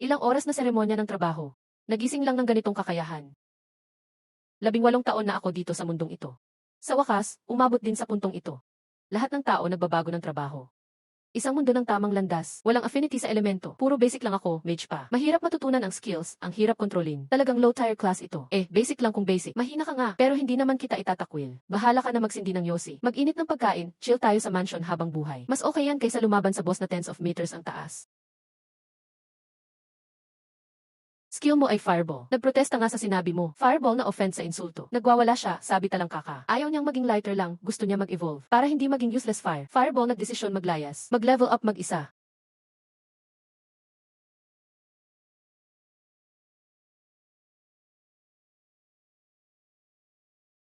Ilang oras na seremonya ng trabaho. Nagising lang ng ganitong kakayahan. 18 taon na ako dito sa mundong ito. Sa wakas, umabot din sa puntong ito. Lahat ng tao nagbabago ng trabaho. Isang mundo ng tamang landas, walang affinity sa elemento, puro basic lang ako, mage pa. Mahirap matutunan ang skills, ang hirap kontrolin. Talagang low tier class ito. Basic lang kung basic. Mahina ka nga, pero hindi naman kita itatakwil. Bahala ka na magsindi ng yosi. Mag-init ng pagkain, chill tayo sa mansion habang buhay. Mas okay yan kaysa lumaban sa boss na tens of meters ang taas. Skill mo ay fireball. Nagprotesta nga sa sinabi mo. Fireball na offense sa insulto. Nagwawala siya, sabi talang kaka. Ayaw niyang maging lighter lang, gusto niya mag-evolve. Para hindi maging useless fire. Fireball nagdesisyon maglayas. Mag-level up mag-isa.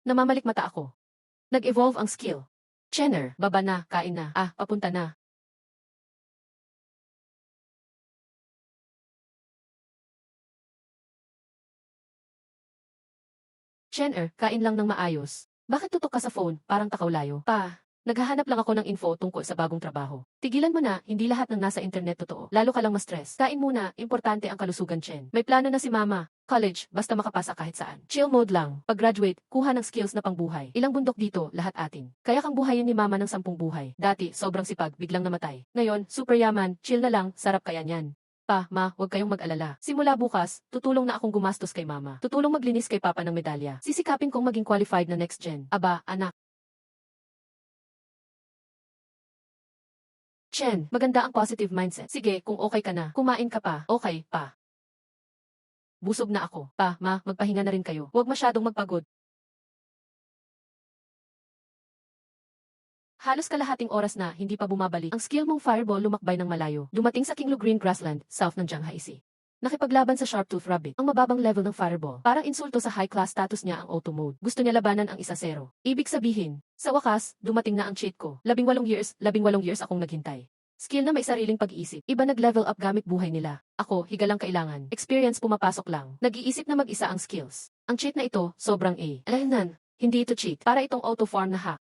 Namamalik mata ako. Nag-evolve ang skill. Chenner, baba na, kain na. Papunta na. Chenner, kain lang ng maayos. Bakit tutok ka sa phone, parang takaw layo? Naghahanap lang ako ng info tungkol sa bagong trabaho. Tigilan mo na, hindi lahat ng nasa internet totoo. Lalo ka lang ma-stress. Kain muna, importante ang kalusugan, Chen. May plano na si mama. College, basta makapasa kahit saan. Chill mode lang. Pag-graduate, kuha ng skills na pangbuhay. Ilang bundok dito, lahat atin. Kaya kang buhayin ni mama ng 10 buhay. Dati, sobrang sipag, biglang namatay. Ngayon, super yaman, chill na lang, sarap kaya niyan. Ma, huwag kayong mag-alala. Simula bukas, tutulong na akong gumastos kay mama. Tutulong maglinis kay papa ng medalya. Sisikapin kong maging qualified na next gen. Aba, anak. Chen, maganda ang positive mindset. Sige, kung okay ka na, kumain ka pa. Okay, pa. Busog na ako. Ma, magpahinga na rin kayo. Huwag masyadong magpagod. Halos kalahating oras na, hindi pa bumabalik. Ang skill mong fireball lumakbay ng malayo. Dumating sa Kinglo Green Grassland, south ng Jianghaisi. Nakipaglaban sa Sharptooth Rabbit, ang mababang level ng fireball. Parang insulto sa high-class status niya ang auto mode. Gusto niya labanan ang 1-0. Ibig sabihin, sa wakas, dumating na ang cheat ko. 18 years akong naghintay. Skill na may sariling pag-iisip. Iba nag-level up gamit buhay nila. Ako, higalang kailangan. Experience pumapasok lang. Nag-iisip na mag-isa ang skills. Ang cheat na ito, sobrang A. Alam hindi ito cheat. Para itong auto-farm na hack.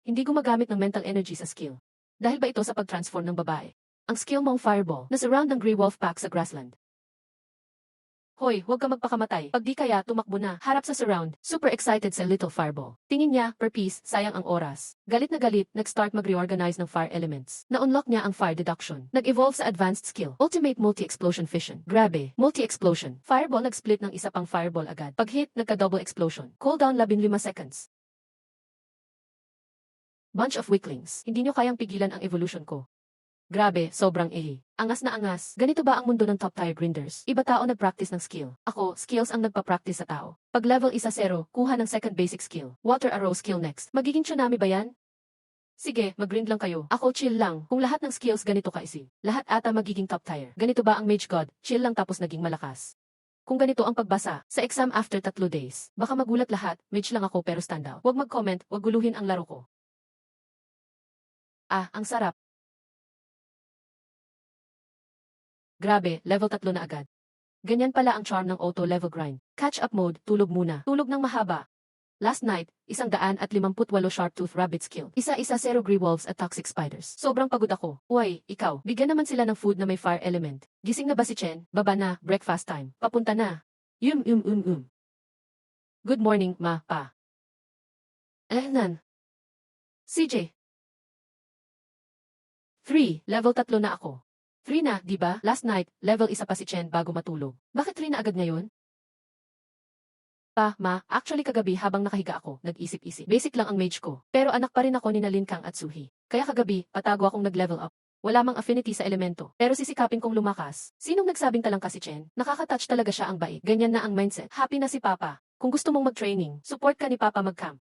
Hindi gumagamit ng mental energy sa skill. Dahil ba ito sa pag-transform ng babae? Ang skill mong fireball na surround ng Grey Wolf Pack sa grassland. Hoy, huwag ka magpakamatay. Pag di kaya, tumakbo na. Harap sa surround. Super excited sa little fireball. Tingin niya, per piece, sayang ang oras. Galit na galit, nag-start mag-reorganize ng fire elements. Na-unlock niya ang fire deduction. Nag-evolve sa advanced skill. Ultimate multi-explosion fission. Grabe, multi-explosion. Fireball nag-split ng isa pang fireball agad. Pag hit, nagka-double explosion. Cooldown 15 seconds. Bunch of weaklings. Hindi nyo kayang pigilan ang evolution ko. Grabe, sobrang angas na angas. Ganito ba ang mundo ng top-tier grinders? Iba tao nag-practice ng skill. Ako, skills ang nagpa-practice sa tao. Pag level 1-0, kuha ng second basic skill. Water arrow skill next. Magiging tsunami ba yan? Sige, mag-grind lang kayo. Ako chill lang. Kung lahat ng skills ganito kaisi, lahat ata magiging top-tier. Ganito ba ang mage god? Chill lang tapos naging malakas. Kung ganito ang pagbasa, sa exam after 3 days, baka magulat lahat, mage lang ako pero standout. Huwag mag-comment, huwag guluhin ang laro ko. Ang sarap. Grabe, level 3 na agad. Ganyan pala ang charm ng auto-level grind. Catch-up mode, tulog muna. Tulog ng mahaba. Last night, 158 Sharptooth Rabbit skill. Isa-isa 0 Grey Wolves at Toxic Spiders. Sobrang pagod ako. Uy, ikaw, bigyan naman sila ng food na may fire element. Gising na ba si Chen? Baba na, breakfast time. Papunta na. Good morning, ma, pa. CJ. 3, level 3 na ako. 3 na, di ba? Last night, level 1 pa si Chen bago matulog. Bakit 3 na agad ngayon? Ma, actually kagabi habang nakahiga ako, nag-isip-isip. Basic lang ang mage ko. Pero anak pa rin ako ni Lin Kang at Suhi. Kaya kagabi, patago akong nag-level up. Wala mang affinity sa elemento. Pero sisikapin kong lumakas. Sinong nagsabing talang kasi Chen? Nakaka-touch talaga siya ang bait. Ganyan na ang mindset. Happy na si Papa. Kung gusto mong mag-training, support ka ni Papa mag-camp.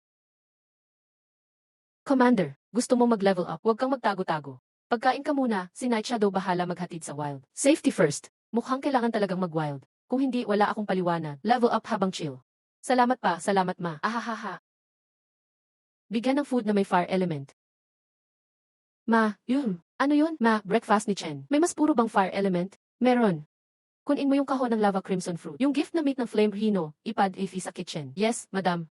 Commander, gusto mong mag-level up, huwag kang magtago-tago. Pagkain ka muna, si Night Shadow bahala maghatid sa wild. Safety first. Mukhang kailangan talagang mag-wild. Kung hindi, wala akong paliwanag. Level up habang chill. Salamat pa, salamat ma. Ahahaha. Bigyan ng food na may fire element. Ma, yun. Ano yun? Ma, breakfast ni Chen. May mas puro bang fire element? Meron. Kunin mo yung kahon ng lava crimson fruit. Yung gift na meat ng flame rhino, ipad if sa kitchen. Yes, madam.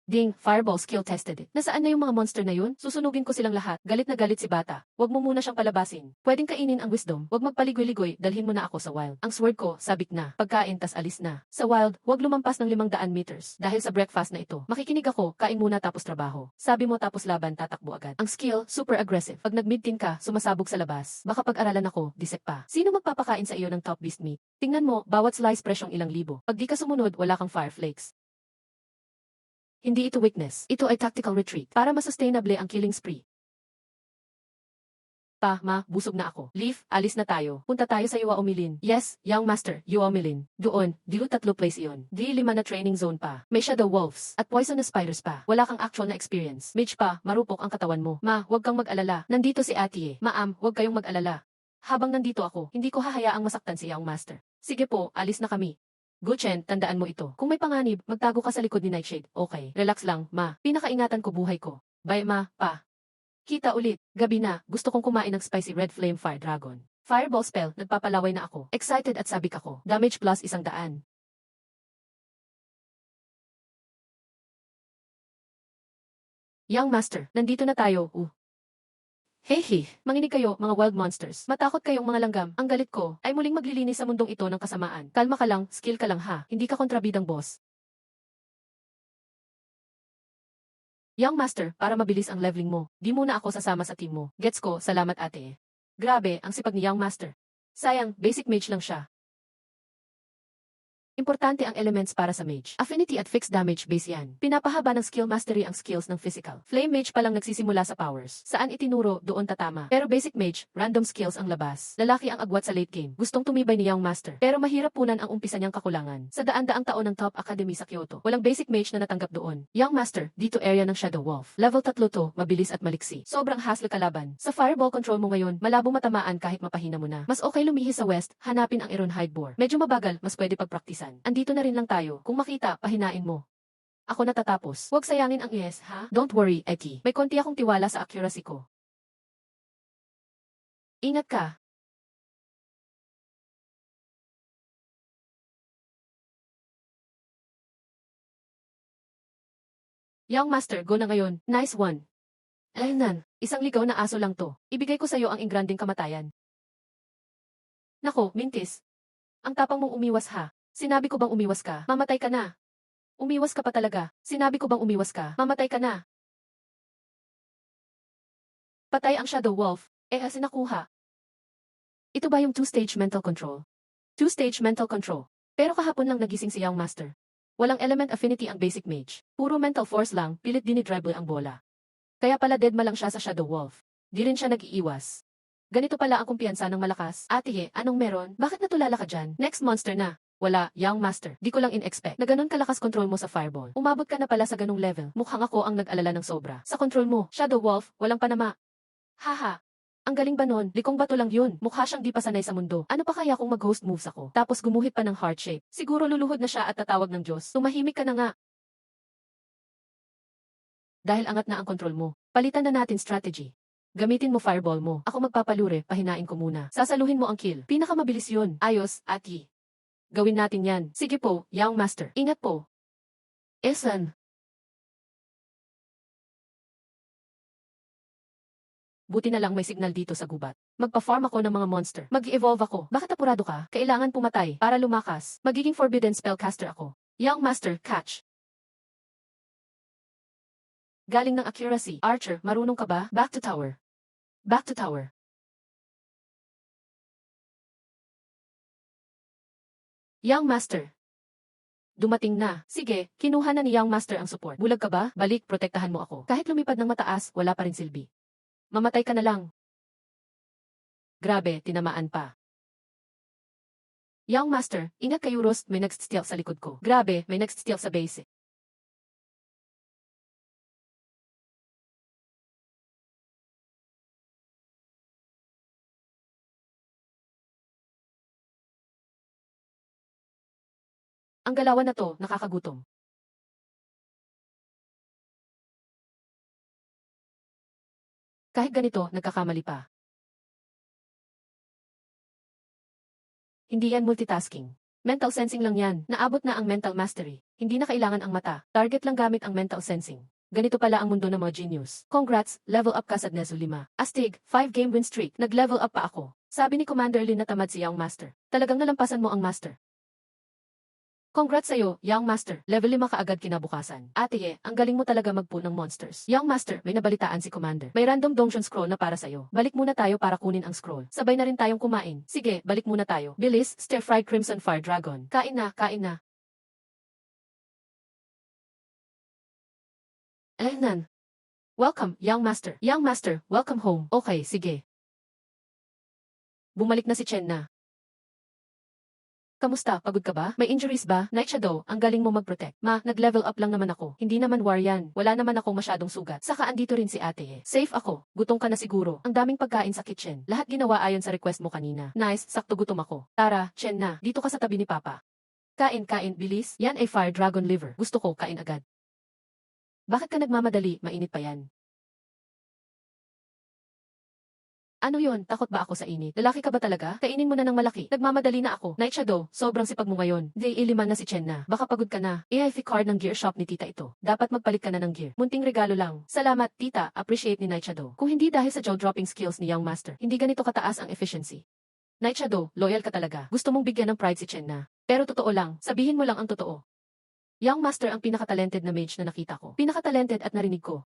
Ding, fireball skill tested. Nasaan na yung mga monster na yun? Susunugin ko silang lahat. Galit na galit si bata. Huwag mo muna siyang palabasin. Pwedeng kainin ang wisdom. Huwag magpaligoy-ligoy, dalhin mo na ako sa wild. Ang sword ko, sabik na. Pagkain tas alis na. Sa wild, huwag lumampas ng 500 meters. Dahil sa breakfast na ito. Makikinig ako, kain muna tapos trabaho. Sabi mo tapos laban, tatakbo agad. Ang skill, super aggressive. Pag nag-mid-team ka, sumasabog sa labas. Baka pag-aralan ako, disek pa. Sino magpapakain sa iyo ng top beast meat? Tingnan mo, bawat slice presyong ilang libo. Pag di ka sumunod, wala kang fire flakes. Hindi ito weakness. Ito ay tactical retreat para masustainable ang killing spree. Busog na ako. Leaf, alis na tayo. Punta tayo sa Yuwa Umilin. Yes, young master, Yuwa Umilin. Doon, Dilu 3 place iyon. Di 5 na training zone pa. May shadow wolves at poisonous spiders pa. Wala kang actual na experience. Mage pa, marupok ang katawan mo. Huwag kang mag-alala. Nandito si Ate. Huwag kayong mag-alala. Habang nandito ako, hindi ko hahayaang masaktan si young master. Sige po, alis na kami. Guchen, tandaan mo ito. Kung may panganib, magtago ka sa likod ni Nightshade. Okay, relax lang, ma. Pinakaingatan ko buhay ko. Bye, ma, pa. Kita ulit. Gabi na, gusto kong kumain ng spicy red flame fire dragon. Fireball spell, nagpapalaway na ako. Excited at sabik ako. Damage plus 100. Young master, nandito na tayo. Hey, manginig kayo, mga wild monsters. Matakot kayong mga langgam. Ang galit ko ay muling maglilinis sa mundong ito ng kasamaan. Kalma ka lang, skill ka lang ha. Hindi ka kontrabidang boss. Young master, para mabilis ang leveling mo. Di muna ako sasama sa team mo. Gets ko, salamat ate. Grabe, ang sipag ni young master. Sayang, basic mage lang siya. Importante ang elements para sa mage. Affinity at fixed damage base yan. Pinapahaba ng skill mastery ang skills ng physical. Flame mage pa lang nagsisimula sa powers. Saan itinuro, doon tatama. Pero basic mage, random skills ang labas. Lalaki ang agwat sa late game. Gustong tumibay ni young master. Pero mahirap punan ang umpisa niyang kakulangan. Sa daan-daang taon ng top academy sa Kyoto, walang basic mage na natanggap doon. Young master, dito area ng Shadow Wolf. Level 3 to, mabilis at maliksi. Sobrang hassle kalaban. Sa fireball control mo ngayon, malabo matamaan kahit mapahina mo na. Mas okay lumihis sa west, hanapin ang Ironhide Boar. Medyo mabagal, mas pwede pagpraktisan. Andito na rin lang tayo. Kung makita, pahinain mo. Ako natatapos. Huwag sayangin ang yes, ha? Don't worry, Eki. May konti akong tiwala sa accuracy ko. Ingat ka. Young master, go na ngayon. Nice one. Ayun, isang ligaw na aso lang to. Ibigay ko sa'yo ang ingranding kamatayan. Nako, Mintis. Ang tapang mong umiwas ha. Sinabi ko bang umiwas ka? Mamatay ka na. Umiwas ka pa talaga. Sinabi ko bang umiwas ka? Mamatay ka na. Patay ang Shadow Wolf. Sinakuha. Ito ba yung two-stage mental control? Two-stage mental control. Pero kahapon lang nagising si Young Master. Walang element affinity ang basic mage. Puro mental force lang, pilit dinidribble ang bola. Kaya pala dead ma lang siya sa Shadow Wolf. Di rin siya nag-iiwas. Ganito pala ang kumpiyansa ng malakas. Ate, anong meron? Bakit natulala ka dyan? Next monster na. Wala, young master. Di ko lang in-expect na ganun kalakas control mo sa fireball. Umabot ka na pala sa ganung level. Mukhang ako ang nag-alala ng sobra. Sa control mo, Shadow Wolf, walang panama. Haha. Ang galing ba nun? Likong bato lang yun. Mukha siyang di pa sanay sa mundo. Ano pa kaya kung mag-host moves ako? Tapos gumuhit pa ng heart shape. Siguro luluhod na siya at tatawag ng Diyos. Tumahimik ka na nga. Dahil angat na ang control mo. Palitan na natin strategy. Gamitin mo fireball mo. Ako magpapalure, pahinain ko muna. Sasaluhin mo ang kill. Pinakamabilis yun. Ayos, Ati. Gawin natin yan. Sige po, young master. Ingat po. Esan. Buti na lang may signal dito sa gubat. Magpa-farm ako ng mga monster. Mag-evolve ako. Bakit apurado ka? Kailangan pumatay para lumakas. Magiging forbidden spellcaster ako. Young master, catch. Galing ng accuracy. Archer, marunong ka ba? Back to tower. Back to tower. Young master. Dumating na. Sige, kinuha na ni Young Master ang support. Bulag ka ba? Balik, protektahan mo ako. Kahit lumipad ng mataas, wala pa rin silbi. Mamatay ka na lang. Grabe, tinamaan pa. Young Master, ingat kayo Rost, may nag-steal sa likod ko. Grabe, may nag-steal sa base. Ang galawan na to, nakakagutom. Kahit ganito, nagkakamali pa. Hindi yan multitasking. Mental sensing lang yan. Naabot na ang mental mastery. Hindi na kailangan ang mata. Target lang gamit ang mental sensing. Ganito pala ang mundo ng mga genius. Congrats, level up ka sa Nezu 5. Astig, 5-game win streak. Nag-level up pa ako. Sabi ni Commander Lin na tamad si Young Master. Talagang nalampasan mo ang Master. Congrats sa'yo, Young Master. Level 5 ka agad kinabukasan. Ate ang galing mo talaga mag-pull ng monsters. Young Master, may nabalitaan si Commander. May random donjon scroll na para sa'yo. Balik muna tayo para kunin ang scroll. Sabay na rin tayong kumain. Sige, balik muna tayo. Bilis, stir-fried crimson fire dragon. Kain na, kain na. Nan. Welcome, Young Master. Young Master, welcome home. Okay, sige. Bumalik na si Chen na. Kamusta? Pagod ka ba? May injuries ba? Night Shadow, ang galing mo mag-protect. Ma, nag-level up lang naman ako. Hindi naman war yan. Wala naman ako masyadong sugat. Saka andito rin si ate Safe ako. Gutom ka na siguro. Ang daming pagkain sa kitchen. Lahat ginawa ayon sa request mo kanina. Nice, sakto gutom ako. Tara, Chen na. Dito ka sa tabi ni Papa. Kain, kain, bilis. Yan ay fire dragon liver. Gusto ko, kain agad. Bakit ka nagmamadali? Mainit pa yan. Ano yon? Takot ba ako sa init? Lalaki ka ba talaga? Kainin mo na ng malaki. Nagmamadali na ako. Night Shadow, sobrang sipag mo ngayon. Day 5 na si Chen na. Baka pagod ka na. EIF card ng gear shop ni tita ito. Dapat magpalit ka na ng gear. Munting regalo lang. Salamat, tita. Appreciate ni Night Shadow. Kung hindi dahil sa jaw-dropping skills ni Young Master, hindi ganito kataas ang efficiency. Night Shadow, loyal ka talaga. Gusto mong bigyan ng pride si Chen na. Pero totoo lang, sabihin mo lang ang totoo. Young Master ang pinaka-talented na mage na nakita ko. Pinaka-talented at narinig ko.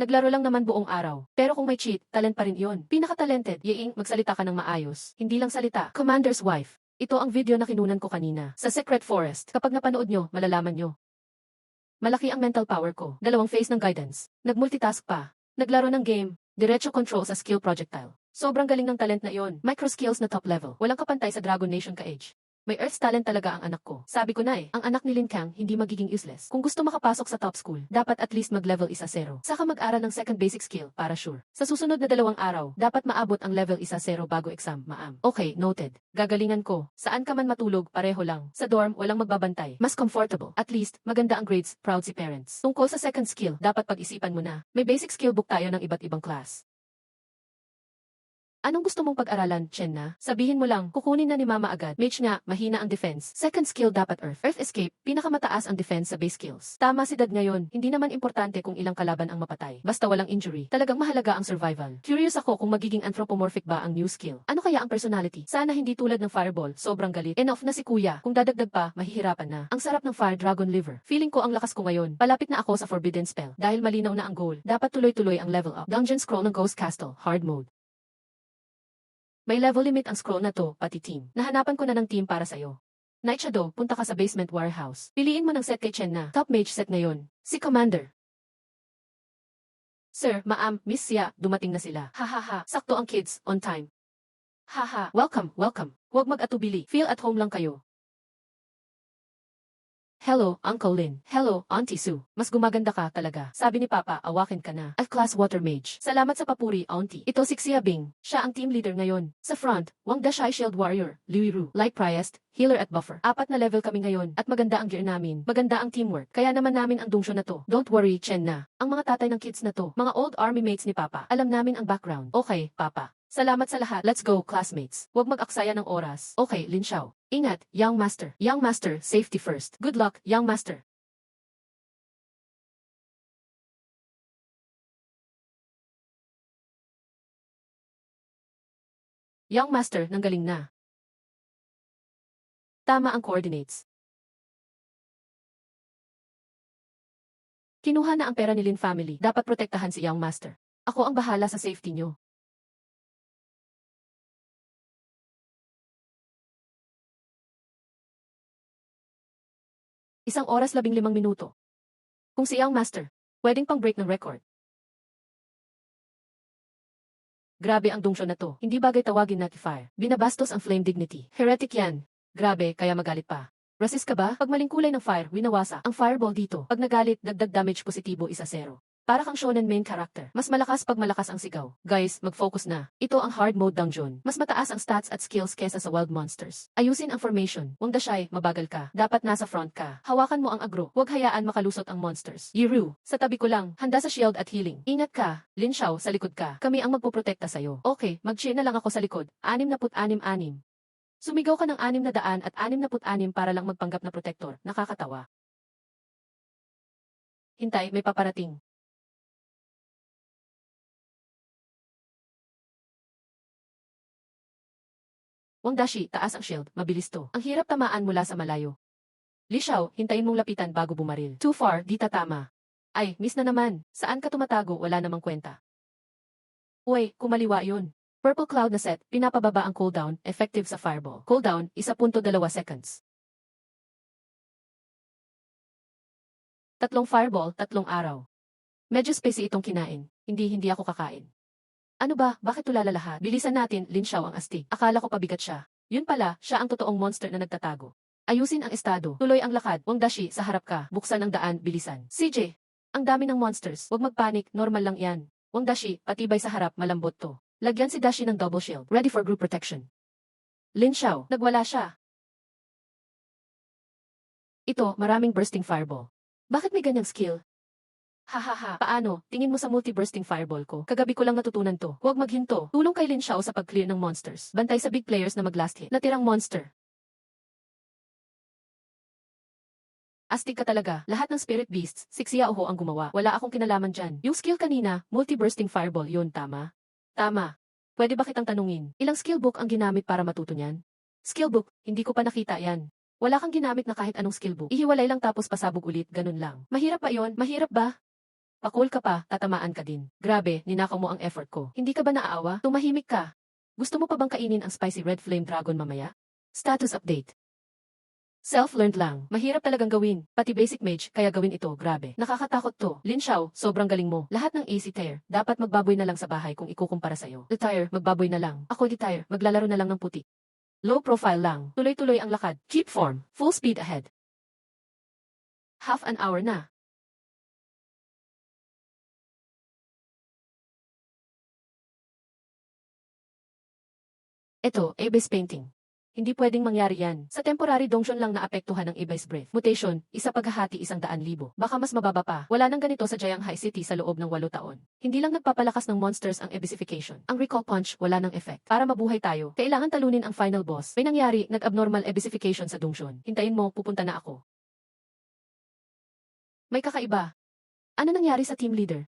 Naglaro lang naman buong araw. Pero kung may cheat, talent pa rin yon. Pinaka-talented, Ying, magsalita ka ng maayos. Hindi lang salita. Commander's wife. Ito ang video na kinunan ko kanina. Sa Secret Forest. Kapag napanood nyo, malalaman nyo. Malaki ang mental power ko. 2 phase ng guidance. Nag-multitask pa. Naglaro ng game. Diretso control sa skill projectile. Sobrang galing ng talent na yon. Micro skills na top level. Walang kapantay sa Dragon Nation ka-age. May earth talent talaga ang anak ko. Sabi ko na ang anak ni Lin Kang hindi magiging useless. Kung gusto makapasok sa top school, dapat at least mag-level 1-0. Saka mag-aral ng second basic skill para sure. Sa susunod na 2 araw, dapat maabot ang level 1-0 bago exam, ma'am. Okay, noted. Gagalingan ko. Saan ka man matulog, pareho lang. Sa dorm, walang magbabantay. Mas comfortable. At least, maganda ang grades, proud si parents. Tungkol sa second skill, dapat pag-isipan mo na. May basic skill book tayo ng iba't ibang class. Anong gusto mong pag-aralan, Chen na? Sabihin mo lang, kukunin na ni Mama agad. Mage nga, mahina ang defense. Second skill dapat Earth. Earth escape, pinakamataas ang defense sa base skills. Tama si Dad ngayon, hindi naman importante kung ilang kalaban ang mapatay. Basta walang injury. Talagang mahalaga ang survival. Curious ako kung magiging anthropomorphic ba ang new skill. Ano kaya ang personality? Sana hindi tulad ng Fireball, sobrang galit. Enough na si Kuya. Kung dadagdag pa, mahihirapan na. Ang sarap ng Fire Dragon Liver. Feeling ko ang lakas ko ngayon. Palapit na ako sa Forbidden Spell. Dahil malinaw na ang goal, dapat tuloy-tuloy ang level up. Dungeon Scroll ng Ghost Castle, Hard Mode. May level limit ang scroll na to, pati team. Nahanapan ko na ng team para sa'yo. Night Shadow, punta ka sa basement warehouse. Piliin mo ng set kay Chen na. Top mage set ngayon. Si Commander. Sir, ma'am, Miss Sia, dumating na sila. Hahaha, sakto ang kids, on time. Haha, welcome, welcome. Huwag mag-atubili. Feel at home lang kayo. Hello, Uncle Lin. Hello, Auntie Sue. Mas gumaganda ka talaga. Sabi ni Papa, awakin ka na. F-class water mage. Salamat sa papuri, Auntie. Ito si Xia Bing. Siya ang team leader ngayon. Sa front, Wang Dashai Shield Warrior, Liu Ru, Light Priest, healer at buffer. 4 na level kami ngayon at maganda ang gear namin. Maganda ang teamwork. Kaya naman namin ang dungsyo na to. Don't worry, Chen na. Ang mga tatay ng kids na to, mga old army mates ni Papa. Alam namin ang background. Okay, Papa. Salamat sa lahat. Let's go, classmates. Huwag mag-aksaya ng oras. Okay, Lin Xiao. Ingat, Young Master. Young Master, safety first. Good luck, Young Master. Young Master, nanggaling na. Tama ang coordinates. Kinuha na ang pera ni Lin family. Dapat protektahan si Young Master. Ako ang bahala sa safety nyo. Isang oras 15 minuto. Kung si Young Master, pwedeng pang break ng record. Grabe ang dungsyo na to. Hindi bagay tawagin na fire. Binabastos ang flame dignity. Heretic yan. Grabe, kaya magalit pa. Racist ka ba? Pag maling kulay ng fire, winawasa. Ang fireball dito. Pag nagalit, dagdag damage positibo 1-0. Para kang shonen main character. Mas malakas pag malakas ang sigaw. Guys, mag-focus na. Ito ang hard mode dungeon. Mas mataas ang stats at skills kesa sa wild monsters. Ayusin ang formation. Wang Dashai, mabagal ka. Dapat nasa front ka. Hawakan mo ang agro. Huwag hayaan makalusot ang monsters. Yiru, sa tabi ko lang. Handa sa shield at healing. Ingat ka. Lin Xiao, sa likod ka. Kami ang magpoprotekta sa'yo. Okay, mag-cheer na lang ako sa likod. 66-6. Sumigaw ka ng 600 at 66 para lang magpanggap na protector. Nakakatawa. hintay, may paparating. Wang Dashi, taas ang shield, mabilis to. Ang hirap tamaan mula sa malayo. Li Xiao, hintayin mong lapitan bago bumaril. Too far, di tatama. Ay, miss na naman. Saan ka tumatago, wala namang kwenta. Uy, kumaliwa yun. Purple cloud na set, pinapababa ang cooldown, effective sa fireball. Cooldown, 1.2 seconds. 3 fireball, 3 araw. Medyo spacey itong kinain. Hindi ako kakain. Ano ba, bakit tulala lahat? Bilisan natin, Lin Xiao ang astig. Akala ko pabigat siya. Yun pala, siya ang totoong monster na nagtatago. Ayusin ang estado. Tuloy ang lakad. Wang Dashi, sa harap ka. Buksan ang daan, bilisan. CJ, ang dami ng monsters. Huwag magpanik, normal lang yan. Wang Dashi, patibay sa harap, malambot to. Lagyan si Dashi ng double shield. Ready for group protection. Lin Xiao, nagwala siya. Ito, maraming bursting fireball. Bakit may ganyang skill? Hahaha, paano? Tingin mo sa multi-bursting fireball ko? Kagabi ko lang natutunan to. Huwag maghinto. Tulong kay Lin Xiao sa pag-clear ng monsters. Bantay sa big players na mag-last hit. Natirang monster. Astig ka talaga. Lahat ng spirit beasts, si Xiaoho ang gumawa. Wala akong kinalaman dyan. Yung skill kanina, multi-bursting fireball, yun tama? Tama. Pwede ba kitang tanungin? Ilang skill book ang ginamit para matuto niyan? Skill book, hindi ko pa nakita yan. Wala kang ginamit na kahit anong skill book. Ihiwalay lang tapos pasabog ulit, ganun lang. Mahirap ba yon? Mahirap ba? Pakul ka pa, tatamaan ka din. Grabe, ninakaw mo ang effort ko. Hindi ka ba naaawa? Tumahimik ka. Gusto mo pa bang kainin ang spicy red flame dragon mamaya? Status update. Self-learned lang. Mahirap talagang gawin. Pati basic mage, kaya gawin ito, grabe. Nakakatakot to. Lin Xiao, sobrang galing mo. Lahat ng AC tier, dapat magbaboy na lang sa bahay kung ikukumpara sa'yo. Retire, magbaboy na lang. Ako retire, maglalaro na lang ng puti. Low profile lang. Tuloy-tuloy ang lakad. Keep form. Full speed ahead. Half an hour na. Ito, Abyss painting. Hindi pwedeng mangyari yan. Sa temporary donjon lang naapektuhan ng Abyss breath. Mutation, isa paghahati 100,000. Baka mas mababa pa. Wala nang ganito sa Jiang High City sa loob ng 8 taon. Hindi lang nagpapalakas ng monsters ang Abyssification. Ang Recall Punch, wala nang effect. Para mabuhay tayo, kailangan talunin ang final boss. May nangyari, nag-abnormal Abyssification sa donjon. Hintayin mo, pupunta na ako. May kakaiba. Ano nangyari sa team leader?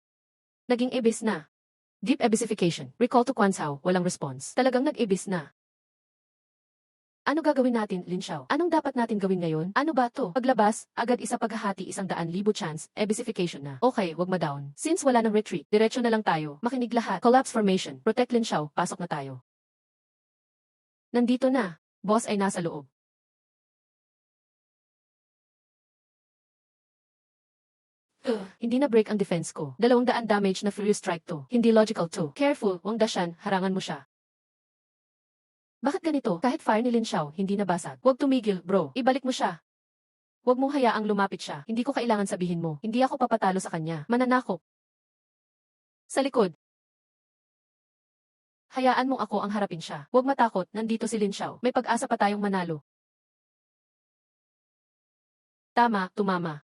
Naging Abyss na. Deep Abyssification. Recall to Quanzhao, walang response. Talagang nag-Abyss na. Ano gagawin natin, Lin Xiao? Anong dapat natin gawin ngayon? Ano ba to? Paglabas, agad isa paghahati 100,000 chance, Abyssification na. Okay, wag ma-down. Since wala nang retreat, diretso na lang tayo. Makinig lahat. Collapse formation. Protect Lin Xiao, pasok na tayo. Nandito na. Boss ay nasa loob. Hindi na break ang defense ko. 200 damage na Furious Strike to. Hindi logical to. Careful, Wang Dashan, harangan mo siya. Bakit ganito? Kahit fire ni Lin Xiao, hindi nabasag. Huwag tumigil, bro. Ibalik mo siya. Huwag mong hayaang lumapit siya. Hindi ko kailangan sabihin mo. Hindi ako papatalo sa kanya. Mananakop. Sa likod. Hayaan mong ako ang harapin siya. Huwag matakot, nandito si Lin Xiao. May pag-asa pa tayong manalo. Tama, tumama.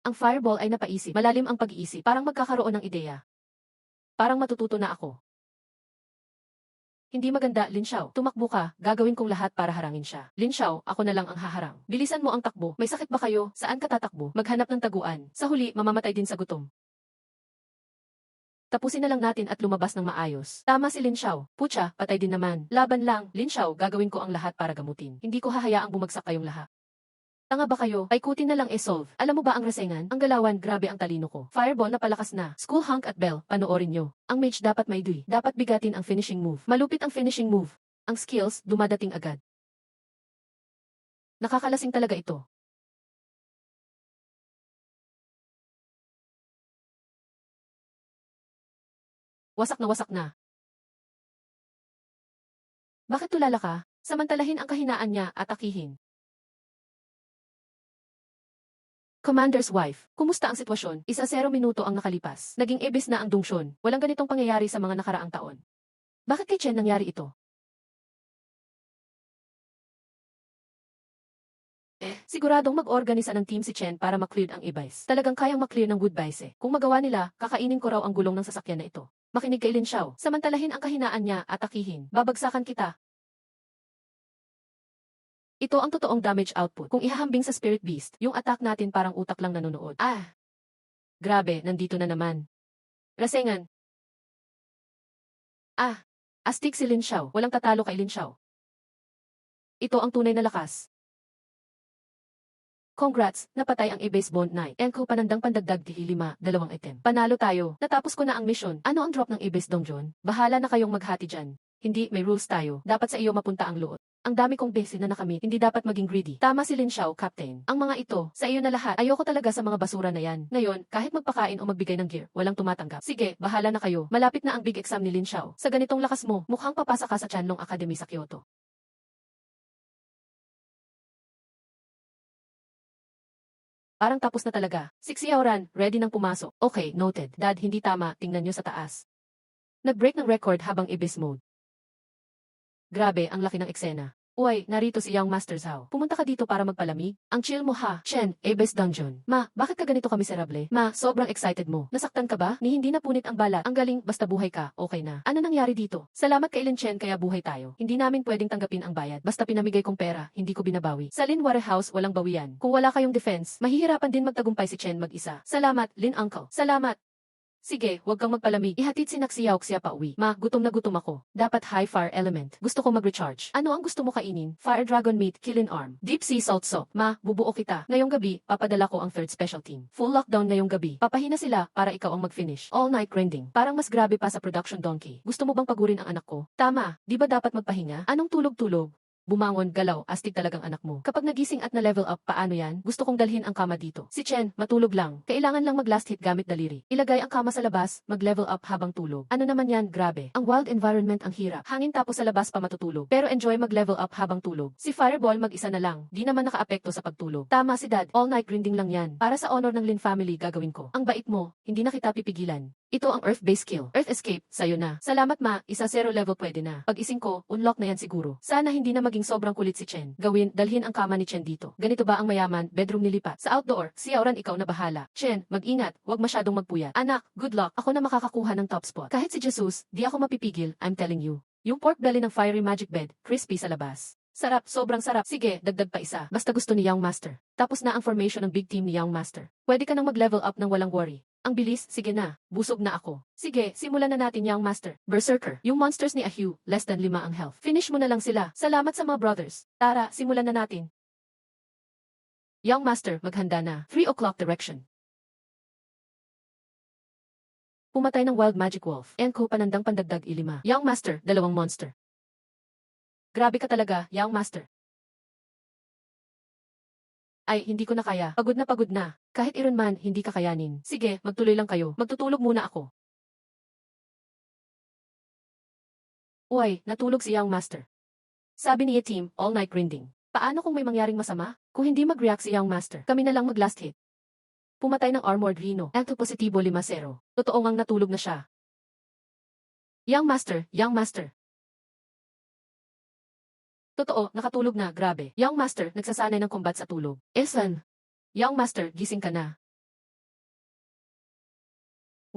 Ang fireball ay napaisip. Malalim ang pag-iisip. Parang magkakaroon ng ideya. Parang matututo na ako. Hindi maganda, Lin Xiao. Tumakbo ka, gagawin kong lahat para harangin siya. Lin Xiao, ako na lang ang haharang. Bilisan mo ang takbo. May sakit ba kayo? Saan ka tatakbo? Maghanap ng taguan. Sa huli, mamamatay din sa gutom. Tapusin na lang natin at lumabas ng maayos. Tama si Lin Xiao. Pucha, patay din naman. Laban lang. Lin Xiao, gagawin ko ang lahat para gamutin. Hindi ko hahayaang bumagsak kayong lahat. Tanga ba kayo? Paikutin na lang solve. Alam mo ba ang rasengan? Ang galawan, grabe ang talino ko. Fireball na palakas na. School Hunk at Bell, panoorin nyo. Ang mage dapat may dui. Dapat bigatin ang finishing move. Malupit ang finishing move. Ang skills, dumadating agad. Nakakalasing talaga ito. Wasak na wasak na. Bakit tulala ka? Samantalahin ang kahinaan niya at akihin. Commander's wife, kumusta ang sitwasyon? 1-0 minuto ang nakalipas. Naging Abyss na ang dungsyon. Walang ganitong pangyayari sa mga nakaraang taon. Bakit kay Chen nangyari ito? Siguradong mag-organisa ng team si Chen para maklear ang e-vice. Talagang kayang maklear ng Woodvice. Kung magawa nila, kakainin ko raw ang gulong ng sasakyan na ito. Makinig kay Lin Xiao. Samantalahin ang kahinaan niya at akihin. Babagsakan kita. Ito ang totoong damage output. Kung ihahambing sa Spirit Beast, yung attack natin parang utak lang nanonood. Grabe, nandito na naman. Rasengan. Astig si Lin Xiao. Walang tatalo kay Lin Xiao. Ito ang tunay na lakas. Congrats, napatay ang A-Base Bond Knight. Enko panandang pandagdag di 5, 2 item. Panalo tayo. Natapos ko na ang mission. Ano ang drop ng A-Base Donjon? Bahala na kayong maghati dyan. Hindi, may rules tayo. Dapat sa iyo mapunta ang loot. Ang dami kong base na nakamit, hindi dapat maging greedy. Tama si Lin Xiao, Captain. Ang mga ito, sa iyo na lahat. Ayoko talaga sa mga basura na yan. Ngayon, kahit magpakain o magbigay ng gear, walang tumatanggap. Sige, bahala na kayo. Malapit na ang big exam ni Lin Xiao. Sa ganitong lakas mo, mukhang papasa ka sa Chanlong Academy sa Kyoto. Parang tapos na talaga. 6 Yaoran, ready nang pumasok. Okay, noted. Dad, hindi tama, tingnan nyo sa taas. Nag-break ng record habang Abyss mode. Grabe, ang laki ng eksena. Uy, narito si Young Master Zhao. Pumunta ka dito para magpalamig? Ang chill mo ha. Chen, Abyss Dungeon. Ma, bakit ka ganito ka miserable? Ma, sobrang excited mo. Nasaktan ka ba? Ni hindi napunit ang balat. Ang galing, basta buhay ka, okay na. Ano nangyari dito? Salamat kay Lin Chen kaya buhay tayo. Hindi namin pwedeng tanggapin ang bayad. Basta pinamigay kong pera, hindi ko binabawi. Sa Lin Warehouse, walang bawian. Kung wala kayong defense, mahihirapan din magtagumpay si Chen mag-isa. Salamat, Lin Uncle. Salamat. Sige, huwag kang magpalamig. Ihatid si Naxiao siya pa uwi. Ma, gutom na gutom ako. Dapat high fire element. Gusto ko mag-recharge. Ano ang gusto mo kainin? Fire dragon meat, killing arm. Deep sea salt soup. Ma, bubuo kita. Ngayong gabi, papadala ko ang third special team. Full lockdown ngayong gabi. Papahina sila para ikaw ang mag-finish. All night grinding. Parang mas grabe pa sa production donkey. Gusto mo bang pagurin ang anak ko? Tama, di ba dapat magpahinga? Anong tulog-tulog? Bumangon, galaw, astig talagang anak mo. Kapag nagising at na-level up, paano yan? Gusto kong dalhin ang kama dito. Si Chen, matulog lang. Kailangan lang mag-last hit gamit daliri. Ilagay ang kama sa labas, mag-level up habang tulog. Ano naman yan, grabe. Ang wild environment ang hirap. Hangin tapos sa labas pa matutulog. Pero enjoy mag-level up habang tulog. Si Fireball mag-isa na lang. Di naman nakaapekto sa pagtulog. Tama si Dad, all night grinding lang yan. Para sa honor ng Lin family gagawin ko. Ang bait mo, hindi na kita pipigilan. Ito ang Earth-based skill. Earth Escape, sayo na. Salamat ma, isa 0 level pwede na. Pag ising ko, unlock na yan siguro. Sana hindi na maging sobrang kulit si Chen. Gawin, dalhin ang kama ni Chen dito. Ganito ba ang mayaman, bedroom nilipat? Sa outdoor, si Auran ikaw na bahala. Chen, mag-ingat, wag masyadong magpuyat. Anak, good luck, ako na makakakuha ng top spot. Kahit si Jesus, di ako mapipigil, I'm telling you. Yung pork belly ng fiery magic bed, crispy sa labas. Sarap, sobrang sarap. Sige, dagdag pa isa. Basta gusto ni Young Master. Tapos na ang formation ng big team ni Young Master. Pwede ka nang mag-level up ng walang worry. Ang bilis, sige na. Busog na ako. Sige, simulan na natin Young Master. Berserker. Yung monsters ni Ahyu, less than 5 ang health. Finish mo na lang sila. Salamat sa mga brothers. Tara, simulan na natin. Young Master, maghanda na. 3 o'clock direction. Pumatay ng Wild Magic Wolf. Enko panandang pandagdag 5. Young Master, 2 monster. Grabe ka talaga, Young Master. Ay, hindi ko na kaya. Pagod na pagod na. Kahit Iron Man, hindi kakayanin. Sige, magtuloy lang kayo. Magtutulog muna ako. Uy, natulog si Young Master. Sabi ni team, all night grinding. Paano kung may mangyaring masama? Kung hindi mag-react si Young Master, kami na lang mag-last hit. Pumatay ng Armored Rhino. Ecto positibo 5-0. Totoo ngang natulog na siya. Young Master, Young Master. Totoo, nakatulog na, grabe. Young Master, nagsasanay ng combat sa tulog. Esan. Young Master, gising ka na.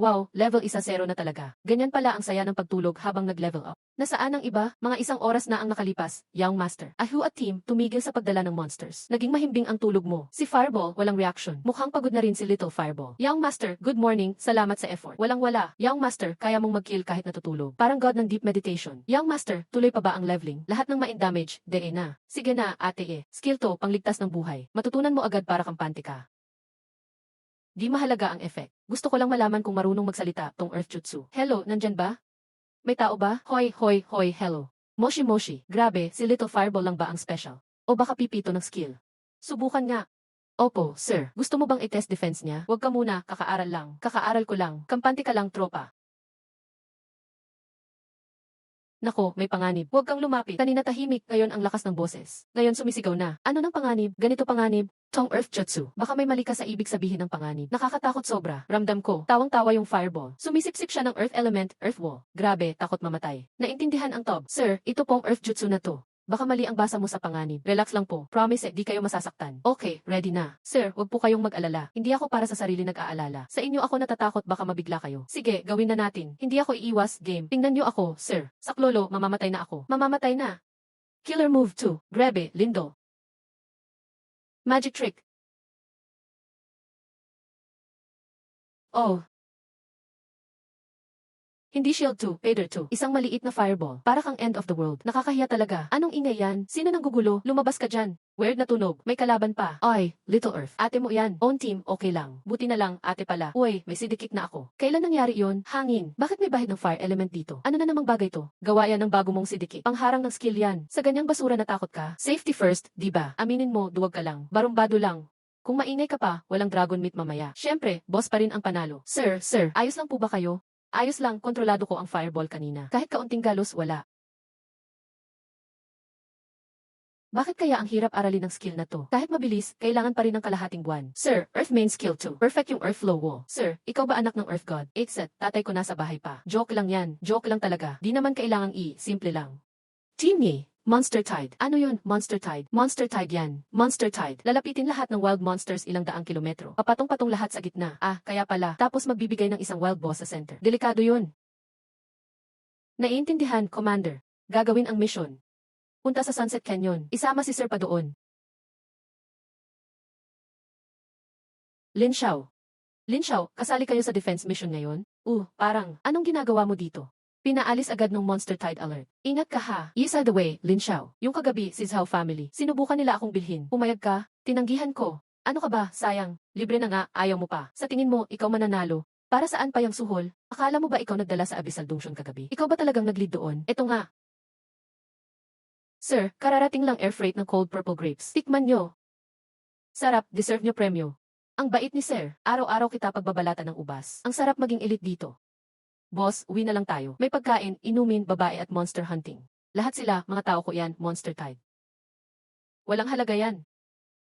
Wow, level 1-0 na talaga. Ganyan pala ang saya ng pagtulog habang nag-level up. Nasaan ang iba? Mga 1 oras na ang nakalipas, Young Master. Ahyu at team, tumigil sa pagdala ng monsters. Naging mahimbing ang tulog mo. Si Fireball, walang reaction. Mukhang pagod na rin si Little Fireball. Young Master, good morning, salamat sa effort. Walang wala. Young Master, kaya mong mag-kill kahit natutulog. Parang god ng deep meditation. Young Master, tuloy pa ba ang leveling? Lahat ng main damage, DE na. Sige na, ate Skill to, pangligtas ng buhay. Matutunan mo agad para kampante ka. Di mahalaga ang effect. Gusto ko lang malaman kung marunong magsalita tong Earth Jutsu. Hello, nandyan ba? May tao ba? Hoy, hoy, hoy, hello. Moshi Moshi, grabe, si Little Fireball lang ba ang special? O baka pipito ng skill? Subukan nga. Opo, sir. Gusto mo bang i-test defense niya? Huwag ka muna, kakaaral lang. Kakaaral ko lang. Kampante ka lang, tropa. Nako, may panganib. Huwag kang lumapit. Kanina tahimik, ngayon ang lakas ng boses. Ngayon sumisigaw na. Ano ng panganib? Ganito panganib? Tong Earth Jutsu. Baka may mali ka sa ibig sabihin ng panganib. Nakakatakot sobra. Ramdam ko. Tawang-tawa yung Fireball. Sumisipsip siya ng Earth Element, Earth Wall. Grabe, takot mamatay. Naintindihan ang Tob. Sir, ito pong Earth Jutsu na to. Baka mali ang basa mo sa panganib. Relax lang po. Promise di kayo masasaktan. Okay, ready na. Sir, wag po kayong mag-alala. Hindi ako para sa sarili nag-aalala. Sa inyo ako natatakot baka mabigla kayo. Sige, gawin na natin. Hindi ako iiwas, game. Tingnan niyo ako, sir. Saklolo, mamamatay na ako. Mamamatay na. Killer move 2. Grabe, Lindo. Magic trick. Oh. Hindi shield 2, Vader 2. Isang maliit na fireball. Para kang end of the world. Nakakahiya talaga. Anong ingay yan? Sino nang gugulo? Lumabas ka dyan. Weird na tunog. May kalaban pa. Ay, Little Earth. Ate mo yan. Own team, okay lang. Buti na lang, ate pala. Uy, may sidikik na ako. Kailan nangyari yon? Hangin. Bakit may bahid ng fire element dito? Ano na namang bagay to? Gawa yan ng bago mong sidikik. Pangharang ng skill yan. Sa ganyang basura natakot ka? Safety first, di ba? Aminin mo, duwag ka lang. Barumbado lang. Kung maingay ka pa, walang dragon meat mamaya. Syempre, boss pa rin ang panalo. Sir, ayos lang po ba kayo? Ayos lang, kontrolado ko ang fireball kanina. Kahit kaunting galos, wala. Bakit kaya ang hirap aralin ng skill na to? Kahit mabilis, kailangan pa rin ng kalahating buwan. Sir, Earth main skill 2. Perfect yung Earth flow wall. Sir, ikaw ba anak ng Earth God? 8 set, tatay ko nasa bahay pa. Joke lang yan. Joke lang talaga. Di naman kailangang simple lang. Team Nye. Monster Tide. Ano yun? Monster Tide. Monster Tide yan. Monster Tide. Lalapitin lahat ng wild monsters ilang daang kilometro. Papatong-patong lahat sa gitna. Kaya pala. Tapos magbibigay ng isang wild boss sa center. Delikado yun. Naiintindihan, Commander. Gagawin ang mission. Punta sa Sunset Canyon. Isama si Sir pa doon. Lin Xiao. Lin Xiao, kasali kayo sa defense mission ngayon? Parang, anong ginagawa mo dito? Pinaalis agad ng Monster Tide Alert. Ingat ka ha. Isa the way, Lin Xiao. Yung kagabi, si Zhao family. Sinubukan nila akong bilhin. Pumayag ka? Tinanggihan ko. Ano ka ba? Sayang. Libre na nga, ayaw mo pa. Sa tingin mo, ikaw mananalo. Para saan pa yung suhol? Akala mo ba ikaw nagdala sa Abyssal Dungeon kagabi? Ikaw ba talagang nag-lead doon? Eto nga. Sir, kararating lang air freight ng cold purple grapes. Tikman nyo. Sarap, deserve nyo premyo. Ang bait ni Sir. Araw-araw kita pagbabalatan ng ubas. Ang sarap maging elite dito. Boss, uwi na lang tayo. May pagkain, inumin, babae at monster hunting. Lahat sila, mga tao ko yan, Monster Tide. Walang halaga yan.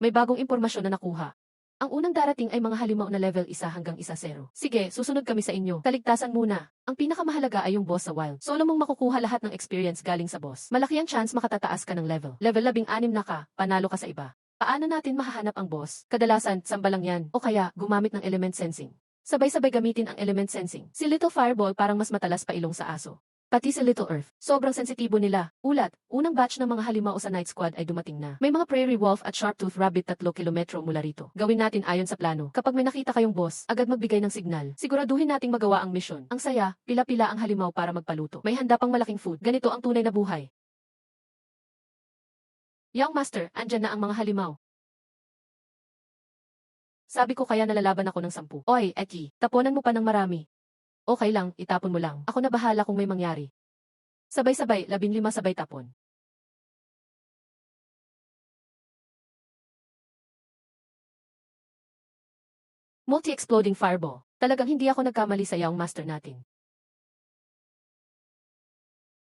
May bagong impormasyon na nakuha. Ang unang darating ay mga halimaw na level 1 hanggang 1-0. Sige, susunod kami sa inyo. Kaligtasan muna. Ang pinakamahalaga ay yung boss sa wild. Solo mong makukuha lahat ng experience galing sa boss. Malaki ang chance makatataas ka ng level. Level 16 na ka, panalo ka sa iba. Paano natin mahahanap ang boss? Kadalasan, samba lang yan. O kaya, gumamit ng element sensing. Sabay-sabay gamitin ang element sensing. Si Little Fireball parang mas matalas pa ilong sa aso. Pati si Little Earth. Sobrang sensitibo nila. Ulat, unang batch ng mga halimaw sa Night Squad ay dumating na. May mga Prairie Wolf at Sharptooth Rabbit 3 kilometro mula rito. Gawin natin ayon sa plano. Kapag may nakita kayong boss, agad magbigay ng signal. Siguraduhin nating magawa ang mission. Ang saya, pila-pila ang halimaw para magpaluto. May handa pang malaking food. Ganito ang tunay na buhay. Young Master, andyan na ang mga halimaw. Sabi ko kaya nalalaban ako ng 10. Oy, Eki, taponan mo pa ng marami. Okay lang, itapon mo lang. Ako na bahala kung may mangyari. Sabay-sabay, 15 sabay tapon. Multi-exploding fireball. Talagang hindi ako nagkamali sa Young Master natin.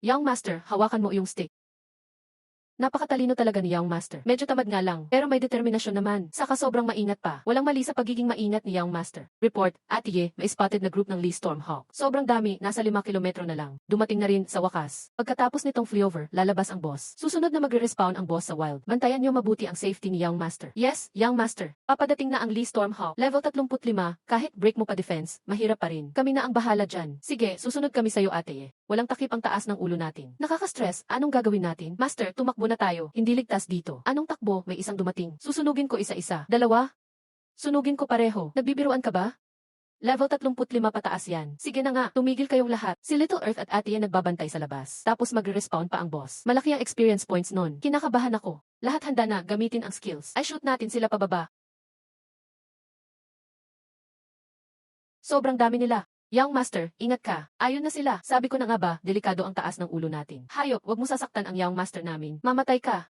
Young Master, hawakan mo yung stick. Napakatalino talaga ni Young Master. Medyo tamad nga lang, pero may determinasyon naman. Saka sobrang maingat pa. Walang mali sa pagiging maingat ni Young Master. Report, Atiye, may spotted na group ng Lee Stormhawk. Sobrang dami, nasa 5 kilometro na lang. Dumating na rin sa wakas. Pagkatapos nitong flyover, lalabas ang boss. Susunod na magre-respawn ang boss sa wild. Bantayan niyo mabuti ang safety ni Young Master. Yes, Young Master. Papadating na ang Lee Stormhawk. Level 35, kahit break mo pa defense, mahirap pa rin. Kami na ang bahala dyan. Sige, susunod kami sa'yo Atiye. Walang takip ang taas ng ulo natin. Nakaka-stress, anong gagawin natin? Master, tumakbo na tayo. Hindi ligtas dito. Anong takbo? May isang dumating. Susunugin ko isa-isa. 2? Sunugin ko pareho. Nagbibiruan ka ba? Level 35 pataas yan. Sige na nga, tumigil kayong lahat. Si Little Earth at Ate yan nagbabantay sa labas. Tapos magre-respawn pa ang boss. Malaki ang experience points nun. Kinakabahan ako. Lahat handa na, gamitin ang skills. Ay shoot natin sila pababa. Sobrang dami nila. Young Master, ingat ka. Ayon na sila. Sabi ko na nga ba, delikado ang taas ng ulo natin. Hayop, wag mo sasaktan ang Young Master namin. Mamatay ka.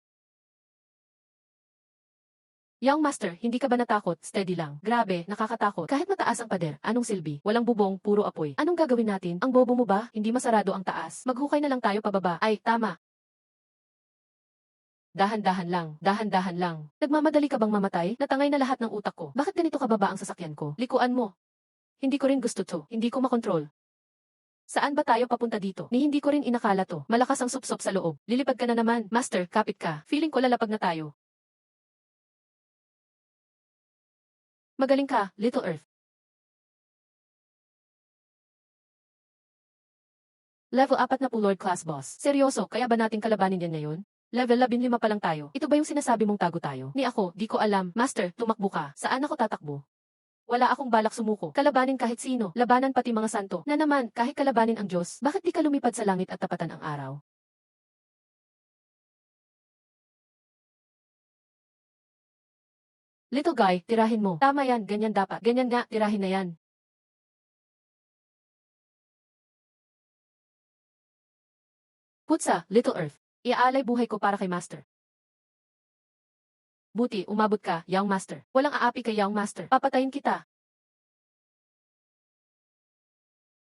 Young Master, hindi ka ba natakot? Steady lang. Grabe, nakakatakot. Kahit mataas ang pader, anong silbi? Walang bubong, puro apoy. Anong gagawin natin? Ang bobo mo ba? Hindi masarado ang taas. Maghukay na lang tayo pababa. Ay, tama. Dahan-dahan lang, dahan-dahan lang. Nagmamadali ka bang mamatay? Natangay na lahat ng utak ko. Bakit ganito kababa ang sasakyan ko? Likuan mo. Hindi ko rin gusto to. Hindi ko makontrol. Saan ba tayo papunta dito? Ni hindi ko rin inakala to. Malakas ang supsop sa loob. Lilipad ka na naman. Master, kapit ka. Feeling ko lalapag na tayo. Magaling ka, Little Earth. Level 4 na po Lord Class Boss. Seryoso, kaya ba nating kalabanin yan ngayon? Level 15 pa lang tayo. Ito ba yung sinasabi mong tago tayo? Ni ako, di ko alam. Master, tumakbo ka. Saan ako tatakbo? Wala akong balak sumuko. Kalabanin kahit sino. Labanan pati mga santo. Na naman, kahit kalabanin ang Diyos. Bakit di ka lumipad sa langit at tapatan ang araw? Little guy, tirahin mo. Tama yan, ganyan dapat. Ganyan nga, tirahin na yan. Putsa, Little Earth. Iaalay buhay ko para kay Master. Buti, umabot ka, Young Master. Walang aapi kay Young Master. Papatayin kita.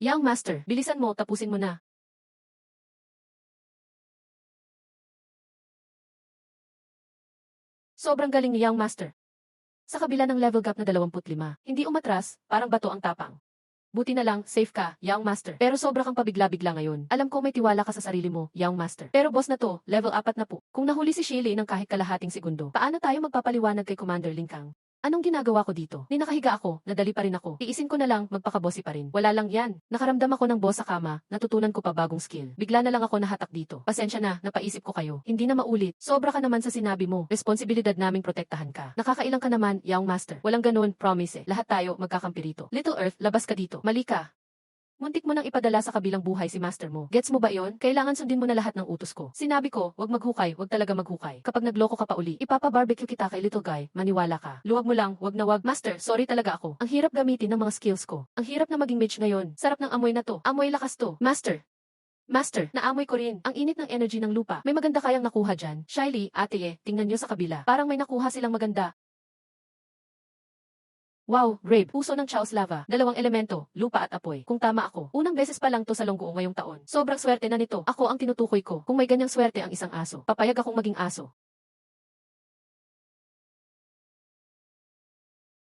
Young Master, bilisan mo, tapusin mo na. Sobrang galing ni Young Master. Sa kabila ng level gap na 25, hindi umatras, parang bato ang tapang. Buti na lang, safe ka, Young Master. Pero sobra kang pabigla-bigla ngayon. Alam ko may tiwala ka sa sarili mo, Young Master. Pero boss na to, level 4 na po. Kung nahuli si Shiley ng kahit kalahating segundo, paano tayo magpapaliwanag kay Commander Linkang? Anong ginagawa ko dito? Ni nakahiga ako, nadali pa rin ako. Tiisin ko na lang, magpakabossy pa rin. Wala lang yan. Nakaramdam ako ng boss sa kama, natutunan ko pa bagong skill. Bigla na lang ako nahatak dito. Pasensya na, napaisip ko kayo. Hindi na maulit. Sobra ka naman sa sinabi mo. Responsibilidad naming protektahan ka. Nakakailang ka naman, Young Master. Walang ganun, promise eh. Lahat tayo magkakampi rito. Little Earth, labas ka dito. Mali ka. Muntik mo nang ipadala sa kabilang buhay si master mo. Gets mo ba yon? Kailangan sundin mo na lahat ng utos ko. Sinabi ko, wag maghukay, wag talaga maghukay. Kapag nagloko ka pa uli, ipapa-barbecue kita kay little guy, maniwala ka. Luwag mo lang, wag na wag. Master, sorry talaga ako. Ang hirap gamitin ng mga skills ko. Ang hirap na maging mage ngayon. Sarap ng amoy na to. Amoy lakas to. Master, naamoy ko rin. Ang init ng energy ng lupa. May maganda kayang nakuha dyan. Shiley, ate tingnan nyo sa kabila. Parang may nakuha silang maganda. Wow, Rabe, puso ng Chaos Lava. Dalawang elemento, lupa at apoy. Kung tama ako, unang beses pa lang to sa Longguo ngayong taon. Sobrang swerte na nito. Ako ang tinutukoy ko. Kung may ganyang swerte ang isang aso, papayag akong maging aso.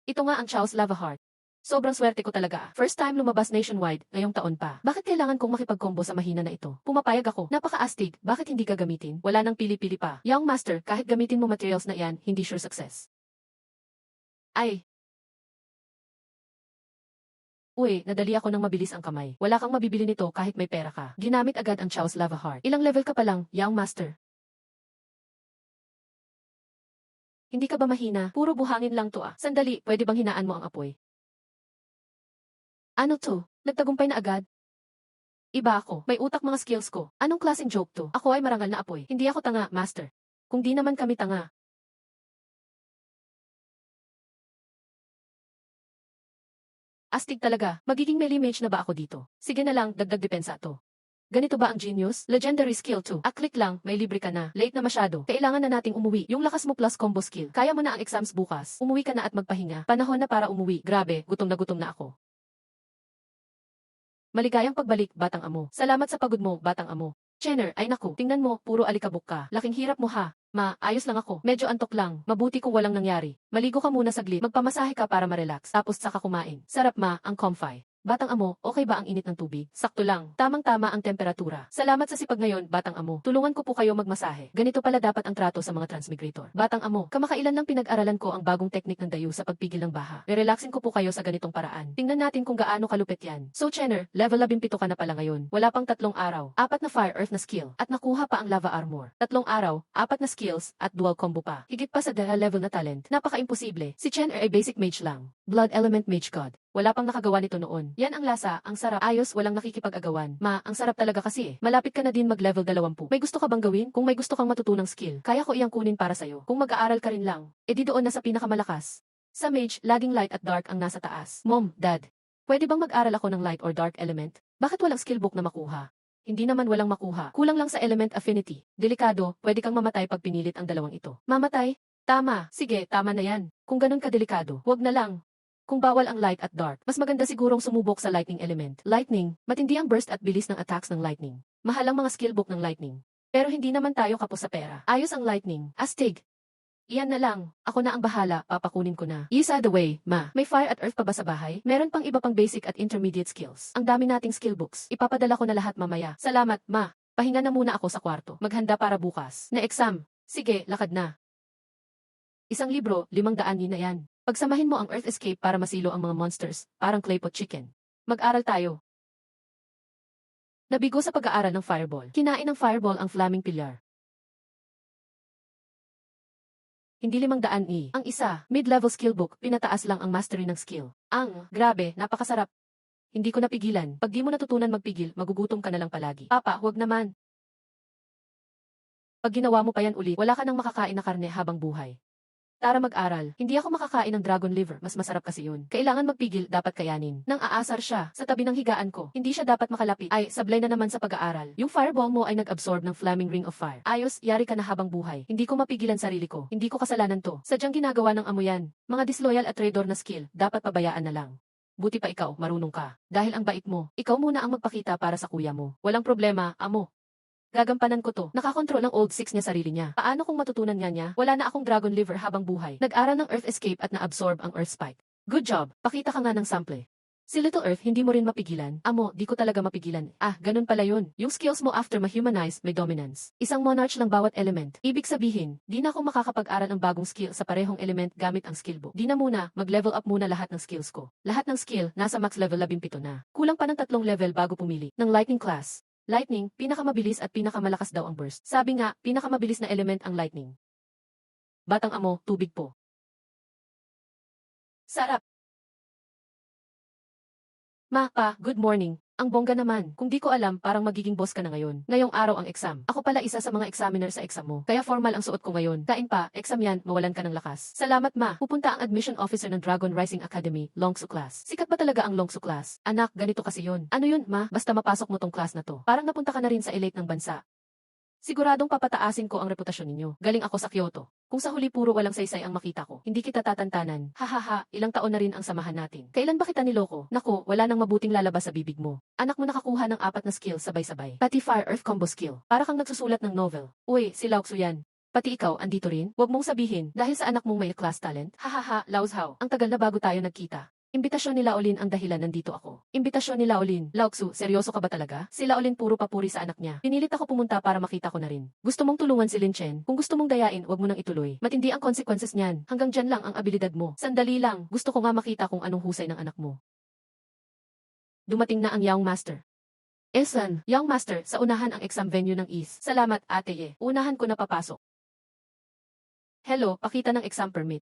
Ito nga ang Chaos Lava Heart. Sobrang swerte ko talaga. First time lumabas nationwide, ngayong taon pa. Bakit kailangan kong makipag-combo sa mahina na ito? Pumapayag ako. Napaka-astig. Bakit hindi ka gamitin? Wala nang pili-pili pa. Young Master, kahit gamitin mo materials na yan, hindi sure success. Ay, uy, nadali ako ng mabilis ang kamay. Wala kang mabibili nito kahit may pera ka. Ginamit agad ang Chaos Lava Heart. Ilang level ka pa lang, Young Master? Hindi ka ba mahina? Puro buhangin lang to ah. Sandali, pwede bang hinaan mo ang apoy? Ano to? Nagtagumpay na agad? Iba ako. May utak mga skills ko. Anong klaseng joke to? Ako ay marangal na apoy. Hindi ako tanga, Master. Kung di naman kami tanga. Astig talaga. Magiging melee mage na ba ako dito? Sige na lang, dagdag depensa to. Ganito ba ang genius? Legendary skill 2. Click lang, may libre ka na. Late na masyado. Kailangan na nating umuwi. Yung lakas mo plus combo skill. Kaya mo na ang exams bukas. Umuwi ka na at magpahinga. Panahon na para umuwi. Grabe, gutom na ako. Maligayang pagbalik, batang amo. Salamat sa pagod mo, batang amo. Chenner, ay naku, tingnan mo, puro alikabok ka. Laking hirap mo ha. Ma, ayos lang ako. Medyo antok lang. Mabuti kung walang nangyari. Maligo ka muna saglit. Magpamasahe ka para ma-relax. Tapos saka kumain. Sarap ma, ang comfy. Batang amo, okay ba ang init ng tubig? Sakto lang. Tamang-tama ang temperatura. Salamat sa sipag ngayon, batang amo. Tulungan ko po kayo magmasahe. Ganito pala dapat ang trato sa mga transmigrator. Batang amo, kamakailan lang pinag-aralan ko ang bagong teknik ng dayo sa pagpigil ng baha. Re-relaxin ko po kayo sa ganitong paraan. Tingnan natin kung gaano kalupit yan. So Chenner, level 17 ka na pala ngayon. Wala pang 3 araw. 4 na fire earth na skill. At nakuha pa ang lava armor. 3 araw, 4 na skills, at dual combo pa. Higit pa sa dala level na talent. Napaka-imposible. Si Chenner ay basic mage lang. Blood element mage god. Wala pang nakagawa nito noon. Yan ang lasa, ang sarap, ayos, walang nakikipag-agawan. Ma, ang sarap talaga kasi eh. Malapit ka na din mag-level 20. May gusto ka bang gawin? Kung may gusto kang matutunang skill, kaya ko iyang kunin para sa'yo. Kung mag-aaral ka rin lang, edi doon na sa pinakamalakas. Sa mage, laging light at dark ang nasa taas. Mom, dad, pwede bang mag-aral ako ng light or dark element? Bakit walang skill book na makuha? Hindi naman walang makuha. Kulang lang sa element affinity. Delikado, pwede kang mamatay pag pinilit ang dalawang ito. Mamatay? Tama, sige, tama na yan. Kung ganun ka delikado, wag na lang. Kung bawal ang light at dark, mas maganda sigurong sumubok sa lightning element. Lightning, matindi ang burst at bilis ng attacks ng lightning. Mahal ang mga skill book ng lightning. Pero hindi naman tayo kapos sa pera. Ayos ang lightning. Astig. Iyan na lang. Ako na ang bahala, papakunin ko na. Isa the way, ma. May fire at earth pa ba sa bahay? Meron pang iba pang basic at intermediate skills. Ang dami nating skill books. Ipapadala ko na lahat mamaya. Salamat, ma. Pahinga na muna ako sa kwarto. Maghanda para bukas. Na exam. Sige, lakad na. Isang libro, 500 yen na yan. Pagsamahin mo ang Earth Escape para masilo ang mga monsters, parang claypot chicken. Mag-aral tayo. Nabigo sa pag-aaral ng Fireball. Kinain ng Fireball ang Flaming Pilar. hindi 500. Ang isa, mid-level skill book, pinataas lang ang mastery ng skill. Grabe, napakasarap. Hindi ko napigilan. Pag di mo natutunan magpigil, magugutom ka na lang palagi. Papa, huwag naman. Pag ginawa mo pa yan uli, wala ka nang makakain na karne habang buhay. Tara mag-aral. Hindi ako makakain ng dragon liver, mas masarap kasi yun. Kailangan magpigil, dapat kayanin. Nang aasar siya, sa tabi ng higaan ko, hindi siya dapat makalapit. Ay, sablay na naman sa pag-aaral. Yung fireball mo ay nag-absorb ng flaming ring of fire. Ayos, yari ka na habang buhay. Hindi ko mapigilan sarili ko. Hindi ko kasalanan to. Sadyang ginagawa ng amo yan. Mga disloyal at traitor na skill, dapat pabayaan na lang. Buti pa ikaw, marunong ka. Dahil ang bait mo, ikaw muna ang magpakita para sa kuya mo. Walang problema, amo. Gagampanan ko to. Nakakontrol ng old six niya sarili niya. Paano kung matutunan nga niya? Wala na akong dragon liver habang buhay. Nag-aral ng earth escape at na-absorb ang earth spike. Good job. Pakita ka nga ng sample. Si Little Earth hindi mo rin mapigilan. Amo, di ko talaga mapigilan. Ganun pala yun. Yung skills mo after ma-humanize, may dominance. Isang monarch lang bawat element. Ibig sabihin, di na ako makakapag-aral ng bagong skill sa parehong element gamit ang skill book. Di na muna, mag-level up muna lahat ng skills ko. Lahat ng skill, nasa max level 17 na. Kulang pa ng 3 level bago pumili ng lightning class. Lightning, pinakamabilis at pinakamalakas daw ang burst. Sabi nga, pinakamabilis na element ang lightning. Batang amo, tubig po. Sarap. Ma, pa, good morning. Ang bongga naman. Kung di ko alam, parang magiging boss ka na ngayon. Ngayong araw ang exam. Ako pala isa sa mga examiner sa exam mo. Kaya formal ang suot ko ngayon. Kain pa, exam yan, mawalan ka ng lakas. Salamat ma. Pupunta ang admission officer ng Dragon Rising Academy, Longsu class. Sikat ba talaga ang Longsu class? Anak, ganito kasi yun. Ano yun, ma? Basta mapasok mo tong class na to. Parang napunta ka na rin sa elite ng bansa. Siguradong papataasin ko ang reputasyon ninyo. Galing ako sa Kyoto. Kung sa huli puro walang saysay ang makita ko, hindi kita tatantanan. Hahaha, ilang taon na rin ang samahan natin. Kailan ba kita niloko? Naku, wala nang mabuting lalabas sa bibig mo. Anak mo nakakuha ng 4 na skill sabay-sabay. Pati Fire Earth combo skill. Para kang nagsusulat ng novel. Uy, si Laoxu yan. Pati ikaw, andito rin? Huwag mong sabihin, dahil sa anak mong may class talent. Hahaha, Laoxu, ang tagal na bago tayo nagkita. Imbitasyon ni Laolin ang dahilan nandito ako. Imbitasyon ni Laolin. Laoxu, seryoso ka ba talaga? Si Laolin puro papuri sa anak niya. Pinilit ako pumunta para makita ko na rin. Gusto mong tulungan si Lin Chen? Kung gusto mong dayain, wag mo nang ituloy. Matindi ang consequences niyan. Hanggang dyan lang ang abilidad mo. Sandali lang. Gusto ko nga makita kung anong husay ng anak mo. Dumating na ang Young Master. Esan, Young Master, sa unahan ang exam venue ng East. Salamat, ate ye. Unahan ko na papasok. Hello, pakita ng exam permit.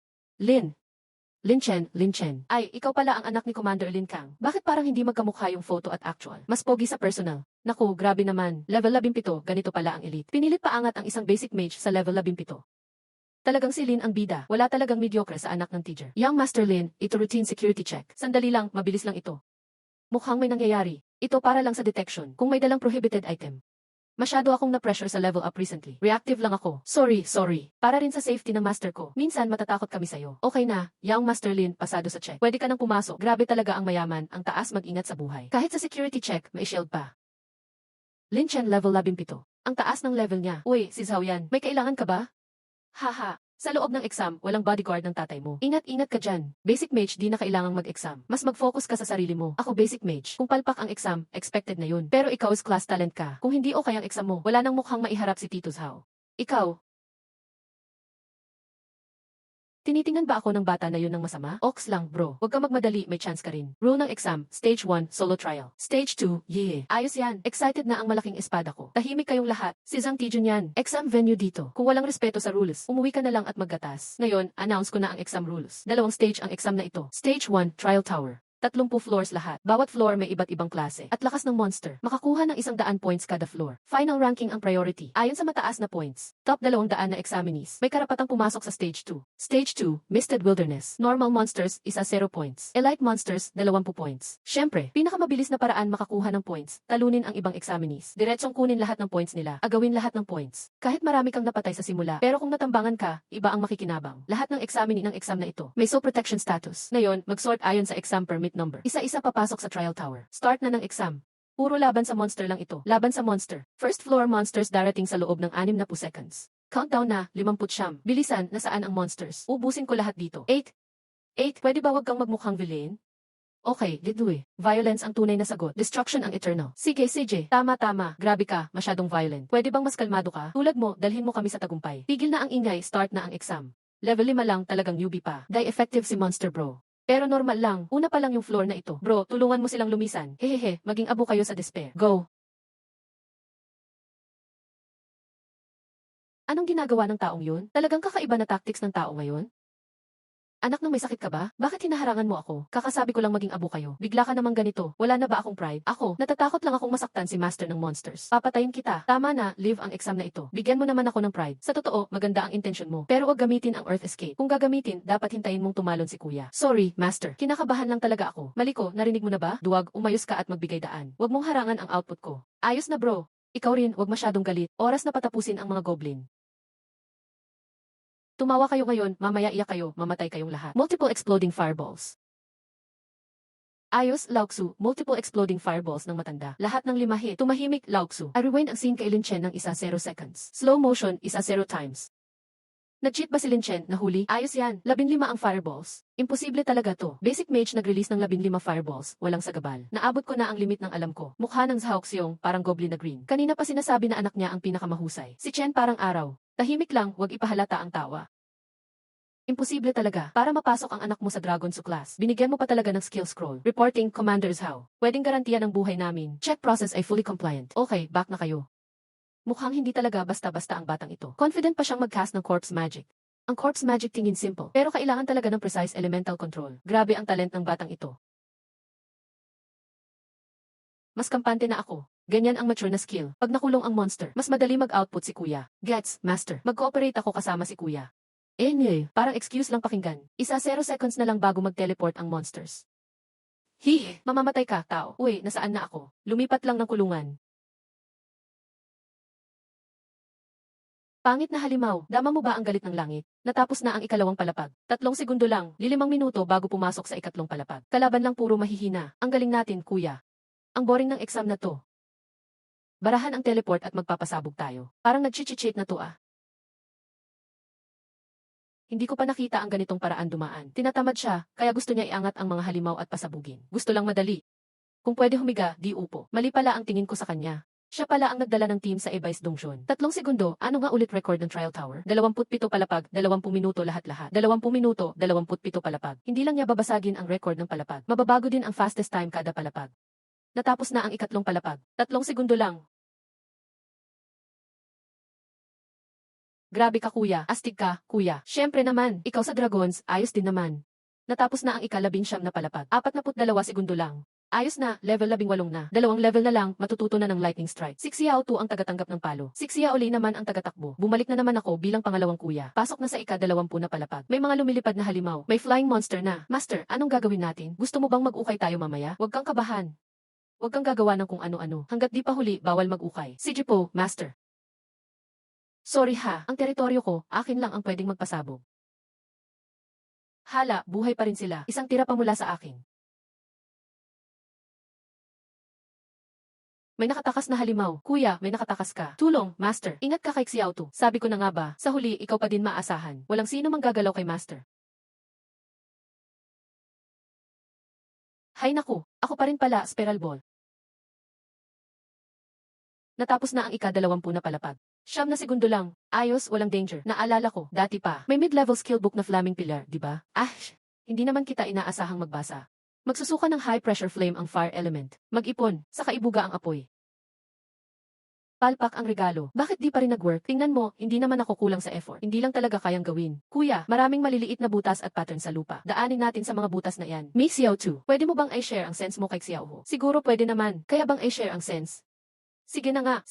Lin Chen. Ay, ikaw pala ang anak ni Commander Lin Kang. Bakit parang hindi magkamukha yung photo at actual? Mas pogi sa personal. Naku, grabe naman. Level 17, ganito pala ang elite. Pinilit pa angat ang isang basic mage sa level 17. Talagang si Lin ang bida. Wala talagang mediocre sa anak ng teacher. Young Master Lin, ito routine security check. Sandali lang, mabilis lang ito. Mukhang may nangyayari. Ito para lang sa detection. Kung may dalang prohibited item. Masyado akong na-pressure sa level up recently. Reactive lang ako. Sorry. Para rin sa safety ng master ko. Minsan matatakot kami sa'yo. Okay na, Young Master Lin, pasado sa check. Pwede ka nang pumasok. Grabe talaga ang mayaman, ang taas mag-ingat sa buhay. Kahit sa security check, may shield pa. Lin Chen level 17. Ang taas ng level niya. Uy, si Zhao yan. May kailangan ka ba? Haha. Sa loob ng exam, walang bodyguard ng tatay mo. Ingat-ingat ka dyan. Basic mage di na kailangang mag-exam. Mas mag-focus ka sa sarili mo. Ako basic mage. Kung palpak ang exam, expected na yun. Pero ikaw is class talent ka. Kung hindi okay ang exam mo, wala nang mukhang maiharap si Tito Zhao. Ikaw. Tinitingnan ba ako ng bata na yun ng masama? Ox lang, bro. Huwag kang magmadali, may chance ka rin. Rule ng exam, Stage 1, Solo Trial. Stage 2, yeah. Ayos yan. Excited na ang malaking espada ko. Tahimik kayong lahat. Si Zhang Tijun yan. Exam venue dito. Kung walang respeto sa rules, umuwi ka na lang at maggatas. Ngayon, announce ko na ang exam rules. 2 stage ang exam na ito. Stage 1, Trial Tower. 30 floors lahat. Bawat floor may iba't ibang klase. At lakas ng monster. Makakuha ng 100 points kada floor. Final ranking ang priority. Ayon sa mataas na points. Top 200 na examinees. May karapatang pumasok sa Stage 2. Stage 2, Misted Wilderness. Normal monsters, 0 points. Elite monsters, 20 points. Syempre, pinakamabilis na paraan makakuha ng points. Talunin ang ibang examinees. Diretsong kunin lahat ng points nila. Agawin lahat ng points. Kahit marami kang napatay sa simula. Pero kung natambangan ka, iba ang makikinabang. Lahat ng examinee ng exam na ito. May soul protection status. Ngayon, mag-sort ayon sa exam permit number. Isa-isa papasok sa trial tower. Start na ng exam. Puro laban sa monster lang ito. Laban sa monster. First floor monsters darating sa loob ng 60 seconds. Countdown na, 50. Bilisan, nasaan ang monsters? Ubusin ko lahat dito. 8. Pwede ba wag kang magmukhang villain? Okay, Lidui. Violence ang tunay na sagot. Destruction ang eternal. Sige, CJ. Tama. Grabe ka, masyadong violent. Pwede bang mas kalmado ka? Tulad mo, dalhin mo kami sa tagumpay. Tigil na ang ingay, start na ang exam. Level 5 lang, talagang newbie pa. Die effective si monster bro. Pero normal lang, una pa lang yung floor na ito. Bro, tulungan mo silang lumisan. Hehehe, maging abo kayo sa despair. Go! Anong ginagawa ng taong yun? Talagang kakaiba na tactics ng tao ngayon? Anak ng may sakit ka ba? Bakit hinaharangan mo ako? Kakasabi ko lang maging abo kayo. Bigla ka namang ganito. Wala na ba akong pride? Ako, natatakot lang akong masaktan si Master ng Monsters. Papatayin kita. Tama na, leave ang exam na ito. Bigyan mo naman ako ng pride. Sa totoo, maganda ang intention mo. Pero wag gamitin ang Earth Escape. Kung gagamitin, dapat hintayin mong tumalon si Kuya. Sorry, Master. Kinakabahan lang talaga ako. Mali ko, narinig mo na ba? Duwag, umayos ka at magbigay daan. Wag mong harangan ang output ko. Ayos na bro. Ikaw rin, wag masyadong galit. Oras na patapusin ang mga goblin. Tumawa kayo ngayon, mamaya iyak kayo, mamatay kayong lahat. Multiple exploding fireballs. Ayos, Laoxu, multiple exploding fireballs ng matanda. Lahat ng 5 hit. Tumahimik, Laoxu. I rewind ang scene kay Lin Chen ng 0 seconds. Slow motion, 0 times. Nag-cheat ba si Lin Chen? Nahuli? Ayos yan. 15 ang fireballs. Imposible talaga to. Basic Mage nag-release ng 15 fireballs. Walang sagabal. Naabot ko na ang limit ng alam ko. Mukha ng Zhaoxiong, parang goblin na green. Kanina pa sinasabi na anak niya ang pinakamahusay. Si Chen parang araw. Tahimik lang, wag ipahalata ang tawa. Imposible talaga. Para mapasok ang anak mo sa Dragon's class, binigyan mo pa talaga ng skill scroll. Reporting, Commander's How. Pwedeng garantiya ng buhay namin. Check process ay fully compliant. Okay, back na kayo. Mukhang hindi talaga basta-basta ang batang ito. Confident pa siyang mag-cast ng Corpse Magic. Ang Corpse Magic tingin simple, pero kailangan talaga ng precise elemental control. Grabe ang talent ng batang ito. Mas kampante na ako. Ganyan ang mature na skill. Pag nakulong ang monster, mas madali mag-output si Kuya. Gets, Master. Mag-cooperate ako kasama si Kuya. Parang excuse lang pakinggan. 0 seconds na lang bago mag-teleport ang monsters. Mamamatay ka, tao. Uy, nasaan na ako? Lumipat lang ng kulungan. Pangit na halimaw, dama mo ba ang galit ng langit? Natapos na ang 2 palapag. 3 segundo lang, 5 minuto bago pumasok sa 3 palapag. Kalaban lang puro mahihina. Ang galing natin, Kuya. Ang boring ng exam na to. Barahan ang teleport at magpapasabog tayo. Parang nag-cheat na to ah. Hindi ko pa nakita ang ganitong paraan dumaan. Tinatamad siya, kaya gusto niya iangat ang mga halimaw at pasabugin. Gusto lang madali. Kung pwede humiga, di upo. Mali pala ang tingin ko sa kanya. Siya pala ang nagdala ng team sa Ebay's Dongsyon. 3 segundo, ano nga ulit record ng Trial Tower? 27 palapag, 20 minuto lahat-lahat. 20 minuto, 27 palapag. Hindi lang niya babasagin ang record ng palapag. Mababago din ang fastest time kada palapag. Natapos na ang 3 palapag. 3 segundo lang. Grabe ka kuya, astig ka, kuya. Siyempre naman, ikaw sa Dragons, ayos din naman. Natapos na ang 19 na palapag. 42 segundo lang. Ayos na, level 18 na. 2 level na lang, matututo na ng Lightning Strike. 6 Xiao 2 ang tagatanggap ng palo. 6 Xiao Li naman ang tagatakbo. Bumalik na naman ako bilang pangalawang kuya. Pasok na sa 20 na palapag. May mga lumilipad na halimaw. May flying monster na. Master, anong gagawin natin? Gusto mo bang mag-ukay tayo mamaya? Huwag kang kabahan. Huwag kang gagawa ng kung ano-ano. Hanggat di pa huli, bawal mag-ukay. Si Jipo, Master. Sorry ha, ang teritoryo ko, akin lang ang pwedeng magpasabog. Hala, buhay pa rin sila. Isang tira pa mula sa akin. May nakatakas na halimaw. Kuya, may nakatakas ka. Tulong, Master. Ingat ka kay Xiao Tu. Sabi ko na nga ba, sa huli, ikaw pa din maasahan. Walang sino mang gagalaw kay Master. Hay naku, ako pa rin pala, Spiral Ball. Natapos na ang 20 na palapag. 9 na segundo lang. Ayos, walang danger. Naalala ko, dati pa. May mid-level skill book na Flaming Pillar, di ba? Hindi naman kita inaasahang magbasa. Magsusuka ng high pressure flame ang fire element. Mag-ipon, saka ibuga ang apoy. Palpak ang regalo. Bakit di pa rin nag-work? Tingnan mo, hindi naman ako kulang sa effort. Hindi lang talaga kayang gawin. Kuya, maraming maliliit na butas at pattern sa lupa. Daanin natin sa mga butas na yan. Mi Xiao 2, pwede mo bang i-share ang sense mo kay Xiao Ho? Siguro pwede naman. Kaya bang i-share ang sense? Sige na nga,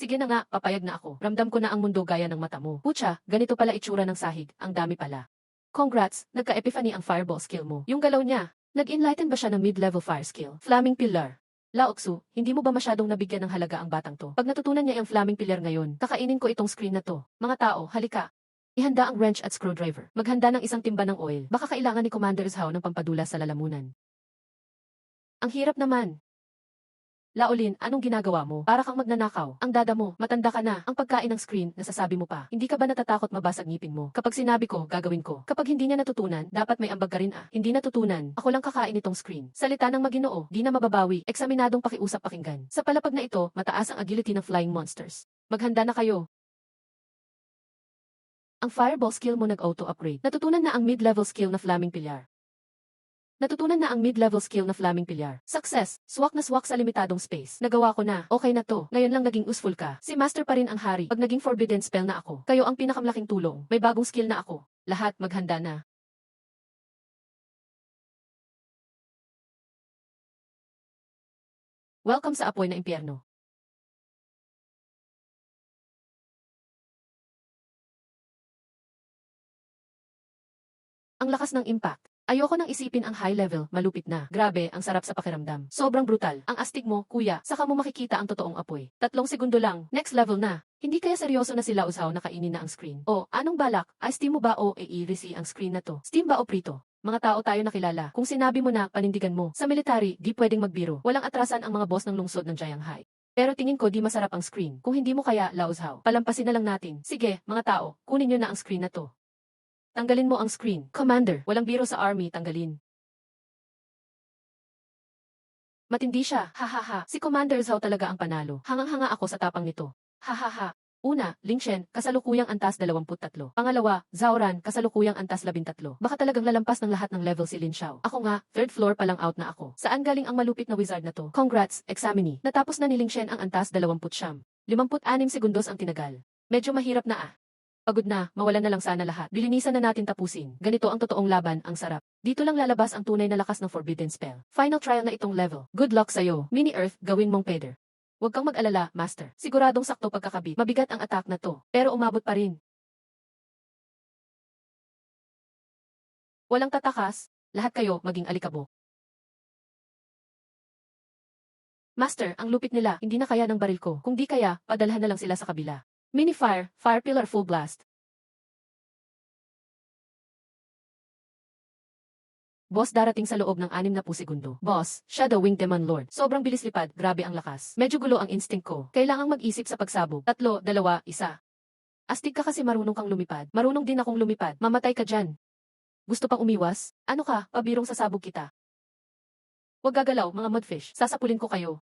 papayag na ako. Ramdam ko na ang mundo gaya ng mata mo. Pucha, ganito pala itsura ng sahig. Ang dami pala. Congrats, nagka-epiphany ang fireball skill mo. Yung galaw niya, nag-enlighten ba siya ng mid-level fire skill? Flaming Pillar. Laoxu, hindi mo ba masyadong nabigyan ng halaga ang batang to? Pag natutunan niya ang Flaming Pillar ngayon, kakainin ko itong screen na to. Mga tao, halika. Ihanda ang wrench at screwdriver. Maghanda ng isang timba ng oil. Baka kailangan ni Commander Zhao ng pampadula sa lalamunan. Ang hirap naman. Laolin, anong ginagawa mo? Para kang magnanakaw. Ang dada mo, matanda ka na. Ang pagkain ng screen, nasasabi mo pa. Hindi ka ba natatakot mabasag ngipin mo? Kapag sinabi ko, gagawin ko. Kapag hindi niya natutunan, dapat may ambag ka rin ah. Hindi natutunan, ako lang kakain itong screen. Salita ng Maginoo, di na mababawi. Eksaminadong pakiusap pakinggan. Sa palapag na ito, mataas ang agility ng flying monsters. Maghanda na kayo. Ang fireball skill mo nag-auto-upgrade. Natutunan na ang mid-level skill na Flaming Pillar. Natutunan na ang mid-level skill na Flaming Pilyar. Success! Swak na swak sa limitadong space. Nagawa ko na. Okay na to. Ngayon lang naging useful ka. Si Master pa rin ang hari. Pag naging forbidden spell na ako, kayo ang pinakamalaking tulong. May bagong skill na ako. Lahat maghanda na. Welcome sa apoy na impyerno. Ang lakas ng impact. Ayoko nang isipin ang high level, malupit na. Grabe, ang sarap sa pakiramdam. Sobrang brutal. Ang astig mo, kuya, saka mo makikita ang totoong apoy. 3 segundo lang, next level na. Hindi kaya seryoso na sila usaw na kainin na ang screen? O, anong balak? Steam mo ba o i-resi ang screen na to? Steam ba o prito? Mga tao tayo nakilala. Kung sinabi mo na, panindigan mo. Sa military, di pwedeng magbiro. Walang atrasan ang mga boss ng lungsod ng Jianghai. Pero tingin ko di masarap ang screen. Kung hindi mo kaya, laushaw. Palampasin na lang natin. Sige, mga tao, kunin nyo na ang screen na to. Tanggalin mo ang screen. Commander, walang biro sa army, tanggalin. Matindi siya, hahaha. Si Commander Zhao talaga ang panalo. Hangang-hanga ako sa tapang nito. Hahaha. Una, Ling Shen, kasalukuyang antas 23. Pangalawa, Zhao Ran, kasalukuyang antas 13. Baka talagang lalampas ng lahat ng level si Lin Xiao. Ako nga, third floor pa lang out na ako. Saan galing ang malupit na wizard na to? Congrats, examinee. Natapos na ni Ling Shen ang antas 20. 56 segundos ang tinagal. Medyo mahirap na ah. Pagod na, mawalan na lang sana lahat. Bilinisan na natin tapusin. Ganito ang totoong laban, ang sarap. Dito lang lalabas ang tunay na lakas ng Forbidden Spell. Final trial na itong level. Good luck sa'yo. Mini-Earth, gawin mong peder. Huwag kang mag-alala, Master. Siguradong sakto pagkakabit. Mabigat ang attack na to. Pero umabot pa rin. Walang tatakas. Lahat kayo maging alikabok. Master, ang lupit nila. Hindi na kaya ng baril ko. Kung di kaya, padalhan na lang sila sa kabila. Mini-Fire, Fire Pillar Full Blast. Boss, darating sa loob ng 60 segundo. Boss, Shadow Wing Demon Lord. Sobrang bilis lipad, grabe ang lakas. Medyo gulo ang instinct ko. Kailangang mag-isip sa pagsabog. 3, 2, 1. Astig ka kasi marunong kang lumipad. Marunong din akong lumipad. Mamatay ka dyan. Gusto pang umiwas? Ano ka, pabirong sasabog kita. Huwag gagalaw, mga mudfish. Sasapulin ko kayo.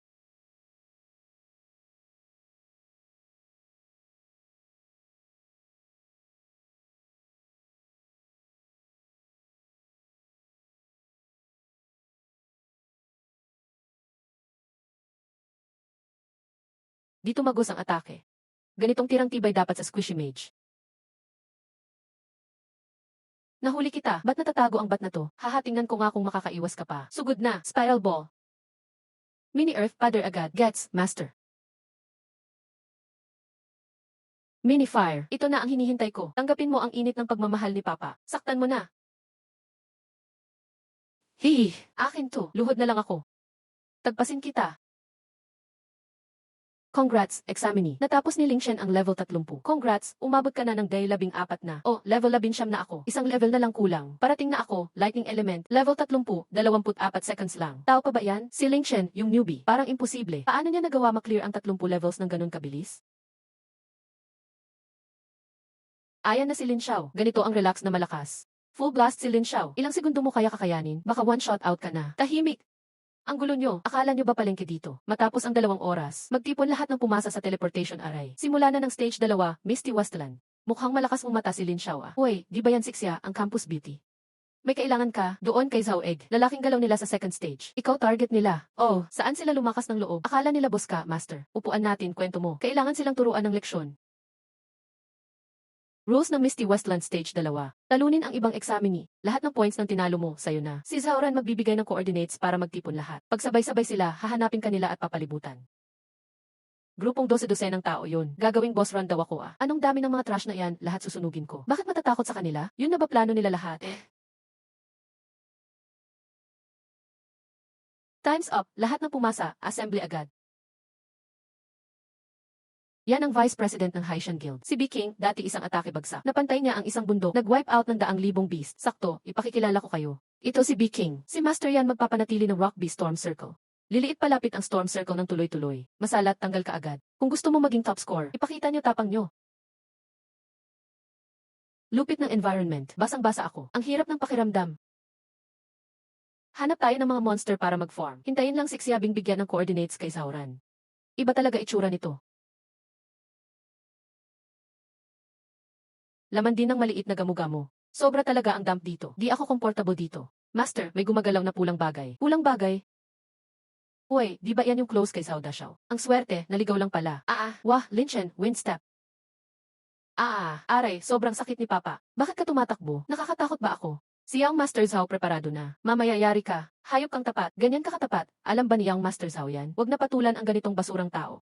Dito magos ang atake. Ganitong tirang tibay dapat sa squishy mage. Nahuli kita. Ba't natatago ang bat na to? Hahatingnan ko nga kung makakaiwas ka pa. Sugod na. Spiral ball. Mini-Earth, Father agad. Gets, Master. Mini-Fire. Ito na ang hinihintay ko. Tanggapin mo ang init ng pagmamahal ni Papa. Saktan mo na. Hihi. Akin to. Luhod na lang ako. Tagpasin kita. Congrats, examinee. Natapos ni Ling Shen ang level 30. Congrats, umabot ka na ng day 14 na. Oh, level 19 na ako. Isang level na lang kulang. Parating na ako, lightning element, level 30, 24 seconds lang. Tao pa ba yan? Si Ling Shen, yung newbie. Parang imposible. Paano niya nagawa maklear ang 30 levels ng ganun kabilis? Ayan na si Lin Xiao. Ganito ang relax na malakas. Full blast si Lin Xiao. Ilang segundo mo kaya kakayanin? Baka one shot out ka na. Tahimik. Ang gulo nyo, akala nyo ba palengke dito? Matapos ang 2 oras, magtipon lahat ng pumasa sa teleportation array. Simula na ng stage 2, Misty Westland. Mukhang malakas mong mata si Lin Xiao ah. Uy, di ba yan Sixia, ang campus beauty? May kailangan ka, doon kay Zhao Egg. Lalaking galaw nila sa second stage. Ikaw target nila. Oh, saan sila lumakas ng loob? Akala nila boss ka, Master. Upuan natin, kwento mo. Kailangan silang turuan ng leksyon. Rules ng Misty Westland Stage 2. Talunin ang ibang examinee. Lahat ng points ng tinalo mo, sayo na. Si Zauran magbibigay ng coordinates para magtipon lahat. Pag sabay-sabay sila, hahanapin kanila at papalibutan. Grupong 12 ng tao yun. Gagawing boss run daw ako ah. Anong dami ng mga trash na yan, lahat susunugin ko. Bakit matatakot sa kanila? Yun na ba plano nila lahat? Time's up. Lahat ng pumasa, assembly agad. Yan ang Vice President ng Haitian Guild. Si B. King, dati isang atake bagsak. Napantay niya ang isang bundok, nag-wipe out ng 100,000 beast. Sakto, ipakikilala ko kayo. Ito si B. King. Si Master yan magpapanatili ng Rock Beast Storm Circle. Liliit palapit ang Storm Circle ng tuloy-tuloy. Masalat, tanggal ka agad. Kung gusto mo maging top score, ipakita nyo tapang nyo. Lupit ng environment. Basang-basa ako. Ang hirap ng pakiramdam. Hanap tayo ng mga monster para mag-farm. Hintayin lang siksiyabing bigyan ng coordinates kay Sauron. Iba talaga itsura nito. Laman din ng maliit na gamo-gamo. Sobra talaga ang dump dito. Di ako comfortable dito. Master, may gumagalaw na pulang bagay. Pulang bagay? Uy, di ba yan yung close kay Zhao Dashao? Ang swerte, naligaw lang pala. Wah, Lin Chen, wind step. Aray, sobrang sakit ni Papa. Bakit ka tumatakbo? Nakakatakot ba ako? Si Young Master Zhao preparado na. Mamaya yari ka. Hayop kang tapat. Ganyan ka katapat. Alam ba ni Young Master Zhao yan? Huwag na patulan ang ganitong basurang tao.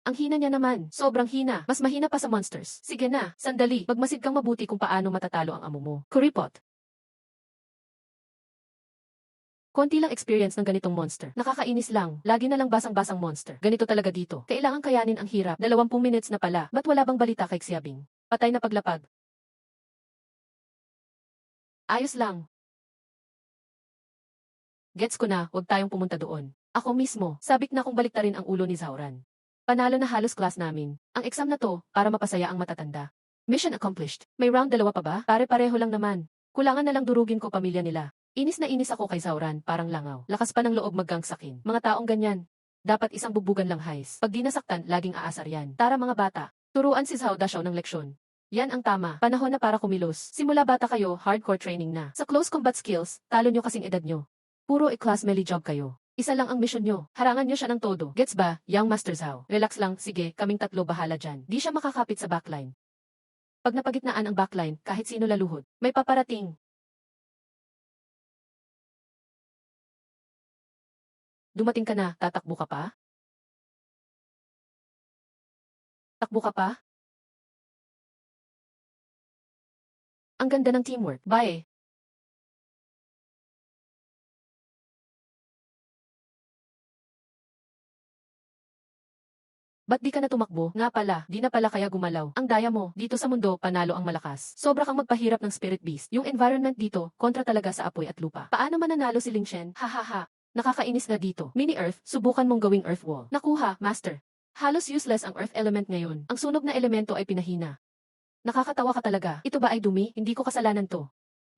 Ang hina niya naman. Sobrang hina. Mas mahina pa sa monsters. Sige na, sandali. Magmasid kang mabuti kung paano matatalo ang amo mo. Kuripot. Konti lang experience ng ganitong monster. Nakakainis lang. Lagi na lang basang-basang monster. Ganito talaga dito. Kailangan kayanin ang hirap. 20 minutes na pala. Ba't wala bang balita kay Xiabing? Patay na paglapag. Ayos lang. Gets ko na, huwag tayong pumunta doon. Ako mismo, sabik na kung baliktarin ang ulo ni Zauran. Panalo na halos class namin. Ang exam na to, para mapasaya ang matatanda. Mission accomplished. May round 2 pa ba? Pare-pareho lang naman. Kulangan na lang durugin ko pamilya nila. Inis na inis ako kay Zauran, parang langaw. Lakas pa ng loob maggangsakin. Mga taong ganyan. Dapat isang bubugan lang hais. Pag di nasaktan, laging aasar yan. Tara mga bata, turuan si Zhao Dashao ng leksyon. Yan ang tama. Panahon na para kumilos. Simula bata kayo, hardcore training na. Sa close combat skills, talo nyo kasing edad nyo. Puro class melee job kayo. Isa lang ang mission nyo. Harangan nyo siya ng todo. Gets ba, Young Master Zhao? Relax lang, sige, kaming tatlo bahala dyan. Di siya makakapit sa backline. Pag napagitnaan ang backline, kahit sino laluhod, may paparating. Dumating ka na, tatakbo ka pa? Takbo ka pa? Ang ganda ng teamwork, bye. Ba't di ka na tumakbo? Nga pala, di na pala kaya gumalaw. Ang daya mo, dito sa mundo, panalo ang malakas. Sobra kang magpahirap ng spirit beast. Yung environment dito, kontra talaga sa apoy at lupa. Paano mananalo si Ling Shen? Hahaha. Nakakainis na dito. Mini-Earth, subukan mong gawing Earth Wall. Nakuha, Master. Halos useless ang Earth element ngayon. Ang sunog na elemento ay pinahina. Nakakatawa ka talaga. Ito ba ay dumi? Hindi ko kasalanan to.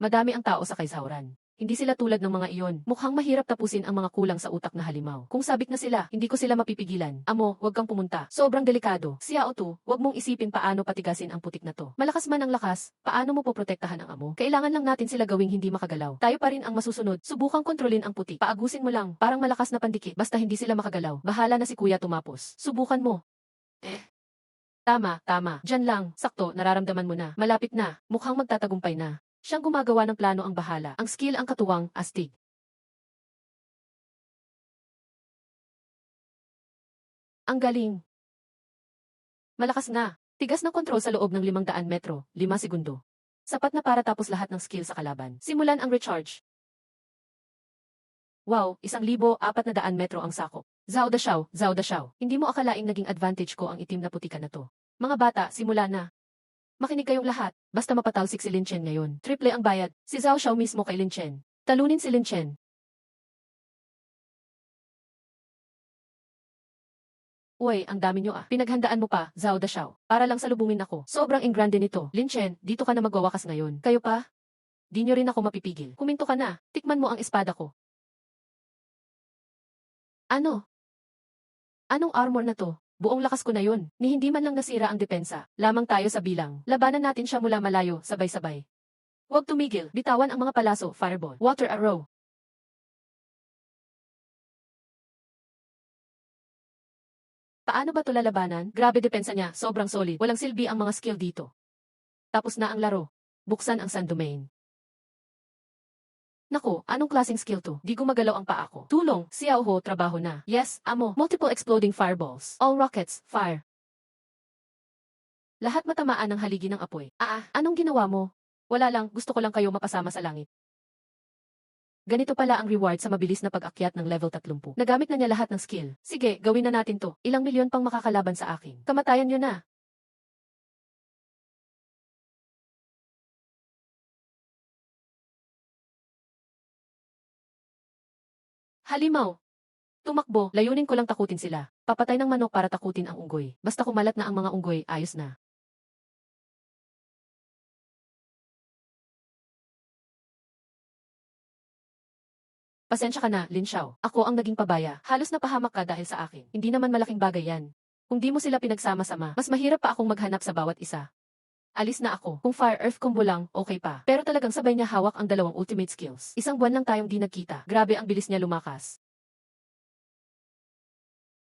Madami ang tao sa Kaisauran. Hindi sila tulad ng mga iyon. Mukhang mahirap tapusin ang mga kulang sa utak na halimaw. Kung sabik na sila, hindi ko sila mapipigilan. Amo, huwag kang pumunta. Sobrang delikado. Si Yao Tu, huwag mong isipin paano patigasin ang putik na to. Malakas man ang lakas, paano mo poprotektahan ang amo? Kailangan lang natin sila gawing hindi makagalaw. Tayo pa rin ang masusunod. Subukang kontrolin ang putik. Paagusin mo lang, parang malakas na pandikit. Basta hindi sila makagalaw. Bahala na si Kuya tumapos. Subukan mo. Tama, tama. Diyan lang, sakto, nararamdaman mo na. Malapit na, mukhang magtatagumpay na. Siyang gumagawa ng plano ang bahala. Ang skill ang katuwang, astig. Ang galing. Malakas na. Tigas ng kontrol sa loob ng 500 metro, 5 segundo. Sapat na para tapos lahat ng skill sa kalaban. Simulan ang recharge. Wow, 1,400 metro ang sakop. Zhao Dashao, Zhao Dashao. Hindi mo akalaing naging advantage ko ang itim na putika na to. Mga bata, simula na. Makinig kayong lahat, basta mapatalsik si Lin Chen ngayon. Triple ang bayad, si Zhao Xiao mismo kay Lin Chen. Talunin si Lin Chen. Uy, ang dami nyo ah. Pinaghandaan mo pa, Zhao Dashao. Para lang salubungin ako. Sobrang ingrande nito. Lin Chen, dito ka na magwawakas ngayon. Kayo pa? Di nyo rin ako mapipigil. Kuminto ka na. Tikman mo ang espada ko. Ano? Anong armor na to? Buong lakas ko na yun. Ni hindi man lang nasira ang depensa. Lamang tayo sa bilang. Labanan natin siya mula malayo, sabay-sabay. Huwag tumigil. Bitawan ang mga palaso, fireball, water arrow. Paano ba to lalabanan? Grabe depensa niya, sobrang solid. Walang silbi ang mga skill dito. Tapos na ang laro. Buksan ang Sun Domain. Nako, anong klaseng skill to? Di gumagalaw ang paa ko. Tulong, si Yao Ho, trabaho na. Yes, amo. Multiple exploding fireballs. All rockets, fire. Lahat matamaan ng haligi ng apoy. Anong ginawa mo? Wala lang, gusto ko lang kayo mapasama sa langit. Ganito pala ang reward sa mabilis na pag-akyat ng level 30. Nagamit na niya lahat ng skill. Sige, gawin na natin to. Ilang milyon pang makakalaban sa akin. Kamatayan niyo na. Halimaw. Tumakbo, layunin ko lang takutin sila. Papatay ng manok para takutin ang unggoy. Basta kumalat na ang mga unggoy, ayos na. Pasensya ka na, Lin Xiao. Ako ang naging pabaya. Halos napahamak ka dahil sa akin. Hindi naman malaking bagay yan. Kung di mo sila pinagsama-sama, mas mahirap pa akong maghanap sa bawat isa. Alis na ako. Kung Fire Earth combo lang, okay pa. Pero talagang sabay niya hawak ang dalawang ultimate skills. Isang buwan lang tayong di nagkita. Grabe ang bilis niya lumakas.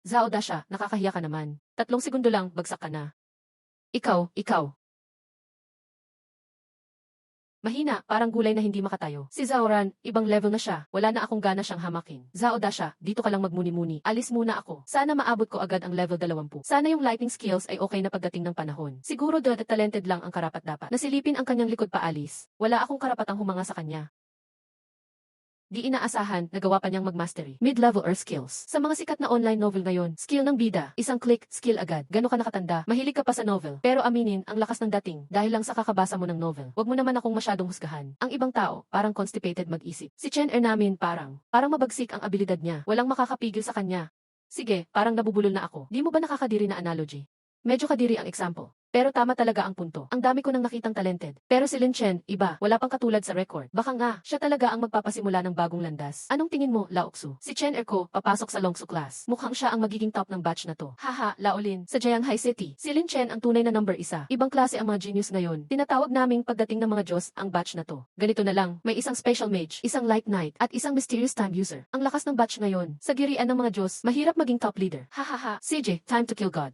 Zhao Dasha, nakakahiya ka naman. 3 segundo lang, bagsak ka na. Ikaw. Mahina, parang gulay na hindi makatayo. Si Zaoran, ibang level na siya. Wala na akong gana siyang hamakin. Zhao Dasha, dito ka lang magmuni-muni. Alis muna ako. Sana maabot ko agad ang level 20. Sana yung lightning skills ay okay na pagdating ng panahon. Siguro talented lang ang karapat-dapat. Nasilipin ang kanyang likod paalis. Wala akong karapatang humanga sa kanya. Di inaasahan, nagawa pa niyang mag-mastery. Mid-level Earth skills. Sa mga sikat na online novel ngayon, skill ng bida, isang click, skill agad. Gano'n ka nakatanda, mahilig ka pa sa novel. Pero aminin, ang lakas ng dating, dahil lang sa kakabasa mo ng novel. Huwag mo naman akong masyadong husgahan. Ang ibang tao, parang constipated mag-isip. Si Chen namin parang mabagsik ang abilidad niya. Walang makakapigil sa kanya. Sige, parang nabubulol na ako. Di mo ba nakakadiri na analogy? Medyo kadiri ang example. Pero tama talaga ang punto. Ang dami ko nang nakitang talented. Pero si Lin Chen, iba, wala pang katulad sa record. Baka nga, siya talaga ang magpapasimula ng bagong landas. Anong tingin mo, Laoksu? Si Chen Erko, papasok sa Longsu class. Mukhang siya ang magiging top ng batch na to. Haha, Laolin, sa Jianghai City. Si Lin Chen ang tunay na number 1. Ibang klase ang mga genius ngayon. Tinatawag naming pagdating ng mga Diyos ang batch na to. Ganito na lang, may isang special mage, isang light knight, at isang mysterious time user. Ang lakas ng batch ngayon. Sa girian ng mga Diyos, mahirap maging top leader. Hahaha, CJ, time to kill God.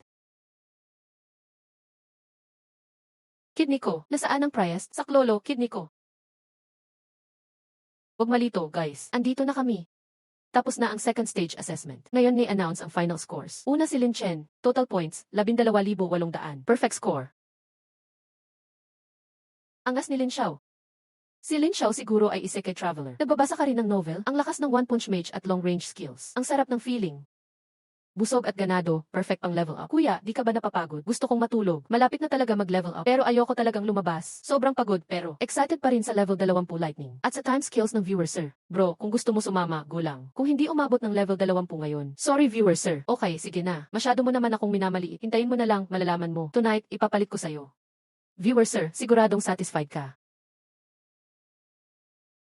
Kidney ko, nasaan ang Priest? Sa Klolo, kidney ko. Huwag malito, guys. Andito na kami. Tapos na ang second stage assessment. Ngayon ni-announce ang final scores. Una si Lin Chen, total points, 12,800. Perfect score. Angas ni Lin Xiao. Si Lin Xiao siguro ay isekai traveler. Nagbabasa ka rin ng novel, ang lakas ng one punch mage at long range skills. Ang sarap ng feeling. Busog at ganado, perfect pang level up. Kuya, di ka ba napapagod? Gusto kong matulog. Malapit na talaga mag-level up. Pero ayoko talagang lumabas. Sobrang pagod pero excited pa rin sa level 20 lightning. At sa time skills ng viewer sir. Bro, kung gusto mo sumama, go lang. Kung hindi umabot ng level 20 ngayon. Sorry viewer sir. Okay, sige na. Masyado mo naman akong minamaliit. Hintayin mo na lang, malalaman mo. Tonight, ipapalit ko sa'yo. Viewer sir, siguradong satisfied ka.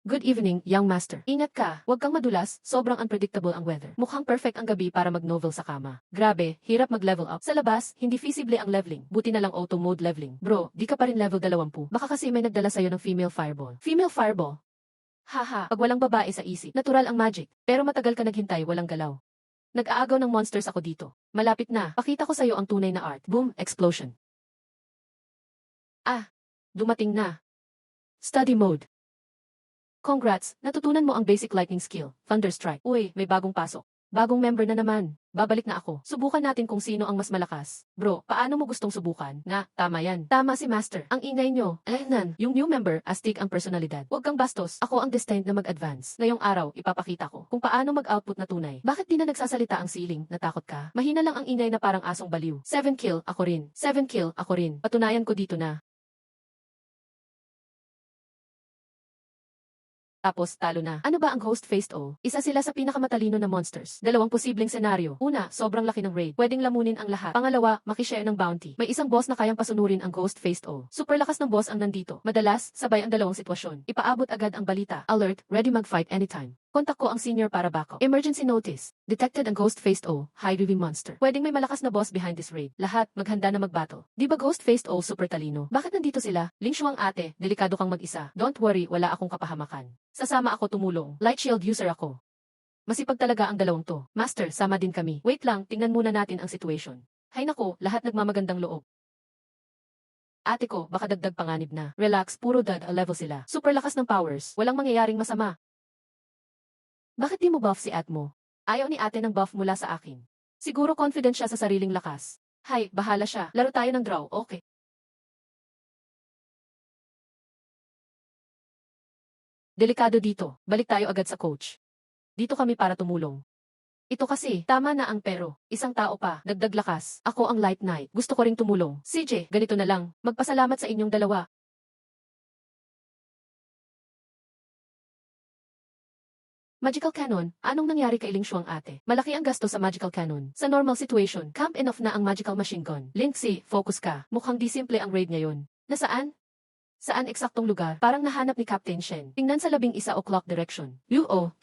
Good evening, young master. Ingat ka, huwag kang madulas, sobrang unpredictable ang weather. Mukhang perfect ang gabi para mag-novel sa kama. Grabe, hirap mag-level up. Sa labas, hindi feasible ang leveling. Buti na lang auto mode leveling. Bro, di ka pa rin level 20. Baka kasi may nagdala sa'yo ng female fireball. Female fireball? Haha, pag walang babae sa isip, natural ang magic. Pero matagal ka naghintay, walang galaw. Nag-aagaw ng monsters ako dito. Malapit na, pakita ko sa'yo ang tunay na art. Boom, explosion. Ah, dumating na. Study mode. Congrats, natutunan mo ang basic lightning skill, Thunderstrike. Uy, may bagong pasok. Bagong member na naman. Babalik na ako. Subukan natin kung sino ang mas malakas. Bro, paano mo gustong subukan? Nga, tama yan. Tama si Master. Ang ingay nyo. Yung new member, astig ang personalidad. Huwag kang bastos. Ako ang destined na mag-advance. Ngayong araw, ipapakita ko kung paano mag-output na tunay. Bakit di na nagsasalita ang ceiling? Natakot ka? Mahina lang ang ingay na parang asong baliw. 7 kill, ako rin. 7 kill, ako rin. Patunayan ko dito na. Tapos, talo na. Ano ba ang Ghost-Faced O? Isa sila sa pinakamatalino na monsters. Dalawang posibleng senaryo. Una, sobrang laki ng raid. Pwedeng lamunin ang lahat. Pangalawa, makishare ng bounty. May isang boss na kayang pasunurin ang Ghost-Faced O. Super lakas ng boss ang nandito. Madalas, sabay ang dalawang sitwasyon. Ipaabot agad ang balita. Alert, ready mag-fight anytime. Kontak ko ang senior para backup. Emergency notice. Detected ang Ghost-Faced O, high-living monster. Pwedeng may malakas na boss behind this raid. Lahat, maghanda na mag-battle. Di ba Ghost-Faced O super talino? Bakit nandito sila? Ling Shuang ate, delikado kang mag-isa. Don't worry, wala akong kapahamakan. Sasama ako tumulong. Light shield user ako. Masipag talaga ang dalawang to. Master, sama din kami. Wait lang, tingnan muna natin ang situation. Hay nako, lahat nagmamagandang loob. Ate ko, baka dagdag panganib na. Relax, puro dad a level sila. Super lakas ng powers. Walang mangyayaring masama. Bakit di mo buff si at mo? Ayaw ni ate ng buff mula sa akin. Siguro confident siya sa sariling lakas. Hay, bahala siya. Laro tayo ng draw, okay. Delikado dito. Balik tayo agad sa coach. Dito kami para tumulong. Ito kasi, tama na ang pero. Isang tao pa, dagdag lakas. Ako ang light knight. Gusto ko ring tumulong. CJ, ganito na lang. Magpasalamat sa inyong dalawa. Magical Cannon, anong nangyari kay Ling Shuang ate? Malaki ang gasto sa Magical Cannon. Sa normal situation, camp enough na ang Magical Machine Gun. Lindsay, focus ka. Mukhang di simple ang raid ngayon. Nasaan? Saan eksaktong lugar? Parang nahanap ni Captain Shen. Tingnan sa 11 o'clock direction.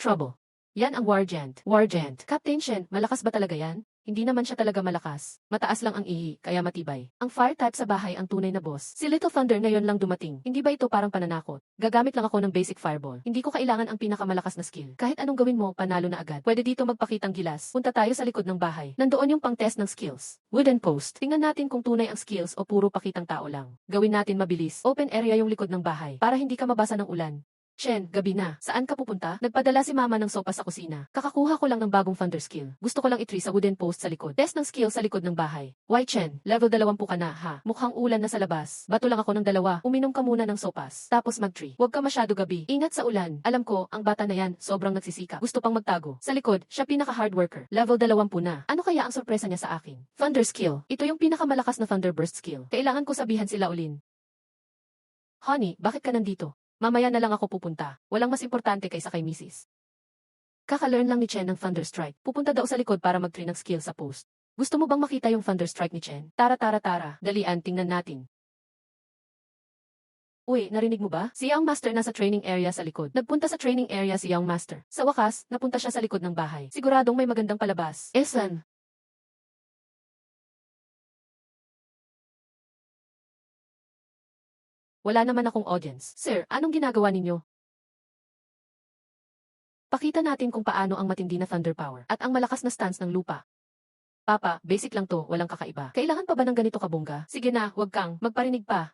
Trouble. Yan ang War Giant. War Giant. Captain Shen, malakas ba talaga yan? hindi naman siya talaga malakas. Mataas lang ang ihi, kaya matibay. Ang fire type sa bahay ang tunay na boss. Si Little Thunder ngayon lang dumating. Hindi ba ito parang pananakot? Gagamit lang ako ng basic fireball. Hindi ko kailangan ang pinakamalakas na skill. Kahit anong gawin mo, panalo na agad. Pwede dito magpakitang gilas. Punta tayo sa likod ng bahay. Nandoon yung pang-test ng skills. Wooden post. Tingnan natin kung tunay ang skills o puro pakitang tao lang. Gawin natin mabilis. Open area yung likod ng bahay para hindi ka mabasa ng ulan. Chen, gabi na. Saan ka pupunta? Nagpadala si mama ng sopa sa kusina. Kakakuha ko lang ng bagong thunder skill. Gusto ko lang itry sa wooden post sa likod. Test ng skill sa likod ng bahay. Why Chen? Level 20 ka na, ha? Mukhang ulan na sa labas. Bato lang ako ng 2. Uminom ka muna ng sopas. Tapos mag-tree. Huwag ka masyado gabi. Ingat sa ulan. Alam ko, ang bata na yan, sobrang nagsisika. Gusto pang magtago. Sa likod, siya pinaka-hard worker. Level 20 na. Ano kaya ang sorpresa niya sa akin? Thunder skill. Ito yung pinakamalakas na thunder burst skill. Kailangan ko sabihan sila ulin. Honey, bakit ka nandito? Mamaya na lang ako pupunta. Walang mas importante kaysa kay Mrs. Kaka-learn lang ni Chen ng Thunder Strike. Pupunta daw sa likod para mag-train ng skill sa post. Gusto mo bang makita yung Thunder Strike ni Chen? Tara. Dalian, tingnan natin. Uy, narinig mo ba? Si Young Master nasa training area sa likod. Nagpunta sa training area si Young Master. Sa wakas, napunta siya sa likod ng bahay. Siguradong may magandang palabas. Esan. Wala naman akong audience. Sir, anong ginagawa ninyo? Pakita natin kung paano ang matindi na thunder power at ang malakas na stance ng lupa. Papa, basic lang to, walang kakaiba. Kailangan pa ba ng ganito kabongga? Sige na, wag kang magparinig pa.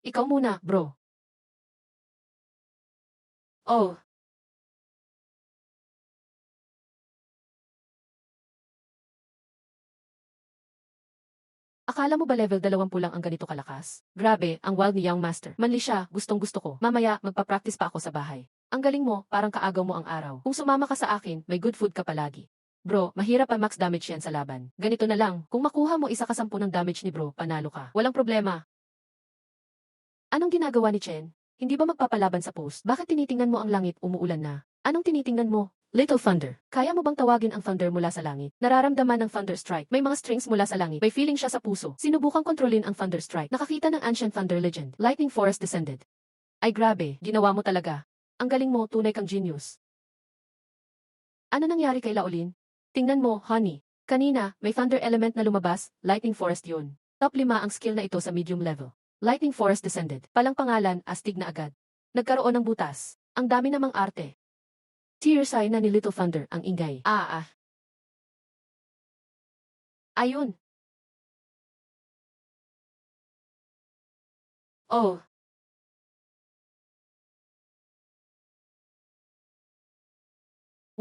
Ikaw muna, bro. Oh. Akala mo ba level 20 lang ang ganito kalakas? Grabe, ang wild ni Young Master. Manli siya, gustong gusto ko. Mamaya, magpa-practice pa ako sa bahay. Ang galing mo, parang kaagaw mo ang araw. Kung sumama ka sa akin, may good food ka palagi. Bro, mahirap ang max damage yan sa laban. Ganito na lang, kung makuha mo 1/10 ng damage ni bro, panalo ka. Walang problema. Anong ginagawa ni Chen? Hindi ba magpapalaban sa post? Bakit tinitingnan mo ang langit, umuulan na? Anong tinitingnan mo? Little Thunder. Kaya mo bang tawagin ang thunder mula sa langit? Nararamdaman ng thunder strike. May mga strings mula sa langit. May feeling siya sa puso. Sinubukang kontrolin ang thunder strike. Nakakita ng ancient thunder legend. Lightning forest descended. Ay grabe, ginawa mo talaga. Ang galing mo, tunay kang genius. Ano nangyari kay Laolin? Tingnan mo, honey. Kanina, may thunder element na lumabas, lightning forest yun. Top 5 ang skill na ito sa medium level. Lightning forest descended. Palang pangalan, astig na agad. Nagkaroon ng butas. Ang dami namang arte. Tears ay na ni Little Thunder ang ingay. Ayun. Oh.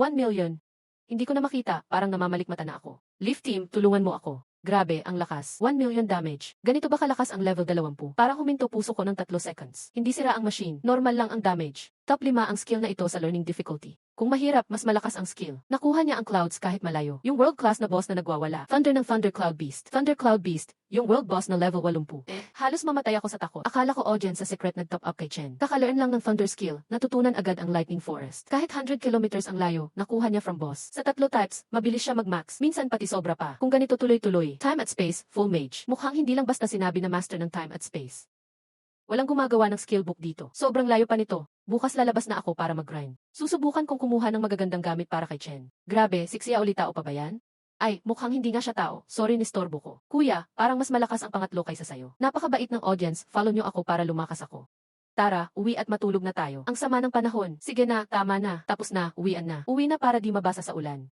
$1 million. Hindi ko na makita, parang namamalikmata na ako. Leaf team, tulungan mo ako. Grabe, ang lakas. 1 million damage. Ganito ba kalakas ang level 20? Para huminto puso ko ng 3 seconds. Hindi sira ang machine. Normal lang ang damage. Top 5 ang skill na ito sa learning difficulty. Kung mahirap, mas malakas ang skill. Nakuha niya ang clouds kahit malayo. Yung world class na boss na nagwawala. Thunder ng Thunder Cloud Beast. Thunder Cloud Beast, yung world boss na level 80. Halos mamatay ako sa takot. Akala ko audience sa secret nag-top up kay Chen. Kakalearn lang ng Thunder skill, natutunan agad ang Lightning Forest. Kahit 100 kilometers ang layo, nakuha niya from boss. Sa 3 types, mabilis siya mag-max. Minsan pati sobra pa. Kung ganito tuloy-tuloy, time at space, full mage. Mukhang hindi lang basta sinabi na master ng time at space. Walang gumagawa ng skill book dito. Sobrang layo pa nito. Bukas lalabas na ako para mag-grind. Susubukan kong kumuha ng magagandang gamit para kay Chen. Grabe, siksiya ulit tao pa ba yan? Ay, mukhang hindi nga siya tao. Sorry nistorbo ko. Kuya, parang mas malakas ang pangatlo kaysa sayo. Napakabait ng audience, follow nyo ako para lumakas ako. Tara, uwi at matulog na tayo. Ang sama ng panahon. Sige na, tama na. Tapos na, uwian na. Uwi na para di mabasa sa ulan.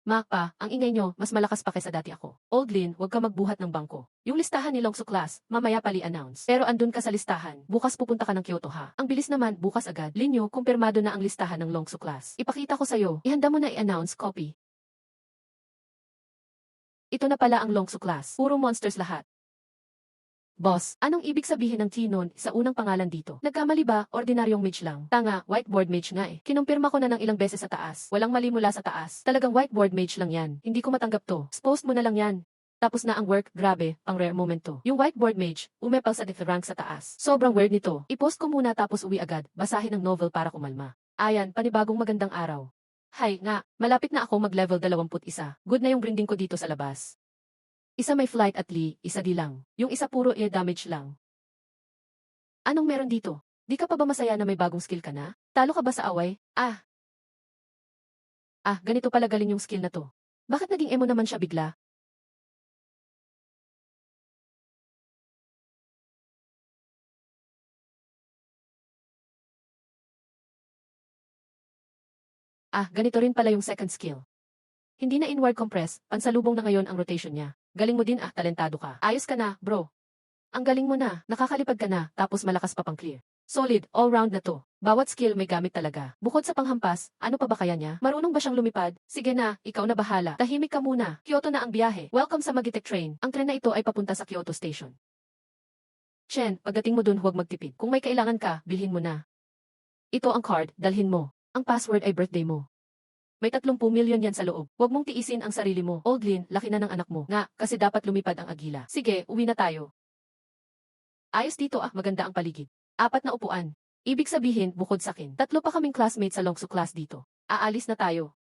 Ma, pa, ang ingay nyo, mas malakas pa kaysa dati ako. Old Lin, huwag ka magbuhat ng bangko. Yung listahan ni Longso class, mamaya pali announce. Pero andun ka sa listahan, bukas pupunta ka ng Kyoto ha. Ang bilis naman, bukas agad. Linyo, kumpirmado na ang listahan ng Longso class. Ipakita ko sa'yo, ihanda mo na i-announce, copy. Ito na pala ang Longso class. Puro monsters lahat. Boss, anong ibig sabihin ng T nun sa unang pangalan dito? Nagkamali ba? Ordinaryong mage lang. Tanga, whiteboard mage nga eh. Kinumpirma ko na ng ilang beses sa taas. Walang mali mula sa taas. Talagang whiteboard mage lang yan. Hindi ko matanggap to. Post mo na lang yan. Tapos na ang work, grabe, pang rare moment to. Yung whiteboard mage, umepal sa death rank sa taas. Sobrang weird nito. I-post ko muna tapos uwi agad. Basahin ang novel para kumalma. Ayan, panibagong magandang araw. Hay nga, malapit na ako mag-level 21. Good na yung grinding ko dito sa labas. Isa may flight at Lee, isa di lang. Yung isa puro air damage lang. Anong meron dito? Di ka pa ba masaya na may bagong skill ka na? Talo ka ba sa away? Ganito pala galing yung skill na to. Bakit naging emo naman siya bigla? Ganito rin pala yung second skill. Hindi na inward compress, pansalubong na ngayon ang rotation niya. Galing mo din talentado ka. Ayos ka na, bro. Ang galing mo na, nakakalipad ka na, tapos malakas pa pang clear. Solid, all-round na to. Bawat skill may gamit talaga. Bukod sa panghampas, ano pa ba kaya niya? Marunong ba siyang lumipad? Sige na, ikaw na bahala. Tahimik ka muna. Kyoto na ang biyahe. Welcome sa Magitek Train. Ang tren na ito ay papunta sa Kyoto Station. Chen, pagdating mo dun huwag magtipid. Kung may kailangan ka, bilhin mo na. Ito ang card, dalhin mo. Ang password ay birthday mo. May 30 milyon yan sa loob. Huwag mong tiisin ang sarili mo. Oldlin, laki na ng anak mo. Nga, kasi dapat lumipad ang agila. Sige, uwi na tayo. Ayos dito maganda ang paligid. 4 na upuan. Ibig sabihin, bukod sa akin, 3 pa kaming classmates sa Longsu class dito. Aalis na tayo.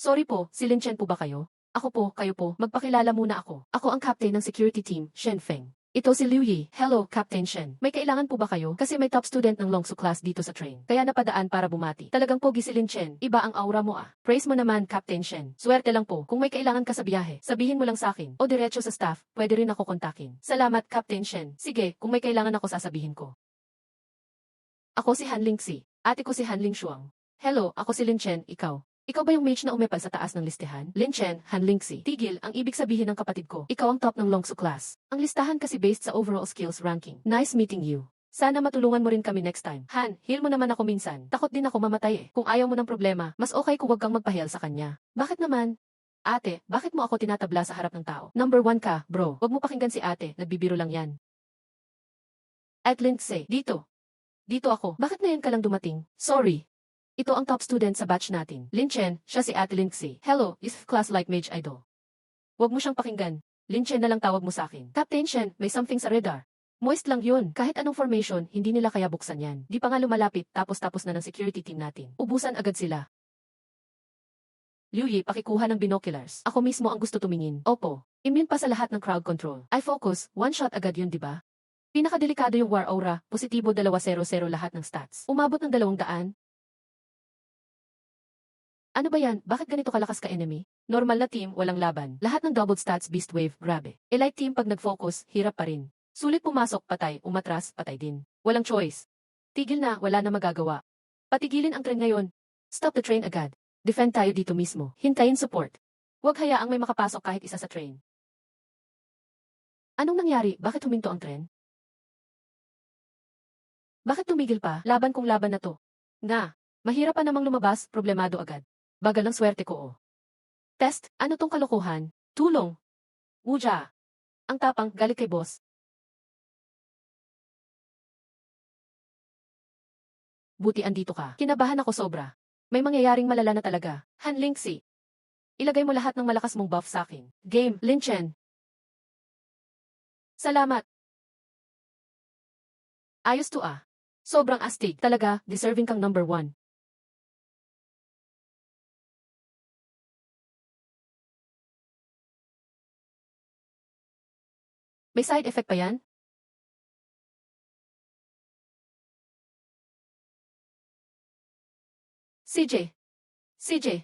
Sorry po, si Lin Chen po ba kayo? Ako po, kayo po, magpakilala muna ako. Ako ang captain ng security team, Shen Feng. Ito si Liu Yi. Hello, Captain Shen. May kailangan po ba kayo? Kasi may top student ng Longsu class dito sa train. Kaya napadaan para bumati. Talagang pogi si Lin Chen. Iba ang aura mo Praise mo naman, Captain Shen. Swerte lang po. Kung may kailangan ka sa biyahe, sabihin mo lang sa akin. O diretso sa staff, pwede rin ako kontakin. Salamat, Captain Shen. Sige, kung may kailangan ako sasabihin ko. Ako si Han Lingxi. Ate ko si Han Ling Shuang. Hello, ako si Lin Chen, ikaw. Ikaw ba yung mage na umepal sa taas ng listahan? Lin Chen, Han Lingxi. Tigil, ang ibig sabihin ng kapatid ko. Ikaw ang top ng Longsu class. Ang listahan kasi based sa overall skills ranking. Nice meeting you. Sana matulungan mo rin kami next time. Han, heal mo naman ako minsan. Takot din ako mamatay Kung ayaw mo ng problema, mas okay kung wag kang magpa-heal sa kanya. Bakit naman? Ate, bakit mo ako tinatabla sa harap ng tao? Number 1 ka, bro. Wag mo pakinggan si ate, nagbibiro lang yan. At Lingxi, dito. Dito ako. Bakit ngayon ka lang dumating? Sorry. Ito ang top student sa batch natin. Lin Chen, siya si Ate Lingxi. Hello, is class like mage idol. Huwag mo siyang pakinggan. Lin Chen na lang tawag mo sa akin. Captain Shen, may something sa radar. Moist lang yun. Kahit anong formation, hindi nila kaya buksan yan. Di pa nga lumalapit, tapos na ng security team natin. Ubusan agad sila. Liu Yi, pakikuha ng binoculars. Ako mismo ang gusto tumingin. Opo. Immune pa sa lahat ng crowd control. I focus, one shot agad yun, di ba? Pinakadelikado yung war aura, positibo 200 lahat ng stats. Umabot ng 200. Ano ba yan? Bakit ganito kalakas ka enemy? Normal na team, walang laban. Lahat ng double stats beast wave, grabe. Elite team pag nag-focus, hirap pa rin. Sulit pumasok, patay, umatras, patay din. Walang choice. Tigil na, wala na magagawa. Patigilin ang train ngayon. Stop the train agad. Defend tayo dito mismo. Hintayin support. Huwag hayaang may makapasok kahit isa sa train. Anong nangyari? Bakit huminto ang train? Bakit tumigil pa? Laban kung laban na to. Nga, mahirap pa namang lumabas, problemado agad. Bagal ng swerte ko Test, ano tong kalokohan? Tulong. Wuja. Ang tapang, galit kay boss. Buti andito ka. Kinabahan ako sobra. May mangyayaring malala na talaga. Han Lingxi. Ilagay mo lahat ng malakas mong buff sa akin. Game, Lin Chen. Salamat. Ayos to Sobrang astig. Talaga, deserving kang number 1. May side effect pa yan? CJ,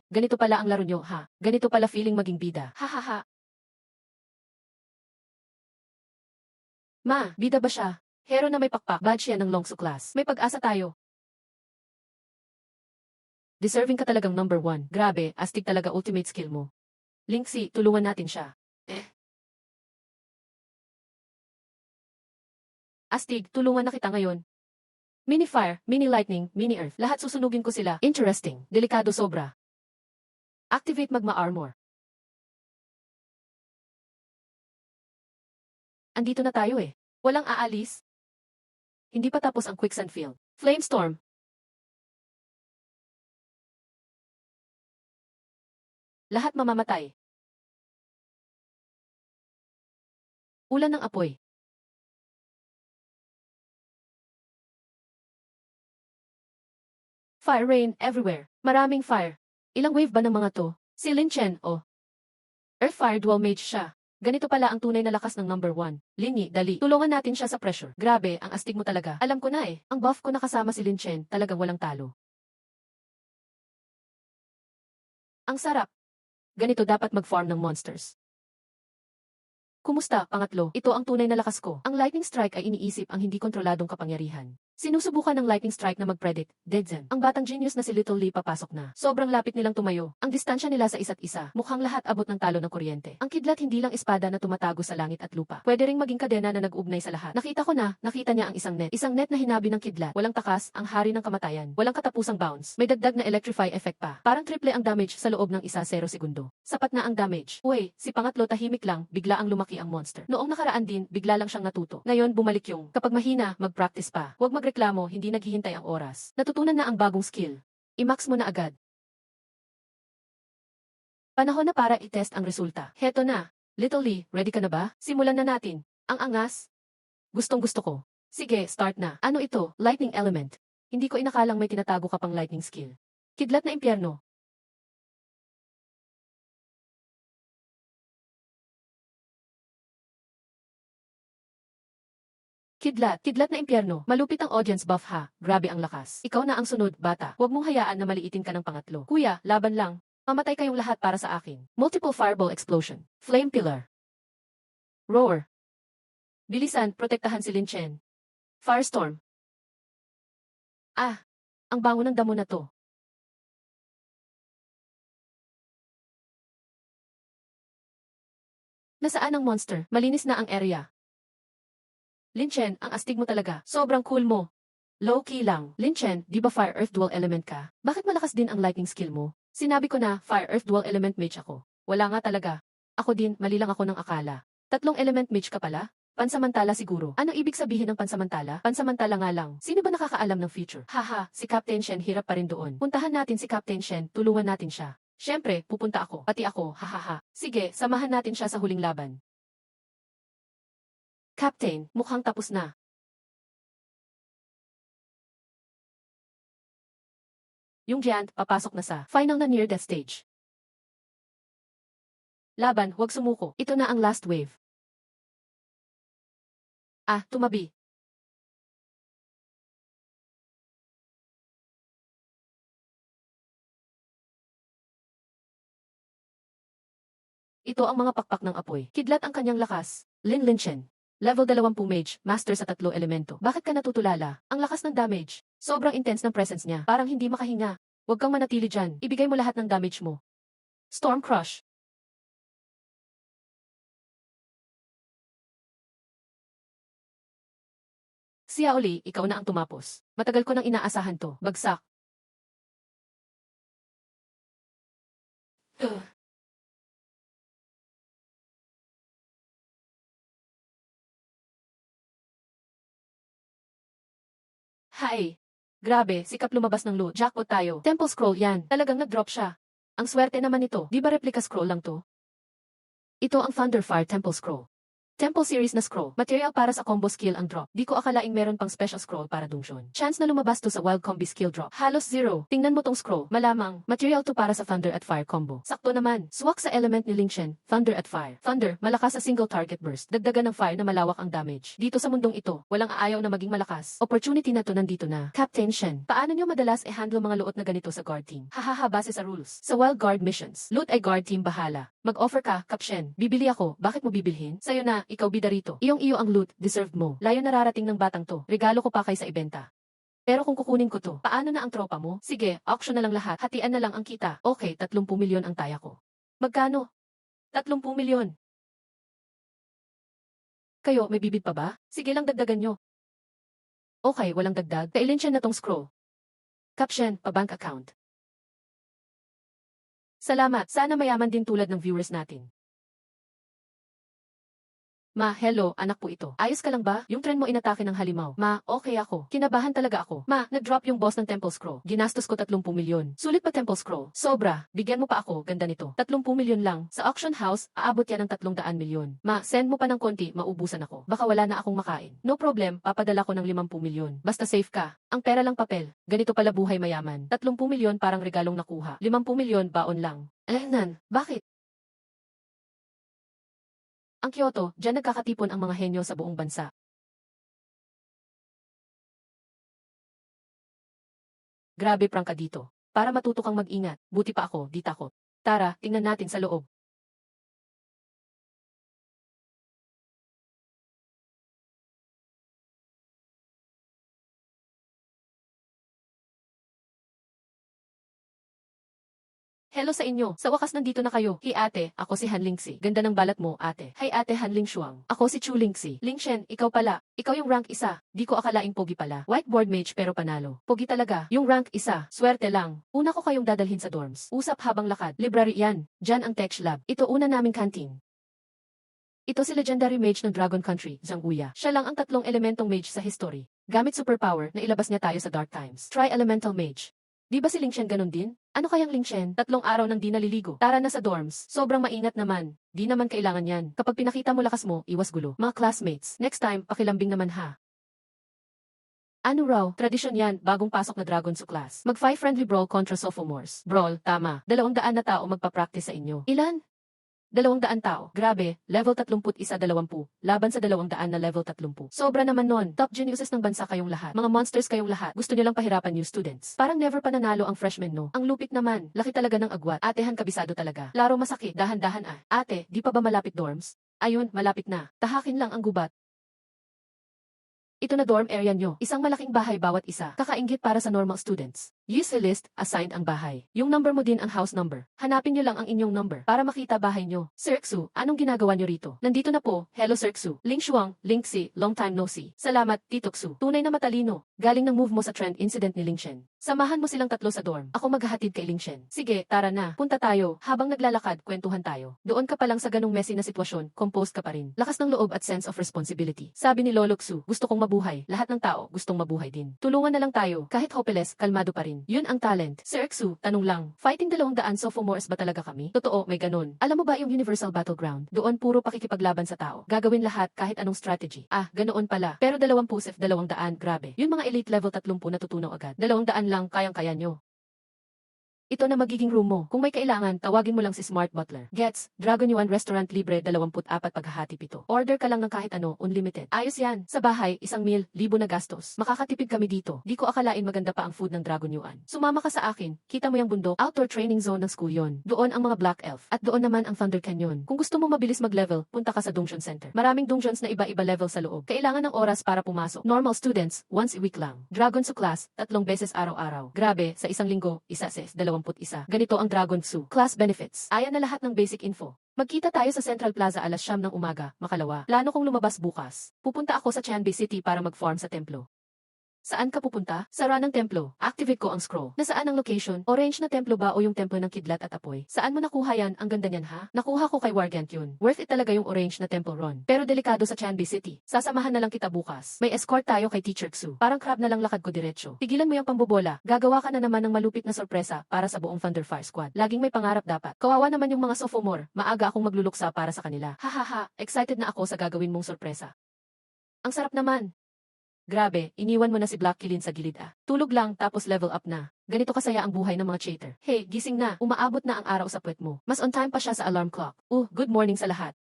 ganito pala ang laro nyo, ha? Ganito pala feeling maging bida. Ha. Ma, bida ba siya? Hero na may pakpak, badge yan ng Longsu class. May pag-asa tayo. Deserving ka talagang number 1. Grabe, astig talaga ultimate skill mo. Lingxi, tulungan natin siya. Astig, tulungan na kita ngayon. Mini fire, mini lightning, mini earth. Lahat susunugin ko sila. Interesting. Delikado sobra. Activate magma armor. Andito na tayo Walang aalis. Hindi pa tapos ang quicksand field. Flamestorm. Lahat mamamatay. Ulan ng apoy. Fire rain everywhere. Maraming fire. Ilang wave ba ng mga to? Si Lin Chen, Earth Fire Dual Mage siya. Ganito pala ang tunay na lakas ng number 1. Linyi, dali. Tulungan natin siya sa pressure. Grabe, ang astig mo talaga. Alam ko na Ang buff ko nakasama si Lin Chen, talagang walang talo. Ang sarap. Ganito dapat mag-farm ng monsters. Kumusta, pangatlo? Ito ang tunay na lakas ko. Ang lightning strike ay iniisip ang hindi kontroladong kapangyarihan. Sinusubukan ng lightning strike na mag-predict, dead Ang batang genius na si Little Lee papasok na. Sobrang lapit nilang tumayo. Ang distansya nila sa isa't isa. Mukhang lahat abot ng talo ng kuryente. Ang kidlat hindi lang espada na tumatago sa langit at lupa. Pwede ring maging kadena na nag-ugnay sa lahat. Nakita ko na, nakita niya ang isang net. Isang net na hinabi ng kidlat. Walang takas, ang hari ng kamatayan. Walang katapusang bounce. May dagdag na electrify effect pa. Parang triple ang damage sa loob ng 1-0 segundo. Sapat na ang damage. Uy, si pangatlo tahimik lang, bigla ang lumaki ang monster. Noong nakaraan din, bigla lang siyang natuto. Ngayon bumalik yung, kapag mahina, mag-practice pa. Huwag magreklamo, hindi naghihintay ang oras. Natutunan na ang bagong skill. I-max mo na agad. Panahon na para i-test ang resulta. Heto na. Little Lee, ready ka na ba? Simulan na natin. Ang angas. Gustong gusto ko. Sige, start na. Ano ito? Lightning element. Hindi ko inakalang may tinatago ka pang lightning skill. Kidlat na impyerno. Kidlat na impyerno. Malupit ang audience buff ha. Grabe ang lakas. Ikaw na ang sunod, bata. Huwag mong hayaan na maliitin ka ng pangatlo. Kuya, laban lang. Mamatay kayong lahat para sa akin. Multiple fireball explosion. Flame pillar. Roar. Bilisan, protektahan si Lin Chen. Firestorm. Ah, ang bango ng damo na to. Nasaan ang monster? Malinis na ang area. Lin Chen, ang astig mo talaga. Sobrang cool mo. Low-key lang. Lin Chen, di ba Fire Earth Dual Element ka? Bakit malakas din ang lightning skill mo? Sinabi ko na, Fire Earth Dual Element Mage ako. Wala nga talaga. Ako din, mali lang ako ng akala. 3 element mage ka pala? Pansamantala siguro. Ano ibig sabihin ng pansamantala? Pansamantala nga lang. Sino ba nakakaalam ng future? Haha, si Captain Shen hirap pa rin doon. Puntahan natin si Captain Shen, tulungan natin siya. Siyempre, pupunta ako. Pati ako, hahaha. Sige, samahan natin siya sa huling laban. Captain, mukhang tapos na. Yung Giant, papasok na sa final na near-death stage. Laban, huwag sumuko. Ito na ang last wave. Ah, tumabi. Ito ang mga pakpak ng apoy. Kidlat ang kanyang lakas. Lin Chen. Level 20 mage, master sa 3 elemento. Bakit ka natutulala? Ang lakas ng damage. Sobrang intense ng presence niya. Parang hindi makahinga. Huwag kang manatili dyan. Ibigay mo lahat ng damage mo. Storm Crush. Si Aoli, ikaw na ang tumapos. Matagal ko nang inaasahan to. Bagsak. Ugh. Hay. Grabe, sikap lumabas ng loot. Jackpot tayo. Temple Scroll yan. Talagang nag-drop siya. Ang swerte naman ito. Di ba replica scroll lang to? Ito ang Thunderfire Temple Scroll. Temple series na scroll. Material para sa combo skill ang drop. Di ko akalaing meron pang special scroll para Dungsyon. Chance na lumabas to sa wild combi skill drop. Halos 0. Tingnan mo tong scroll. Malamang, material to para sa Thunder at Fire combo. Sakto naman. Swak sa element ni Ling Chen. Thunder at Fire. Thunder, malakas sa single target burst. Dagdagan ng fire na malawak ang damage. Dito sa mundong ito, walang aayaw na maging malakas. Opportunity na to nandito na. Captain Shen, paano nyo madalas i-handle mga luot na ganito sa guard team? Hahaha base sa rules. Sa wild guard missions, loot ay guard team bahala. Mag-offer ka, Capshen. Bibili ako. Bakit mo bibilhin? Sa'yo na, ikaw bida rito. Iyong-iyo ang loot, deserved mo. Layo nararating ng batang to. Regalo ko pa kaysa ibenta. Pero kung kukunin ko to, paano na ang tropa mo? Sige, auction na lang lahat. Hatian na lang ang kita. Okay, 30 milyon ang taya ko. Magkano? 30 milyon. Kayo, may bibid pa ba? Sige lang dagdagan nyo. Okay, walang dagdag. Kailin siya na tong scroll. Caption, pa-bank account. Salamat. Sana mayaman din tulad ng viewers natin. Ma, hello, anak po ito. Ayos ka lang ba? Yung trend mo inatake ng halimaw. Ma, okay ako. Kinabahan talaga ako. Ma, nag-drop yung boss ng Temple Scroll. Ginastos ko 30 milyon. Sulit pa Temple Scroll. Sobra. Bigyan mo pa ako, ganda nito. 30 milyon lang. Sa auction house, aabot yan ng 300 milyon. Ma, send mo pa ng konti, maubusan ako. Baka wala na akong makain. No problem, papadala ko ng 50 milyon. Basta safe ka. Ang pera lang papel. Ganito pala buhay mayaman. 30 milyon parang regalong nakuha. 50 milyon baon lang. Bakit? Ang Kyoto, diyan nagkakatipon ang mga henyo sa buong bansa. Grabe prangka dito. Para matuto kang mag-ingat, buti pa ako, di takot. Tara, tingnan natin sa loob. Hello sa inyo. Sa wakas nandito na kayo. Hi ate, ako si Han Lingxi. Ganda ng balat mo, ate. Hi ate Han Ling Shuang. Ako si Chu Lingxi. Lingshen, ikaw pala. Ikaw yung rank 1. Di ko akalaing pogi pala. Whiteboard mage pero panalo. Pogi talaga. Yung rank 1. Swerte lang. Una ko kayong dadalhin sa dorms. Usap habang lakad. Library yan. Diyan ang tech lab. Ito una naming canteen. Ito si legendary mage ng Dragon Country, Zhang Guya. Siya lang ang tatlong elementong mage sa history. Gamit superpower na ilabas niya tayo sa Dark Times. Try elemental mage. Di ba si Lingshen ganun din? Ano kayang Lingshen? 3 araw nang di naliligo. Tara na sa dorms. Sobrang maingat naman. Di naman kailangan yan. Kapag pinakita mo lakas mo, iwas gulo. Mga classmates, next time, pakilambing naman ha. Ano raw? Tradisyon yan, bagong pasok na Dragon sa class. Mag-5 friendly brawl contra sophomores. Brawl, tama. 200 na tao magpa-practice sa inyo. Ilan? 200 tao. Grabe, level 31-20. Laban sa 200 na level 30. Sobra naman nun. Top geniuses ng bansa kayong lahat. Mga monsters kayong lahat. Gusto niyo lang pahirapan new students. Parang never pa nanalo ang freshman no. Ang lupit naman. Laki talaga ng agwat. Atehan kabisado talaga. Laro masakit. Dahan-dahan ah. Ate, di pa ba malapit dorms? Ayun, malapit na. Tahakin lang ang gubat. Ito na dorm area nyo. Isang malaking bahay bawat isa. Kakainggit para sa normal students. Use a list, assigned ang bahay. Yung number mo din ang house number. Hanapin nyo lang ang inyong number para makita bahay nyo. Sir Xu, anong ginagawa nyo rito? Nandito na po. Hello Sir Xu. Ling Shuang, Lingxi, long time no see. Salamat, Tito Xu. Tunay na matalino. Galing ng move mo sa trend incident ni Lingshen. Samahan mo silang tatlo sa dorm. Ako maghahatid kay Lingshen. Sige, tara na. Punta tayo. Habang naglalakad, kwentuhan tayo. Doon ka pa lang sa ganong messy na sitwasyon, composed ka pa rin. Lakas ng loob at sense of responsibility. Sabi ni Lolo Xu, gusto kong mabuhay. Lahat ng tao gustong mabuhay din. Tulungan na lang tayo. Kahit hopeless, kalmado pa rin. Yun ang talent. Sir Xu, tanong lang. Fighting 200 sophomores ba talaga kami? Totoo, may ganun. Alam mo ba yung Universal Battleground? Doon puro pakikipaglaban sa tao. Gagawin lahat kahit anong strategy. Ah, ganoon pala. Pero 20 sef 200, grabe. Yung mga elite level 30 natutunaw agad. 200 lang kayang-kaya nyo. Ito na magiging room mo. Kung may kailangan, tawagin mo lang si Smart Butler. Gets, Dragon Yuan Restaurant libre 24 paghahati 7. Order ka lang ng kahit ano, unlimited. Ayos yan. Sa bahay, 1 meal, 1,000 na gastos. Makakatipid kami dito. Di ko akalain maganda pa ang food ng Dragon Yuan. Sumama ka sa akin. Kita mo yung bundok. Outdoor training zone ng school yon. Doon ang mga Black Elf. At doon naman ang Thunder Canyon. Kung gusto mo mabilis mag-level, punta ka sa Dungeon Center. Maraming dungeons na iba-iba level sa loob. Kailangan ng oras para pumasok. Normal students, once a week lang. Dragon sa class, 3 beses araw-araw. Grabe, sa isang linggo, 1 ses 21. Ganito ang Dragon Zoo. Class benefits. Ayan na lahat ng basic info. Magkita tayo sa Central Plaza alas 9 ng umaga, Makalawa. Plano kong lumabas bukas. Pupunta ako sa Chanbi City para mag-farm sa templo. Saan ka pupunta? Sara ng templo. Activate ko ang scroll. Nasaan ang location? Orange na templo ba o yung templo ng kidlat at apoy? Saan mo nakuha yan? Ang ganda niyan ha? Nakuha ko kay Wargant yun. Worth it talaga yung orange na temple run. Pero delikado sa Chanbi City. Sasamahan na lang kita bukas. May escort tayo kay Teacher Xu. Parang crab na lang lakad ko diretsyo. Tigilan mo yung pambobola. Gagawa ka na naman ng malupit na sorpresa para sa buong Thunderfire Squad. Laging may pangarap dapat. Kawawa naman yung mga sophomore. Maaga akong magluluksa para sa kanila. Hahaha, excited na ako sa gagawin mong sorpresa. Ang sarap naman. Grabe, iniwan mo na si Black Kilin sa gilid ah. Tulog lang tapos level up na. Ganito kasaya ang buhay ng mga cheater. Hey, gising na. Umaabot na ang araw sa puwet mo. Mas on time pa siya sa alarm clock. Good morning sa lahat.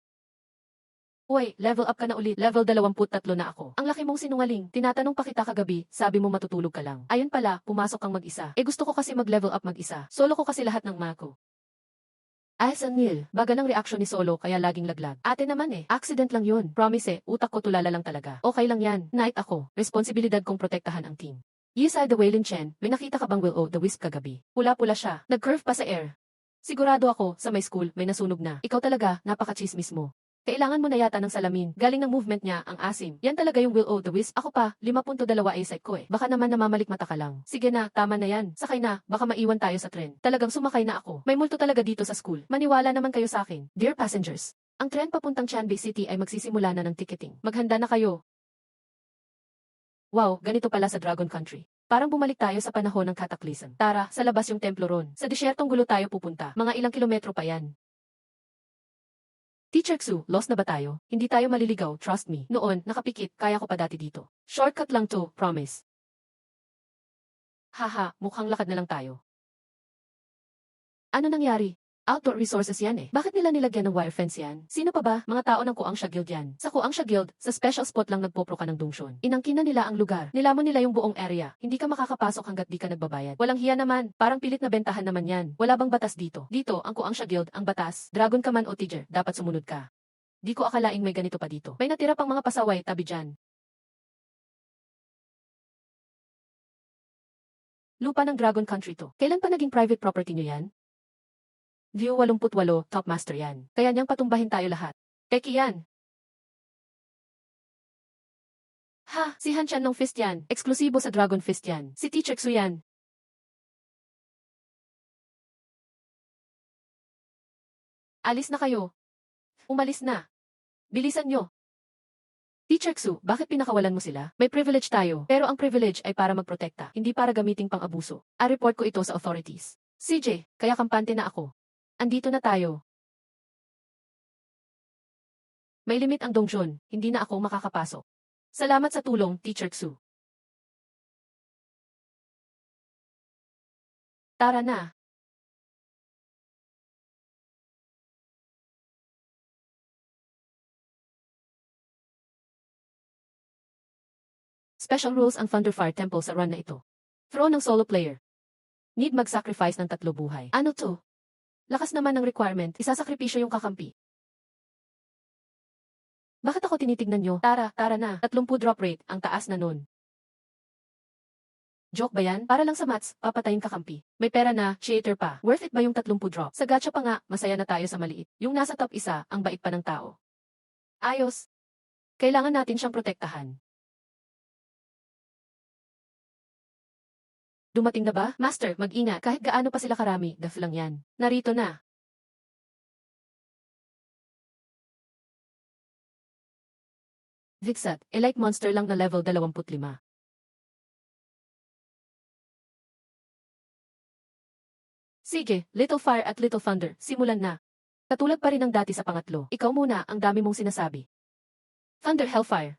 Uy, level up ka na ulit. Level 23 na ako. Ang laki mong sinungaling. Tinatanong pa kita kagabi, sabi mo matutulog ka lang. Ayun pala, pumasok kang mag-isa. Gusto ko kasi mag-level up mag-isa. Solo ko kasi lahat ng mako. Ay, Sanil, baga ng reaksyon ni Solo kaya laging laglag. Ate naman accident lang yun. Promise utak ko tulala lang talaga. Okay lang yan, night ako. Responsibilidad kong protektahan ang team. Yisai the Waylin Chen, may nakita ka bang Will-O-the-Wisp kagabi? Pula-pula siya, nag-curve pa sa air. Sigurado ako, sa my school, may nasunog na. Ikaw talaga, napaka-chismis mo. Kailangan mo na yata ng salamin. Galing ng movement niya, ang asim. Yan talaga yung Will-O-the-Wisp. Ako pa, 5.2 eyesight ko Baka naman namamalik mata ka lang. Sige na, tama na yan. Sakay na, baka maiwan tayo sa tren. Talagang sumakay na ako. May multo talaga dito sa school. Maniwala naman kayo sa akin. Dear passengers, ang tren papuntang Chanbi City ay magsisimula na ng ticketing. Maghanda na kayo. Wow, ganito pala sa Dragon Country. Parang bumalik tayo sa panahon ng Cataclysm. Tara, sa labas yung templo ron. Sa disyertong gulo tayo pupunta. Mga ilang kilometro pa yan. Teacher Xu, lost na ba tayo? Hindi tayo maliligaw, trust me. Noon, nakapikit, kaya ko pa dati dito. Shortcut lang to, promise. Haha, mukhang lakad na lang tayo. Ano nangyari? Outdoor resources yan Bakit nila nilagyan ng wire fence yan? Sino pa ba? Mga tao ng Kuangsha Guild yan. Sa Kuangsha Guild, sa special spot lang nagpopro ka ng dungsyon. Inangkin na nila ang lugar. Nilamon nila yung buong area. Hindi ka makakapasok hanggat di ka nagbabayad. Walang hiya naman. Parang pilit na bentahan naman yan. Wala bang batas dito? Dito, ang Kuangsha Guild, ang batas. Dragon ka man o teacher, dapat sumunod ka. Di ko akalaing may ganito pa dito. May natira pang mga pasaway tabi dyan. Lupa ng Dragon Country to. Kailan pa naging private property nyo yan? View 88, top master yan. Kaya niyang patumbahin tayo lahat. Peki yan. Ha, si Hanchan ng fist yan. Eksklusibo sa Dragon Fist yan. Si Teacher Xu yan. Alis na kayo. Umalis na. Bilisan nyo. Teacher Xu, bakit pinakawalan mo sila? May privilege tayo, pero ang privilege ay para magprotekta, hindi para gamiting pang-abuso. I-report ko ito sa authorities. CJ, kaya kampante na ako. Andito na tayo. May limit ang Dongjun, hindi na ako makakapasok. Salamat sa tulong, Teacher Xu. Tara na. Special rules ang Thunderfire Temple sa run na ito. Throw ng solo player. Need mag-sacrifice ng 3 buhay. Ano to? Lakas naman ng requirement, isasakripisyo yung kakampi. Bakit ako tinitignan nyo? Tara na. 30 drop rate, ang taas na nun. Joke ba yan? Para lang sa mats, papatayin kakampi. May pera na, cheater pa. Worth it ba yung 30 drop? Sa gacha pa nga, masaya na tayo sa maliit. Yung nasa top isa, ang bait pa ng tao. Ayos. Kailangan natin siyang protektahan. Dumating na ba? Master, mag-ingat. Kahit gaano pa sila karami, daf lang yan. Narito na. Vixat, elite monster lang na level 25. Sige, Little Fire at Little Thunder, simulan na. Katulad pa rin ng dati sa pangatlo. Ikaw muna, ang dami mong sinasabi. Thunder Hellfire.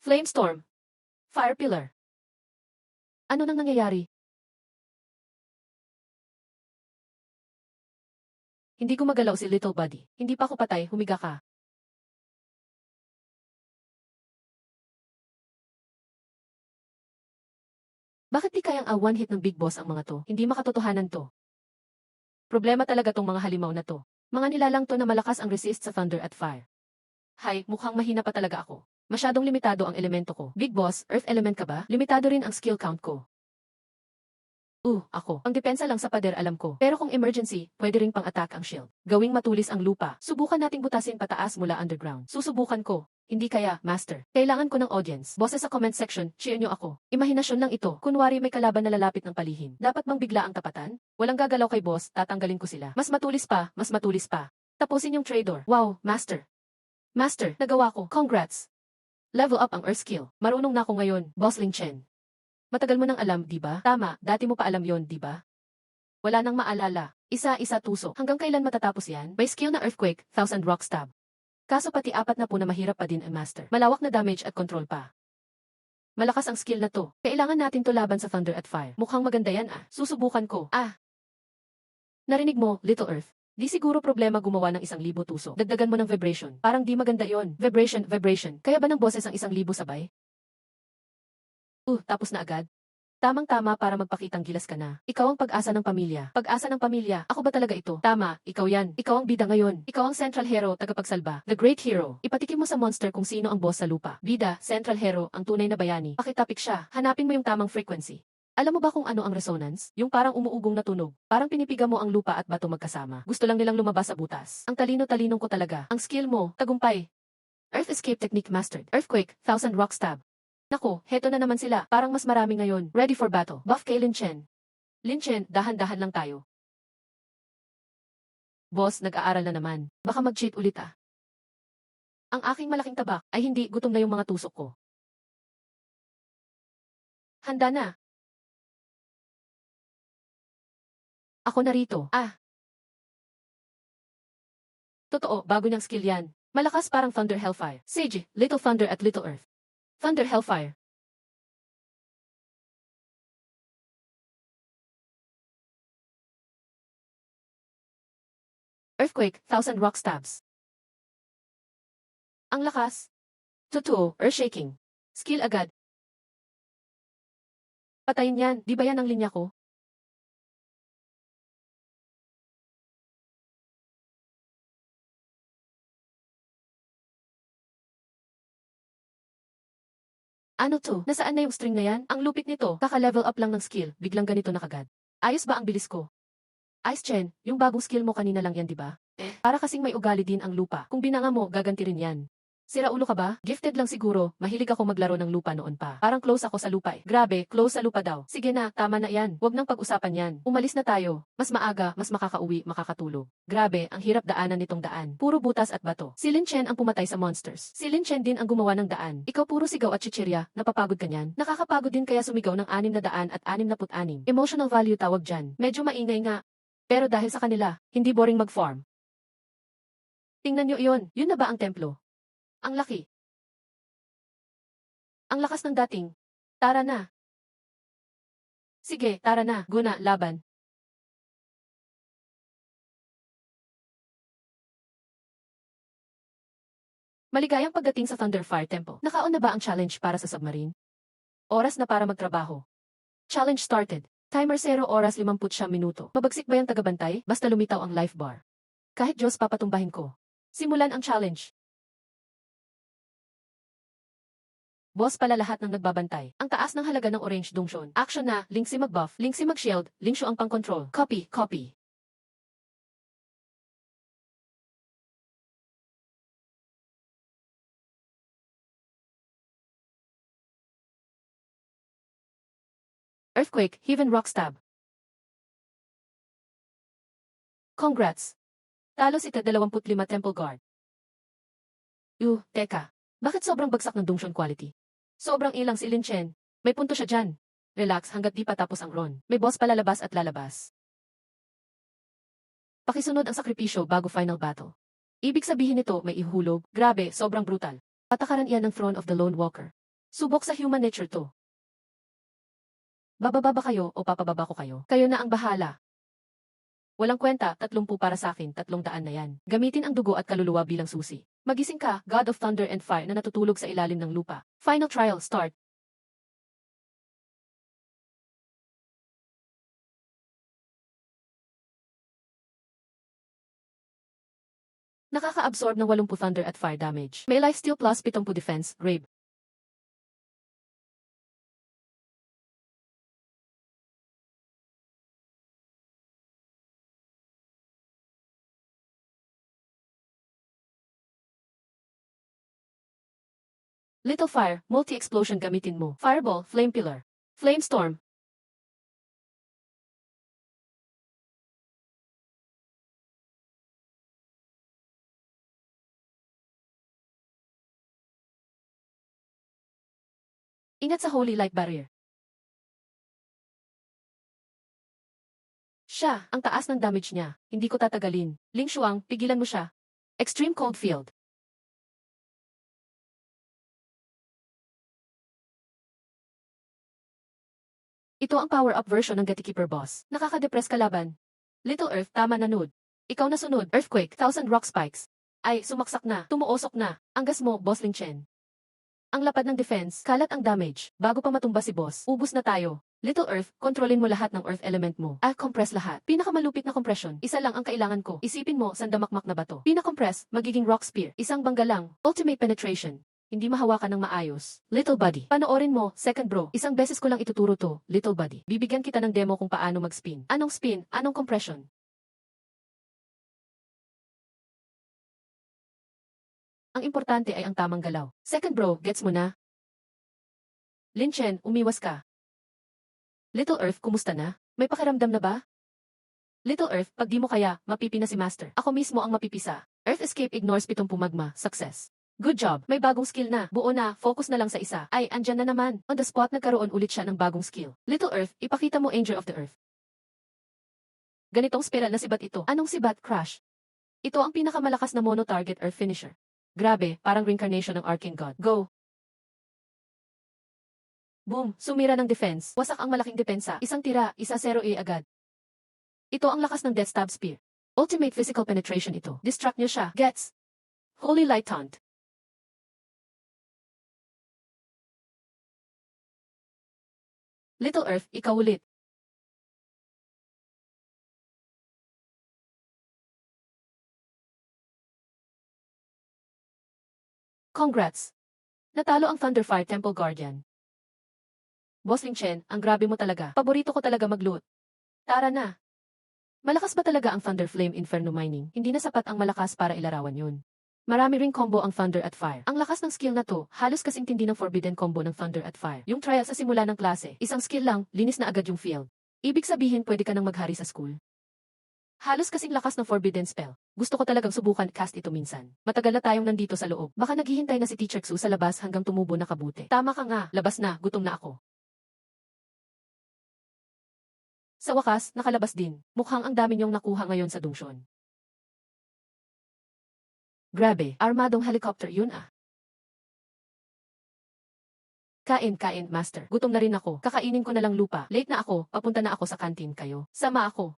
Flame Storm. Fire Pillar. Ano nang nangyayari? Hindi gumagalaw si Little Buddy. Hindi pa ako patay, humiga ka. Bakit di kayang one hit ng Big Boss ang mga to? Hindi makatotohanan to. Problema talaga tong mga halimaw na to. Mga nilalang to na malakas ang resist sa Thunder at Fire. Hay, mukhang mahina pa talaga ako. Masyadong limitado ang elemento ko. Big Boss, Earth element ka ba? Limitado rin ang skill count ko. Ako. Ang depensa lang sa pader alam ko. Pero kung emergency, pwede ring pang-attack ang shield. Gawing matulis ang lupa. Subukan nating butasin pataas mula underground. Susubukan ko. Hindi kaya, Master. Kailangan ko ng audience. Boses sa comment section, cheer nyo ako. Imahinasyon lang ito. Kunwari may kalaban na lalapit ng palihim. Dapat bang bigla ang tapatan? Walang gagalaw kay boss, tatanggalin ko sila. Mas matulis pa, mas matulis pa. Tapusin yung traitor. Wow, Master. Master, nagawa ko. Congrats. Level up ang Earth skill. Marunong na ako ngayon, Boss Ling Chen. Matagal mo nang alam, di ba? Tama, dati mo pa alam yon, di ba? Wala nang maalala. Isa-isa tuso. Hanggang kailan matatapos yan? May skill na Earthquake, 1000 Rock Stab. Kaso pati 4 na po na mahirap pa din ang Master. Malawak na damage at control pa. Malakas ang skill na to. Kailangan natin to laban sa Thunder at Fire. Mukhang maganda yan ah. Susubukan ko. Narinig mo, Little Earth. Di siguro problema gumawa ng 1,000 tuso. Dagdagan mo ng vibration. Parang di maganda yon. Vibration. Kaya ba ng boses ang 1,000 sabay? Tapos na agad. Tamang-tama para magpakitang gilas ka na. Ikaw ang pag-asa ng pamilya. Pag-asa ng pamilya. Ako ba talaga ito? Tama, ikaw yan. Ikaw ang bida ngayon. Ikaw ang central hero, tagapagsalba. The great hero. Ipatikim mo sa monster kung sino ang boss sa lupa. Bida, central hero, ang tunay na bayani. Pakitapik siya. Hanapin mo yung tamang frequency. Alam mo ba kung ano ang resonance? Yung parang umuugong na tunog. Parang pinipiga mo ang lupa at bato magkasama. Gusto lang nilang lumabas sa butas. Ang talino-talinong ko talaga. Ang skill mo, tagumpay. Earth Escape Technique Mastered. Earthquake, 1000 Rock Stab. Nako, heto na naman sila. Parang mas marami ngayon. Ready for battle. Buff kay Lin Chen. Lin Chen, dahan-dahan lang tayo. Boss, nag-aaral na naman. Baka mag-cheat ulit ah. Ang aking malaking tabak ay hindi, gutom na yung mga tusok ko. Handa na. Ako narito. Totoo, bago niyang skill yan. Malakas parang Thunder Hellfire. Sage, Little Thunder at Little Earth. Thunder Hellfire. Earthquake, 1000 Rock Stabs. Ang lakas. Totoo, Earthshaking. Skill agad. Patayin yan, di ba yan ang linya ko? Ano to? Nasaan na yung string na yan? Ang lupit nito, kaka-level up lang ng skill, biglang ganito na kagad. Ayos ba ang bilis ko? Ice Chen, yung bagong skill mo kanina lang yan, di ba? Para kasing may ugali din ang lupa. Kung binanga mo, gaganti rin yan. Sira ulo ka ba? Gifted lang siguro, mahilig ako maglaro ng lupa noon pa. Parang close ako sa lupa eh. Grabe, close sa lupa daw. Sige na, tama na yan. Huwag nang pag-usapan yan. Umalis na tayo. Mas maaga, mas makakauwi, makakatulog. Grabe, ang hirap daanan nitong daan. Puro butas at bato. Si Lin Chen ang pumatay sa monsters. Si Lin Chen din ang gumawa ng daan. Ikaw puro sigaw at chichirya, napapagod ka niyan. Nakakapagod din kaya sumigaw ng 666. Emotional value tawag dyan. Medyo maingay nga. Pero dahil sa kanila, hindi boring mag-farm. Tingnan nyo iyon, yun na ba ang templo? Ang laki. Ang lakas ng dating. Tara na. Sige, tara na. Guna, laban. Maligayang pagdating sa Thunderfire Temple. Nakaon na ba ang challenge para sa submarine? Oras na para magtrabaho. Challenge started. Timer 0 oras 50 minuto. Mabagsik ba yung tagabantay? Basta lumitaw ang life bar. Kahit Diyos papatumbahin ko. Simulan ang challenge. Boss pala lahat ng nagbabantay. Ang taas ng halaga ng orange dunction. Action na, Lingxi mag-buff, Lingxi mag-shield, Lingshu ang pang-control. Copy, copy. Earthquake, Heaven Rock Stab. Congrats. Talo si Ted 25 Temple Guard. Teka. Bakit sobrang bagsak ng dunction quality? Sobrang ilang si Lin Chen. May punto siya dyan. Relax hanggat di pa tapos ang run. May boss palalabas at lalabas. Pakisunod ang sakripisyo bago final battle. Ibig sabihin nito may ihulog. Grabe, sobrang brutal. Patakaran iyan ng Throne of the Lone Walker. Subok sa human nature to. Bababa ba kayo o papababa ko kayo? Kayo na ang bahala. Walang kwenta, 30 para sa akin, 300 na yan. Gamitin ang dugo at kaluluwa bilang susi. Magising ka, God of Thunder and Fire na natutulog sa ilalim ng lupa. Final trial, start. Nakaka-absorb ng 80 Thunder at Fire damage. May lifesteal plus 70 defense, Grave. Little Fire, multi-explosion gamitin mo. Fireball, Flame Pillar. Flame Storm. Ingat sa Holy Light Barrier. Siya, ang taas ng damage niya. Hindi ko tatagalin. Ling Shuang, pigilan mo siya. Extreme Cold Field. Ito ang power-up version ng Gatekeeper Boss. Nakaka-depress kalaban. Little Earth, tama na Nude. Ikaw na sunod. Earthquake, 1,000 Rock Spikes. Ay, sumaksak na. Tumuosok na. Ang gas mo, Boss Ling Chen. Ang lapad ng defense, kalat ang damage. Bago pa matumba si Boss, ubus na tayo. Little Earth, kontrolin mo lahat ng Earth element mo. Compress lahat. Pinakamalupit na compression. Isa lang ang kailangan ko. Isipin mo, sandamakmak na bato. Pina-compress, magiging rock spear. Isang bangga lang. Ultimate penetration. Hindi mahawakan ng maayos. Little Buddy. Panoorin mo, second bro. Isang beses ko lang ituturo to, Little Buddy. Bibigyan kita ng demo kung paano mag-spin. Anong spin? Anong compression? Ang importante ay ang tamang galaw. Second bro, gets mo na? Lin Chen, umiwas ka. Little Earth, kumusta na? May pakiramdam na ba? Little Earth, pag di mo kaya, mapipina si Master. Ako mismo ang mapipisa. Earth Escape ignores 7 magma. Success. Good job. May bagong skill na. Buo na. Focus na lang sa isa. Ay, andyan na naman. On the spot nagkaroon ulit siya ng bagong skill. Little Earth, ipakita mo Angel of the Earth. Ganitong spiral na sibat ito. Anong sibat, Crash? Ito ang pinakamalakas na mono-target Earth finisher. Grabe, parang reincarnation ng Arcane God. Go! Boom! Sumira ng defense. Wasak ang malaking depensa. Isang tira, 1-0 agad. Ito ang lakas ng Death Stab Spear. Ultimate physical penetration ito. Distract niyo siya. Gets! Holy Light Taunt. Little Earth, ikaw ulit. Congrats! Natalo ang Thunderfire Temple Guardian. Boss Ling Chen, ang grabe mo talaga. Paborito ko talaga mag-loot. Tara na. Malakas ba talaga ang Thunder Flame Inferno Mining? Hindi na sapat ang malakas para ilarawan yun. Marami ring combo ang Thunder at Fire. Ang lakas ng skill na to, halos kasing tindi ng Forbidden combo ng Thunder at Fire. Yung trial sa simula ng klase, isang skill lang, linis na agad yung field. Ibig sabihin pwede ka nang maghari sa school. Halos kasing lakas ng Forbidden spell. Gusto ko talagang subukan cast ito minsan. Matagal na tayong nandito sa loob. Baka naghihintay na si Teacher Xu sa labas hanggang tumubo na kabuti. Tama ka nga, labas na, gutom na ako. Sa wakas, nakalabas din. Mukhang ang dami niyong nakuha ngayon sa dungsyon. Grabe, armadong helicopter yun ah. Kain, master. Gutom na rin ako. Kakainin ko na lang lupa. Late na ako, papunta na ako sa kantin kayo. Sama ako.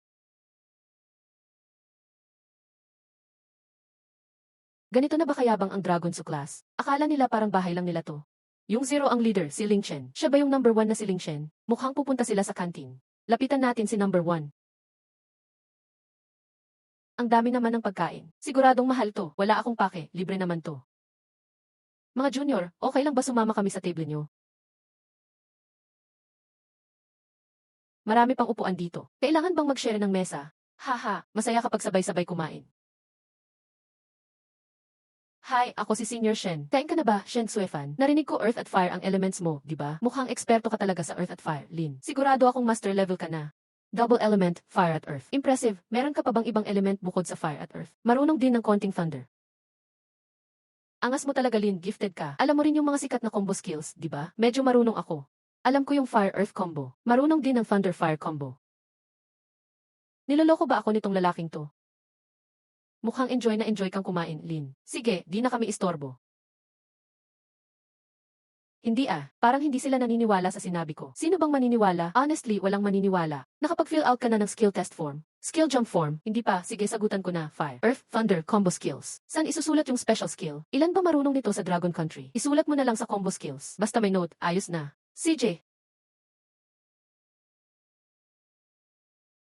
Ganito na ba kayabang ang Dragon Su class? Akala nila parang bahay lang nila to. Yung zero ang leader, si Ling Chen. Siya ba yung number 1 na si Ling Chen? Mukhang pupunta sila sa kantin. Lapitan natin si number 1. Ang dami naman ng pagkain. Siguradong mahal to. Wala akong pake, libre naman to. Mga junior, okay lang ba sumama kami sa table nyo? Marami pang upuan dito. Kailangan bang mag-share ng mesa? Haha, masaya kapag sabay-sabay kumain. Hi, ako si Senior Shen. Kain ka na ba, Shen Suefan? Narinig ko Earth at Fire ang elements mo, di ba? Mukhang eksperto ka talaga sa Earth at Fire, Lin. Sigurado akong master level ka na. Double element, Fire at Earth. Impressive. Meron ka pa bang ibang element bukod sa Fire at Earth? Marunong din ng konting Thunder. Angas mo talaga, Lin. Gifted ka. Alam mo rin yung mga sikat na combo skills, di ba? Medyo marunong ako. Alam ko yung Fire Earth combo. Marunong din ng Thunder Fire combo. Niloloko ba ako nitong lalaking to? Mukhang enjoy na enjoy kang kumain, Lin. Sige, di na kami istorbo. Hindi parang hindi sila naniniwala sa sinabi ko. Sino bang maniniwala? Honestly, walang maniniwala. Nakapag-fill out ka na ng skill test form. Skill jump form. Hindi pa, sige sagutan ko na. Fire, Earth, Thunder, combo skills. Saan isusulat yung special skill? Ilan ba marunong nito sa Dragon Country? Isulat mo na lang sa combo skills. Basta may note, ayos na. CJ.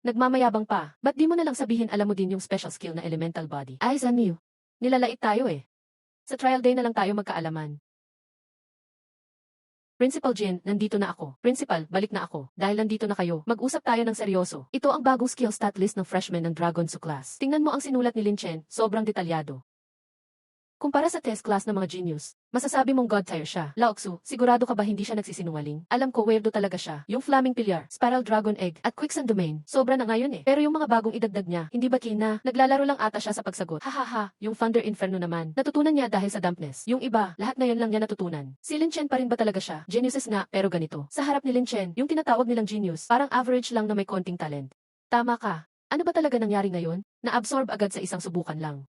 Nagmamayabang pa. Ba't di mo na lang sabihin alam mo din yung special skill na elemental body? Eyes on you. Nilalait tayo eh. Sa trial day na lang tayo magkaalaman. Principal Jin, nandito na ako. Principal, balik na ako. Dahil nandito na kayo, mag-usap tayo ng seryoso. Ito ang bagong skill stat list ng freshman ng Dragon Su class. Tingnan mo ang sinulat ni Lin Chen, sobrang detalyado. Kumpara sa test class ng mga genius, masasabi mong god tier siya. Laoxu, sigurado ka ba hindi siya nagsisinungaling? Alam ko weirdo talaga siya. Yung Flaming Pilyar, Spiral Dragon Egg, at Quicksand Domain, sobra na ngayon eh. Pero yung mga bagong idagdag niya, hindi ba kina? Naglalaro lang ata siya sa pagsagot. Hahaha, yung Thunder Inferno naman, natutunan niya dahil sa dampness. Yung iba, lahat na yun lang niya natutunan. Si Lin Chen pa rin ba talaga siya? Geniuses nga, pero ganito. Sa harap ni Lin Chen, yung tinatawag nilang genius, parang average lang na may konting talent. Tama ka. Ano ba talaga nangyari ngayon? Na-absorb agad sa isang subukan lang.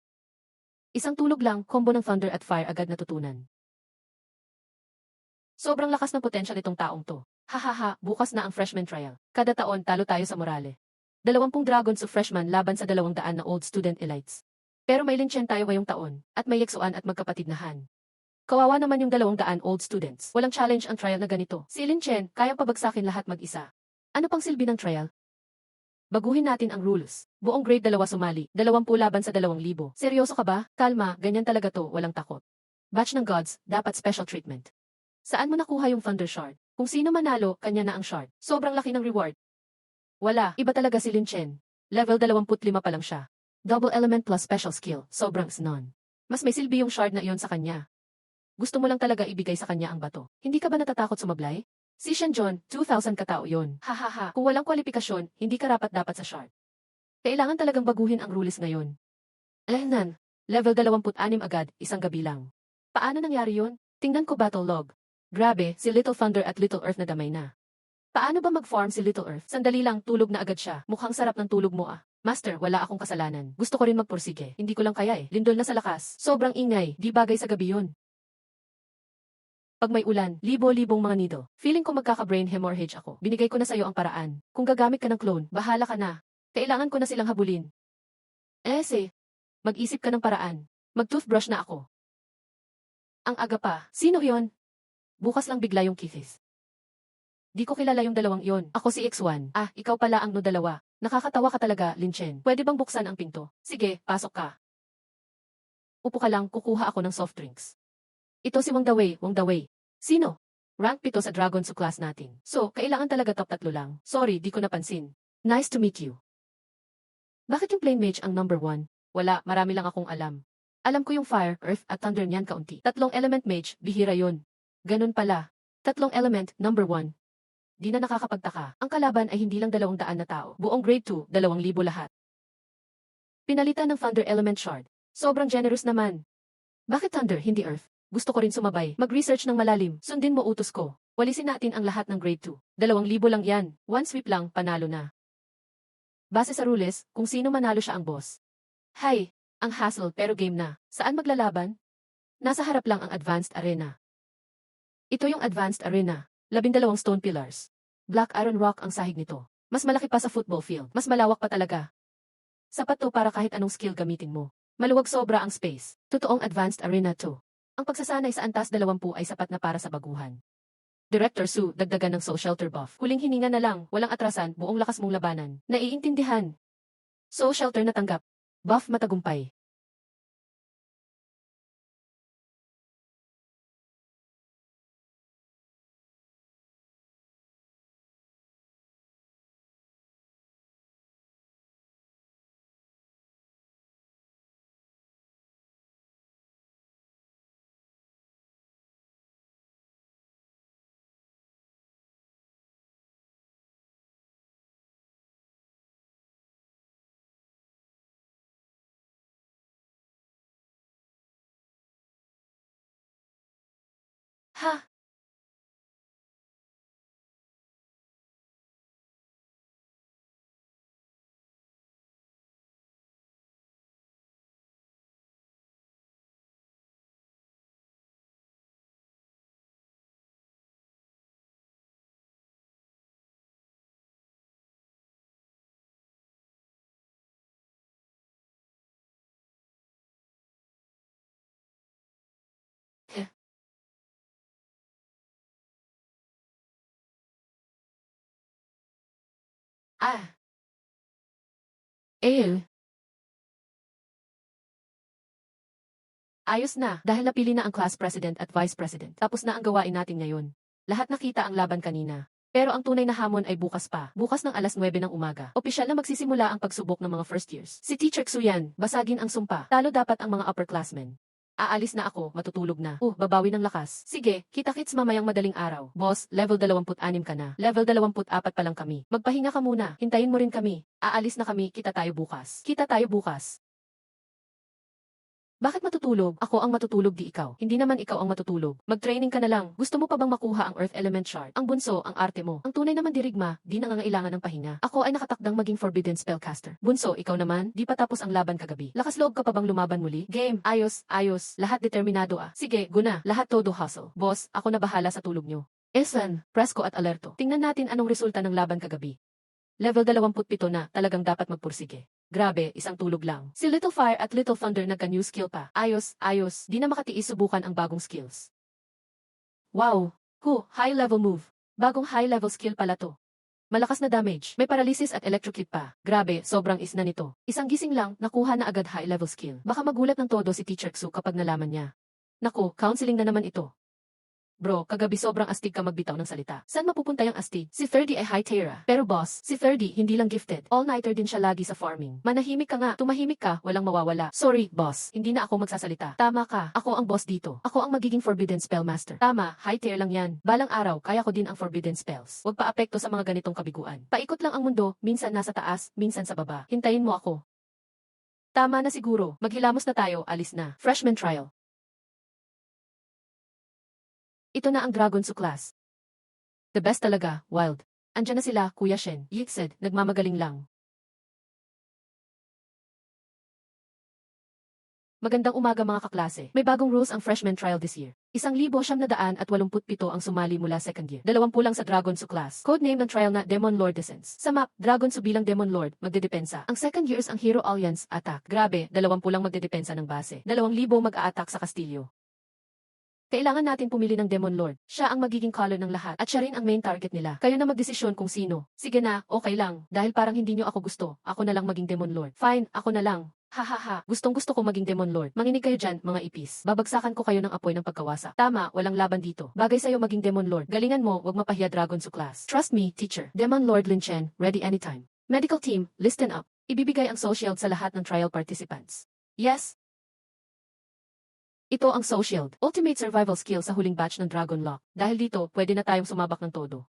Isang tulog lang, combo ng Thunder at Fire agad natutunan. Sobrang lakas ng potential itong taong to. Hahaha, bukas na ang freshman trial. Kada taon, talo tayo sa morale. 20 Dragons of freshman laban sa 200 na old student elites. Pero may Lin Chen tayo ngayong taon, at may Yexuan at magkapatid na Han. Kawawa naman yung 200 old students. Walang challenge ang trial na ganito. Si Lin Chen, kayang pabagsakin lahat mag-isa. Ano pang silbi ng trial? Baguhin natin ang rules. Buong grade 2 sumali, 20 laban sa 2,000. Seryoso ka ba? Kalma, ganyan talaga to, walang takot. Batch ng gods, dapat special treatment. Saan mo nakuha yung Thunder Shard? Kung sino manalo, kanya na ang shard. Sobrang laki ng reward. Wala, iba talaga si Lin Chen. Level 25 pa lang siya. Double element plus special skill, sobrang snon. Mas may silbi yung shard na iyon sa kanya. Gusto mo lang talaga ibigay sa kanya ang bato. Hindi ka ba natatakot sumablay? Si Shen John, 2,000 katao yun. Hahaha, kung walang kwalifikasyon, hindi ka rapat-dapat sa shard. Kailangan talagang baguhin ang rules ngayon. Nan, level 26 agad, isang gabi lang. Paano nangyari yun? Tingnan ko battle log. Grabe, si Little Thunder at Little Earth na damay na. Paano ba mag-farm si Little Earth? Sandali lang, tulog na agad siya. Mukhang sarap ng tulog mo ah. Master, wala akong kasalanan. Gusto ko rin magpursige. Hindi ko lang kaya eh. Lindol na sa lakas. Sobrang ingay, di bagay sa gabi yun. Pag may ulan, libo-libong mga nido. Feeling ko magkaka-brain hemorrhage ako. Binigay ko na sa'yo ang paraan. Kung gagamit ka ng clone, bahala ka na. Kailangan ko na silang habulin. Mag-isip ka ng paraan. Mag-toothbrush na ako. Ang aga pa. Sino yon? Bukas lang bigla yung kisses. Di ko kilala yung dalawang yon. Ako si X1. Ah, ikaw pala ang no dalawa. Nakakatawa ka talaga, Lin Chen. Pwede bang buksan ang pinto? Sige, pasok ka. Upo ka lang, kukuha ako ng soft drinks. Ito si Wang Dawei. Sino? Rank 7 sa Dragon Su class natin. So, kailangan talaga top 3 lang. Sorry, di ko napansin. Nice to meet you. Bakit yung Plane Mage ang number 1? Wala, marami lang akong alam. Alam ko yung Fire, Earth, at Thunder niyan kaunti. Tatlong Element Mage, bihira yun. Ganun pala. Tatlong Element, number 1. Di na nakakapagtaka. Ang kalaban ay hindi lang 200 na tao. Buong grade 2, 2,000 lahat. Pinalitan ng Thunder Element Shard. Sobrang generous naman. Bakit Thunder, hindi Earth? Gusto ko rin sumabay. Mag-research ng malalim. Sundin mo utos ko. Walisin natin ang lahat ng grade 2. 2,000 lang yan. One sweep lang, panalo na. Base sa rules, kung sino manalo siya ang boss. Hay, ang hassle pero game na. Saan maglalaban? Nasa harap lang ang Advanced Arena. Ito yung Advanced Arena. 12 stone pillars. Black iron rock ang sahig nito. Mas malaki pa sa football field. Mas malawak pa talaga. Sapat to para kahit anong skill gamitin mo. Maluwag sobra ang space. Totoong Advanced Arena to. Ang pagsasanay sa antas 20 ay sapat na para sa baguhan. Director Su, dagdagan ng soul shelter buff. Huling hininga na lang, walang atrasan, buong lakas mong labanan. Naiintindihan. Soul shelter na tanggap. Buff matagumpay. Ha! Eh. Ah! Eh. Ayos na, dahil napili na ang class president at vice president. Tapos na ang gawain natin ngayon. Lahat nakita ang laban kanina. Pero ang tunay na hamon ay bukas pa. Bukas ng alas 9 ng umaga. Opisyal na magsisimula ang pagsubok ng mga first years. Si Teacher Xuyan, basagin ang sumpa. Talo dapat ang mga upperclassmen. Aalis na ako, matutulog na. Babawi ng lakas. Sige, kita-kits mamayang madaling araw. Boss, level 26 ka na. Level 24 pa lang kami. Magpahinga ka muna. Hintayin mo rin kami. Aalis na kami, kita tayo bukas. Kita tayo bukas. Bakit matutulog? Ako ang matutulog di ikaw. Hindi naman ikaw ang matutulog. Mag-training ka na lang. Gusto mo pa bang makuha ang Earth Element Shard? Ang bunso, ang arte mo. Ang tunay naman dirigma, di nangangailangan ng pahinga. Ako ay nakatakdang maging Forbidden Spellcaster. Bunso, ikaw naman, di pa tapos ang laban kagabi. Lakas loob ka pa bang lumaban muli? Game, ayos, ayos. Lahat determinado ah. Sige, guna. Lahat todo hustle. Boss, ako na bahala sa tulog nyo. Eslan, presko at alerto. Tingnan natin anong resulta ng laban kagabi. Level 27 na, talagang dapat magpursige. Grabe, isang tulog lang. Si Little Fire at Little Thunder nagka-new skill pa. Ayos, ayos, di na makatiis subukan ang bagong skills. Wow! High level move. Bagong high level skill pala to. Malakas na damage, may paralysis at electrocute pa. Grabe, sobrang is na nito. Isang gising lang, nakuha na agad high level skill. Baka magulat ng todo si Teacher Xu kapag nalaman niya. Naku, counseling na naman ito. Bro, kagabi sobrang astig ka magbitaw ng salita. Saan mapupunta yung astig? Si 30 ay high Terra. Pero boss, si 30 hindi lang gifted. All-nighter din siya lagi sa farming. Manahimik ka nga, tumahimik ka, walang mawawala. Sorry, boss, hindi na ako magsasalita. Tama ka, ako ang boss dito. Ako ang magiging Forbidden Spellmaster. Tama, high tier lang yan. Balang araw, kaya ko din ang Forbidden Spells. Huwag pa-apekto sa mga ganitong kabiguan. Paikot lang ang mundo, minsan nasa taas, minsan sa baba. Hintayin mo ako. Tama na siguro, maghilamos na tayo, alis na. Freshman trial. Ito na ang Dragon Su class. The best talaga, wild. Andyan na sila, Kuya Shen. Yik said, nagmamagaling lang. Magandang umaga mga kaklase. May bagong rules ang freshman trial this year. 1,987 ang sumali mula second year. 20 lang sa Dragon Su class. Codename ng trial na Demon Lord Descents. Sa map, Dragon Su bilang Demon Lord, magdedepensa. Ang second years ang Hero Alliance, attack. Grabe, 20 lang magdedepensa ng base. 2,000 mag-a-attack sa kastilyo. Kailangan natin pumili ng Demon Lord. Siya ang magiging caller ng lahat at siya rin ang main target nila. Kayo na magdesisyon kung sino. Sige na, okay lang. Dahil parang hindi nyo ako gusto, ako na lang maging Demon Lord. Fine, ako na lang. Hahaha, gustong gusto ko maging Demon Lord. Manginig kayo dyan, mga ipis. Babagsakan ko kayo ng apoy ng pagkawasa. Tama, walang laban dito. Bagay sa'yo maging Demon Lord. Galingan mo, wag mapahiya Dragon Su class. Trust me, teacher. Demon Lord Lin Chen, ready anytime. Medical team, listen up. Ibibigay ang Soul Shield sa lahat ng trial participants. Yes! Ito ang Soul Shield, ultimate survival skill sa huling batch ng Dragon Lock. Dahil dito, pwede na tayong sumabak ng todo.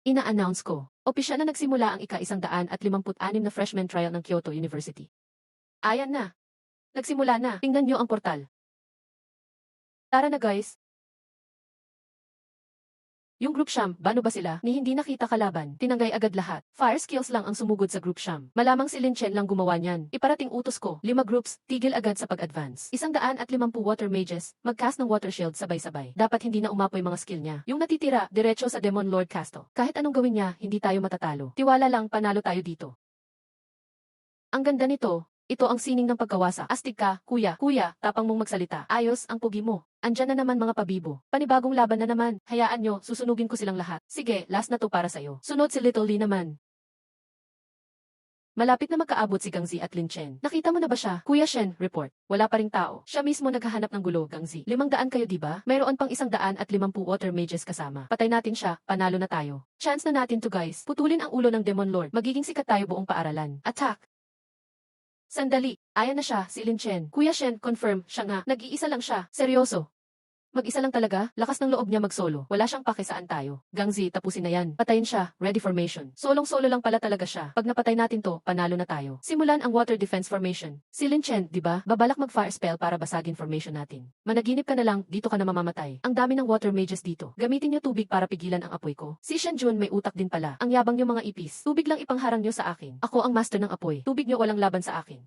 Ina-announce ko, opisyal na nagsimula ang ika-156 na freshman trial ng Kyoto University. Ayan na! Nagsimula na, tingnan nyo ang portal. Tara na guys! Yung group Sham, bano ba sila? Ni hindi nakita kalaban, tinanggay agad lahat. Fire skills lang ang sumugod sa group Sham. Malamang si Lin Chen lang gumawa niyan. Iparating utos ko, 5 groups, tigil agad sa pag-advance. 150 water mages, mag-cast ng water shield sabay-sabay. Dapat hindi na umapoy mga skill niya. Yung natitira, diretso sa Demon Lord Casto. Kahit anong gawin niya, hindi tayo matatalo. Tiwala lang, panalo tayo dito. Ang ganda nito. Ito ang sining ng pagkawasa. Astig ka, kuya, tapang mong magsalita. Ayos, ang pugi mo. Andyan na naman mga pabibo. Panibagong laban na naman. Hayaan nyo, susunugin ko silang lahat. Sige, last na to para sa'yo. Sunod si Little Lee naman. Malapit na magkaabot si Gangzi at Lin Chen. Nakita mo na ba siya? Kuya Shen, report. Wala pa ring tao. Siya mismo naghahanap ng gulo, Gangzi. 500 kayo diba? Mayroon pang 150 water mages kasama. Patay natin siya, panalo na tayo. Chance na natin to guys. Putulin ang ulo ng Demon Lord. Magiging sikat tayo buong paaralan. Attack! Sandali, ayan na siya, si Lin Chen. Kuya Shen, confirm, siya nga. Nag-iisa lang siya. Seryoso. Mag-isa lang talaga? Lakas ng loob niya mag-solo. Wala siyang pake saan tayo. Gangzi, tapusin na yan. Patayin siya. Ready formation. Solong-solo lang pala talaga siya. Pag napatay natin to, panalo na tayo. Simulan ang water defense formation. Si Lin Chen, di ba? Babalak mag-fire spell para basagin formation natin. Managinip ka na lang, dito ka na mamamatay. Ang dami ng water mages dito. Gamitin niyo tubig para pigilan ang apoy ko. Si Shen Jun may utak din pala. Ang yabang niyo mga ipis. Tubig lang ipangharang niyo sa akin. Ako ang master ng apoy. Tubig niyo walang laban sa akin.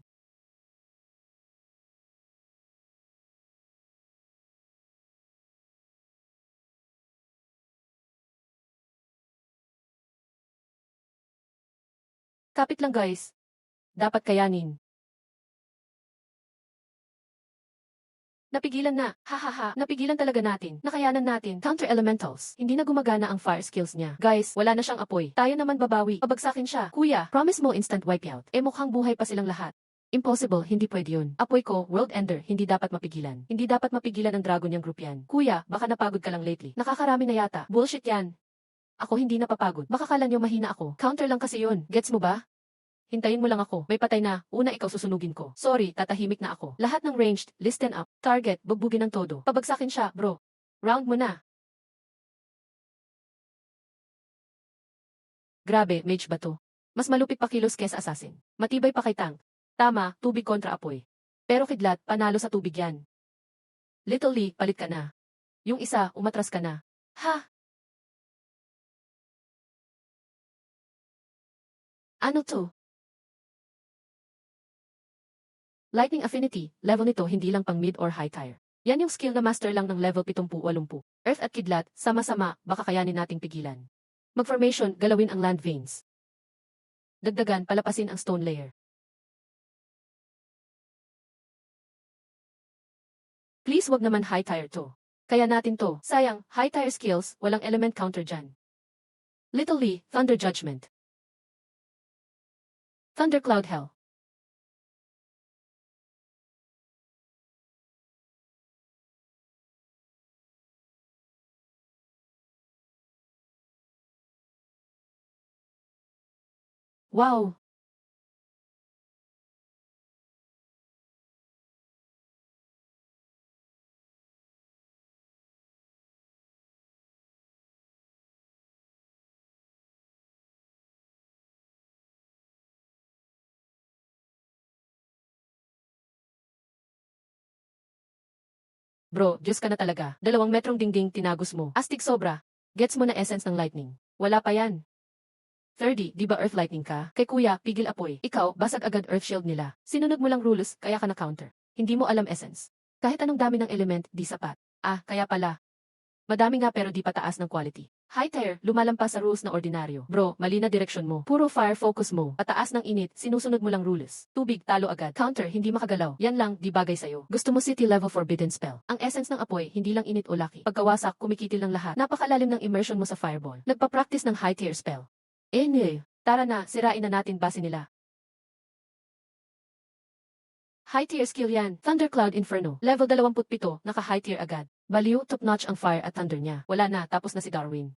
Kapit lang guys. Dapat kayanin. Napigilan na. Hahaha. Napigilan talaga natin. Nakayanan natin. Counter elementals. Hindi na gumagana ang fire skills niya. Guys, wala na siyang apoy. Tayo naman babawi. Pabagsakin siya. Kuya, promise mo instant wipeout. Mukhang buhay pa silang lahat. Impossible, hindi pwede yun. Apoy ko, world ender, hindi dapat mapigilan. Hindi dapat mapigilan ng dragon niyang group yan. Kuya, baka napagod ka lang lately. Nakakarami na yata. Bullshit yan. Ako hindi napapagod. Baka kala niyo mahina ako. Counter lang kasi yun. Gets mo ba? Hintayin mo lang ako. May patay na. Una ikaw susunugin ko. Sorry, tatahimik na ako. Lahat ng ranged, listen up. Target, bugbugin ng todo. Pabagsakin siya, bro. Round mo na. Grabe, mage ba to? Mas malupit pa kilos kesa assassin. Matibay pa kay tank. Tama, tubig kontra apoy. Pero kidlat, panalo sa tubig yan. Little Lee, palit ka na. Yung isa, umatras ka na. Ha? Ano to? Lightning Affinity, level nito hindi lang pang mid or high tier. Yan yung skill na master lang ng level 70-80. Earth at Kidlat, sama-sama, baka kayanin nating pigilan. Mag-formation, galawin ang land veins. Dagdagan, palapasin ang stone layer. Please wag naman high tier to. Kaya natin to. Sayang, high tier skills, walang element counter dyan. Little Lee, Thunder Judgment. Thundercloud Hell. Wow! Bro, Diyos ka na talaga. 2 metrong dingding tinagos mo. Astig sobra. Gets mo na essence ng lightning. Wala pa yan. 30, di ba earth lightning ka? Kay kuya, pigil apoy. Ikaw, basag agad earth shield nila. Sinunod mo lang rules, kaya ka na counter. Hindi mo alam essence. Kahit anong dami ng element, di sapat. Ah, kaya pala. Madami nga pero di pa taas ng quality. High tier, lumalampas sa rules na ordinaryo. Bro, mali na direksyon mo. Puro fire focus mo. Pataas ng init, sinusunod mo lang rules. Tubig, talo agad. Counter, hindi makagalaw. Yan lang, di bagay sa'yo. Gusto mo city level forbidden spell. Ang essence ng apoy, hindi lang init o laki. Pagkawasak, kumikitil ng lahat. Napakalalim ng immersion mo sa fireball. Nagpa-practice ng high tier spell. Tara na, sirain na natin base nila. High tier skill yan. Thundercloud Inferno. Level 27, naka-high tier agad. Baliw, top-notch ang fire at thunder niya. Wala na, tapos na si Darwin.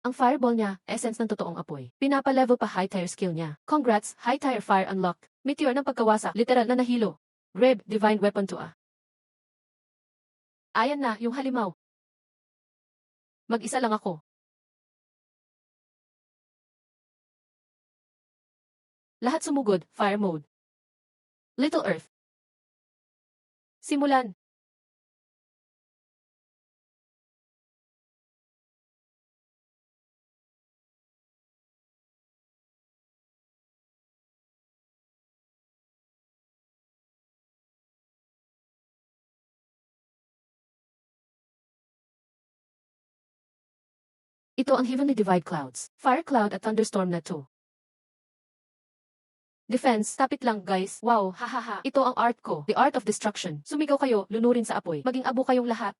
Ang fireball niya, essence ng totoong apoy. Pinapa-level pa high tier skill niya. Congrats, high tier fire unlock. Meteor ng pagkawasak, literal na nahilo. Rib, divine weapon to a. Ayan na, yung halimaw. Mag-isa lang ako. Lahat sumugod, fire mode. Little Earth. Simulan. Ito ang Heavenly Divide Clouds. Fire Cloud at Thunderstorm na to. Defense, tapit lang guys. Wow, hahaha. Ito ang art ko. The Art of Destruction. Sumigaw kayo, lunurin sa apoy. Maging abo kayong lahat.